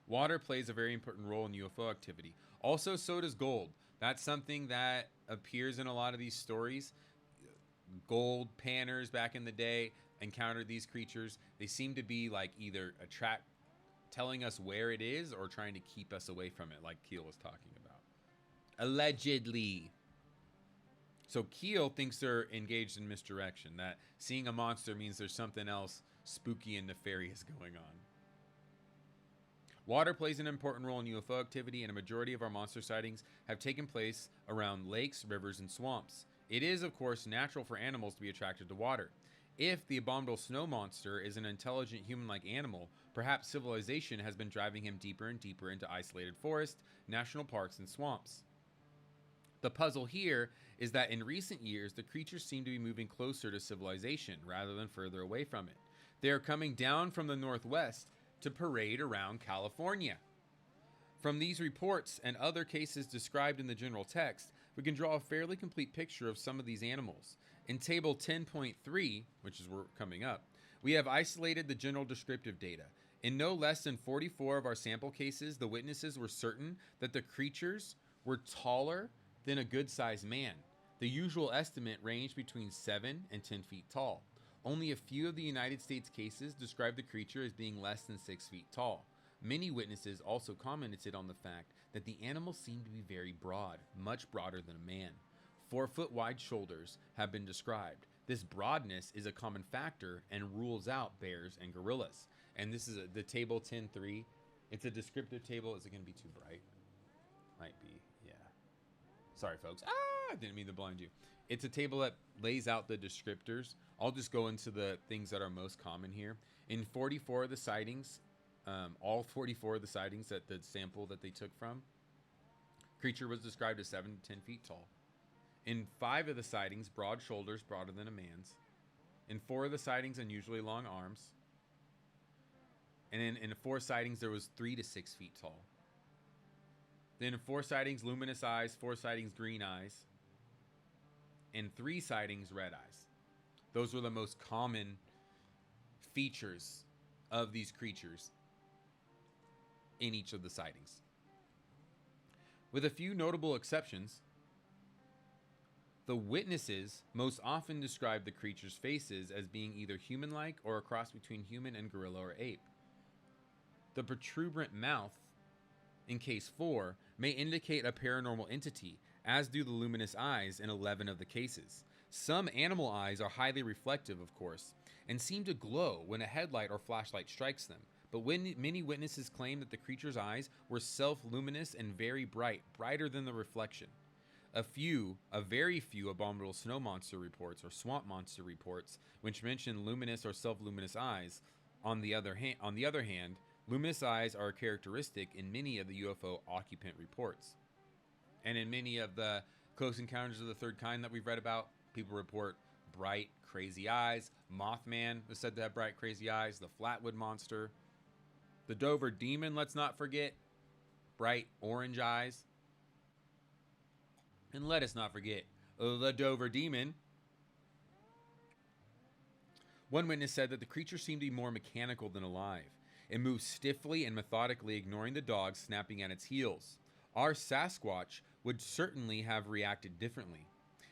Water plays a very important role in UFO activity. Also, so does gold. That's something that appears in a lot of these stories. Gold panners back in the day encountered these creatures. They seem to be like either telling us where it is or trying to keep us away from it, like Keel was talking about. Allegedly. So Keel thinks they're engaged in misdirection, that seeing a monster means there's something else spooky and nefarious going on. Water plays an important role in UFO activity, and a majority of our monster sightings have taken place around lakes, rivers, and swamps. It is, of course, natural for animals to be attracted to water. If the abominable snow monster is an intelligent human-like animal, perhaps civilization has been driving him deeper and deeper into isolated forests, national parks, and swamps. The puzzle here is that in recent years, the creatures seem to be moving closer to civilization rather than further away from it. They are coming down from the northwest, to parade around California. From these reports and other cases described in the general text, we can draw a fairly complete picture of some of these animals. In Table 10.3, which is where we're coming up, we have isolated the general descriptive data. In no less than 44 of our sample cases, the witnesses were certain that the creatures were taller than a good-sized man. The usual estimate ranged between 7 and 10 feet tall. Only a few of the United States cases described the creature as being less than 6 feet tall. Many witnesses also commented on the fact that the animal seemed to be very broad, much broader than a man. 4-foot wide shoulders have been described. This broadness is a common factor and rules out bears and gorillas. And this is the table 10.3. It's a descriptive table. Is it going to be too bright? Might be, yeah. Sorry, folks. I didn't mean to blind you. It's a table that lays out the descriptors. I'll just go into the things that are most common here. In 44 of the sightings, all 44 of the sightings that the sample that they took from, creature was described as 7 to 10 feet tall. In 5 of the sightings, broad shoulders, broader than a man's. In 4 of the sightings, unusually long arms. And in 4 sightings, there was 3 to 6 feet tall. Then in 4 sightings, luminous eyes. 4 sightings, green eyes. And 3 sightings, red eyes. Those were the most common features of these creatures in each of the sightings. With a few notable exceptions, the witnesses most often described the creature's faces as being either human-like or a cross between human and gorilla or ape. The protuberant mouth, in case 4, may indicate a paranormal entity, as do the luminous eyes in 11 of the cases. Some animal eyes are highly reflective, of course, and seem to glow when a headlight or flashlight strikes them. But when many witnesses claim that the creature's eyes were self-luminous and very bright, brighter than the reflection. A very few abominable snow monster reports or swamp monster reports, which mention luminous or self-luminous eyes. On the other hand, luminous eyes are a characteristic in many of the UFO occupant reports. And in many of the close encounters of the third kind that we've read about, people report bright, crazy eyes. Mothman was said to have bright, crazy eyes. The Flatwood Monster. The Dover Demon, let's not forget, bright orange eyes. And let us not forget the Dover Demon. One witness said that the creature seemed to be more mechanical than alive. It moved stiffly and methodically, ignoring the dog snapping at its heels. Our Sasquatch would certainly have reacted differently.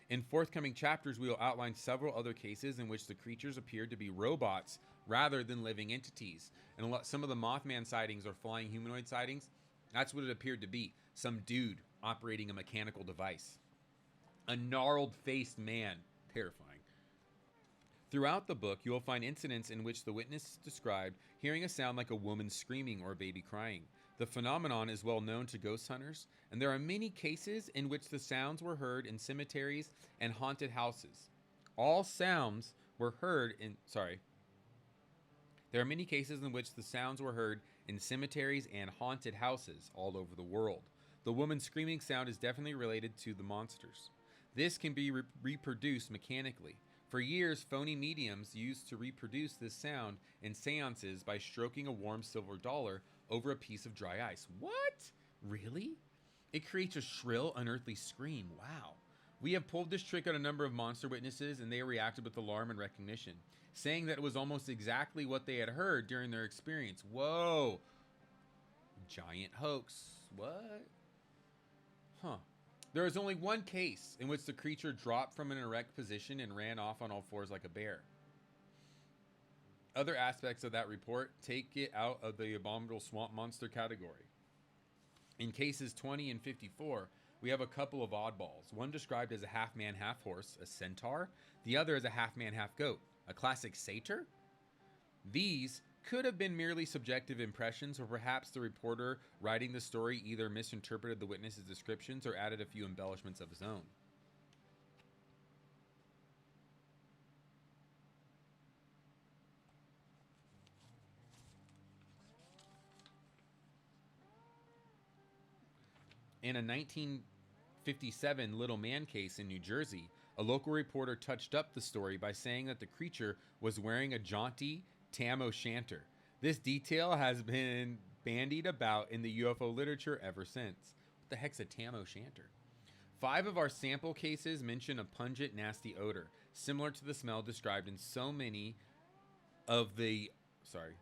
In forthcoming chapters, we will outline several other cases in which the creatures appeared to be robots rather than living entities. And some of the Mothman sightings or flying humanoid sightings, that's what it appeared to be. Some dude operating a mechanical device. A gnarled-faced man. Terrifying. Throughout the book, you will find incidents in which the witness described hearing a sound like a woman screaming or a baby crying. The phenomenon is well known to ghost hunters, and there are many cases in which the sounds were heard in cemeteries and haunted houses. All sounds were heard in... There are many cases in which the sounds were heard in cemeteries and haunted houses all over the world. The woman's screaming sound is definitely related to the monsters. This can be reproduced mechanically. For years, phony mediums used to reproduce this sound in seances by stroking a warm silver dollar over a piece of dry ice. What? Really? It creates a shrill, unearthly scream. Wow. We have pulled this trick on a number of monster witnesses, and they reacted with alarm and recognition, saying that it was almost exactly what they had heard during their experience. Whoa. Giant hoax. What? Huh. There is only one case in which the creature dropped from an erect position and ran off on all fours like a bear. Other aspects of that report take it out of the abominable swamp monster category. In cases 20 and 54, we have a couple of oddballs. One described as a half-man, half-horse, a centaur. The other as a half-man, half-goat, a classic satyr. These could have been merely subjective impressions, or perhaps the reporter writing the story either misinterpreted the witness's descriptions or added a few embellishments of his own. In a 1957 Little Man case in New Jersey, a local reporter touched up the story by saying that the creature was wearing a jaunty tam o' shanter. This detail has been bandied about in the UFO literature ever since. What the heck's a tam o'shanter? 5 of our sample cases mention a pungent, nasty odor, similar to the smell described in so many of the... Sorry.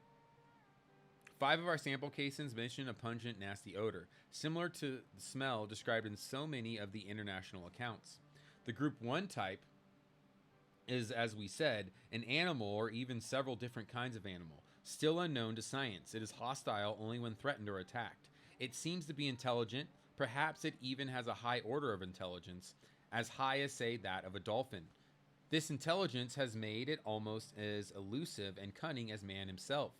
5 of our sample cases mention a pungent, nasty odor, similar to the smell described in so many of the international accounts. The Group 1 type is, as we said, an animal or even several different kinds of animal, still unknown to science. It is hostile only when threatened or attacked. It seems to be intelligent. Perhaps it even has a high order of intelligence, as high as, say, that of a dolphin. This intelligence has made it almost as elusive and cunning as man himself.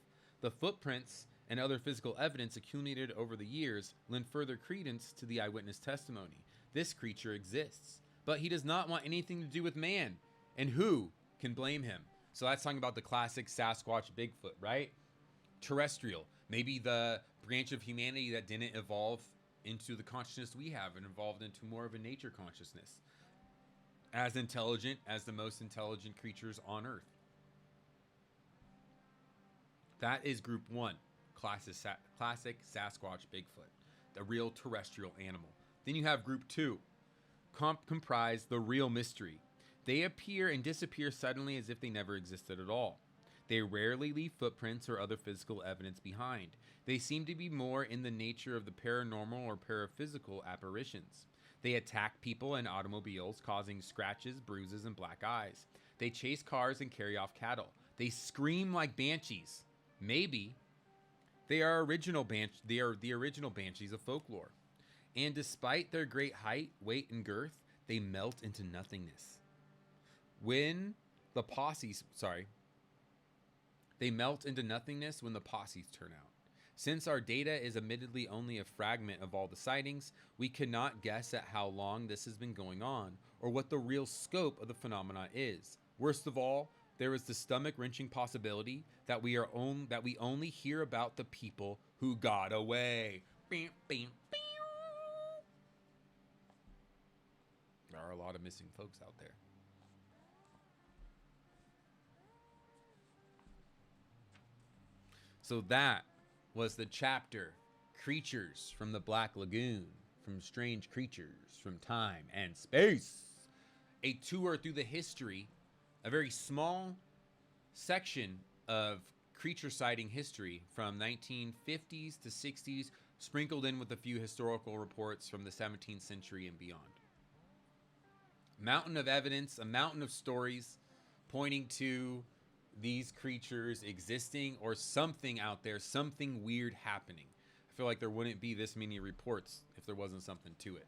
The footprints and other physical evidence accumulated over the years lend further credence to the eyewitness testimony. This creature exists, but he does not want anything to do with man. And who can blame him? So that's talking about the classic Sasquatch Bigfoot, right? Terrestrial. Maybe the branch of humanity that didn't evolve into the consciousness we have and evolved into more of a nature consciousness. As intelligent as the most intelligent creatures on Earth. That is Group 1. Classic Sasquatch Bigfoot. The real terrestrial animal. Then you have Group 2. Comprise the real mystery. They appear and disappear suddenly as if they never existed at all. They rarely leave footprints or other physical evidence behind. They seem to be more in the nature of the paranormal or paraphysical apparitions. They attack people and automobiles, causing scratches, bruises, and black eyes. They chase cars and carry off cattle. They scream like banshees. Maybe they are the original banshees of folklore. And despite their great height, weight, and girth, they melt into nothingness. They melt into nothingness when the posses turn out. Since our data is admittedly only a fragment of all the sightings, we cannot guess at how long this has been going on, or what the real scope of the phenomena is. Worst of all, there is the stomach-wrenching possibility that we only hear about the people who got away. There are a lot of missing folks out there. So that was the chapter, Creatures from the Black Lagoon, from Strange Creatures from Time and Space. A tour through the history, a very small section of creature sighting history from 1950s to 60s, sprinkled in with a few historical reports from the 17th century and beyond. Mountain of evidence, a mountain of stories pointing to these creatures existing or something out there, something weird happening. I feel like there wouldn't be this many reports if there wasn't something to it.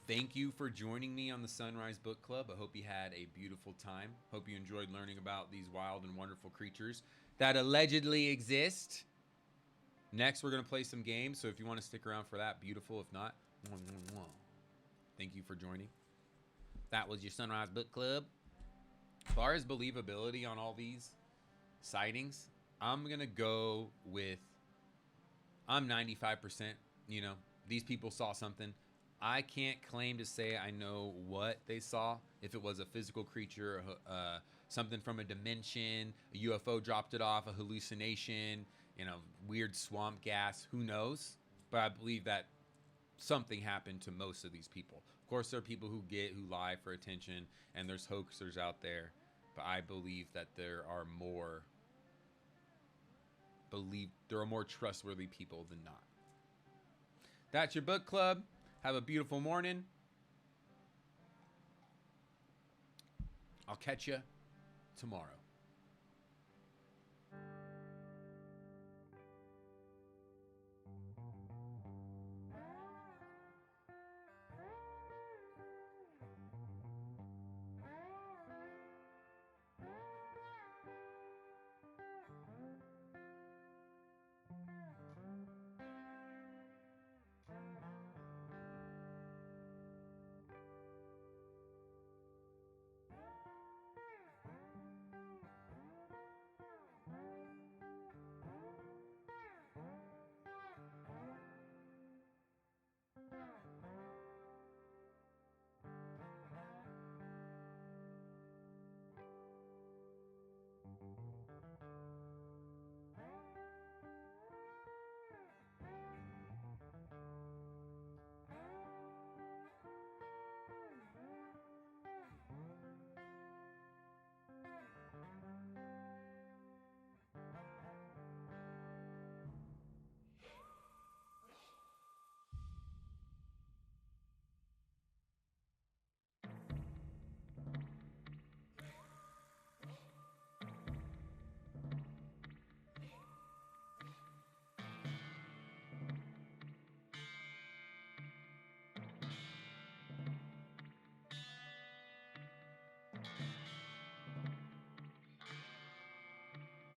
Thank you for joining me on the Sunrise Book Club. I hope you had a beautiful time. Hope you enjoyed learning about these wild and wonderful creatures that allegedly exist. Next, we're going to play some games, so if you want to stick around for that, beautiful. If not, thank you for joining. That was your Sunrise Book Club. As far as believability on all these sightings, I'm going to go with, I'm 95%, these people saw something. I can't claim to say I know what they saw. If it was a physical creature, something from a dimension, a UFO dropped it off, a hallucination, weird swamp gas, who knows? But I believe that something happened to most of these people. Of course, there are people who lie for attention, and there's hoaxers out there. But I believe that there are more trustworthy people than not. That's your book club. Have a beautiful morning. I'll catch you tomorrow.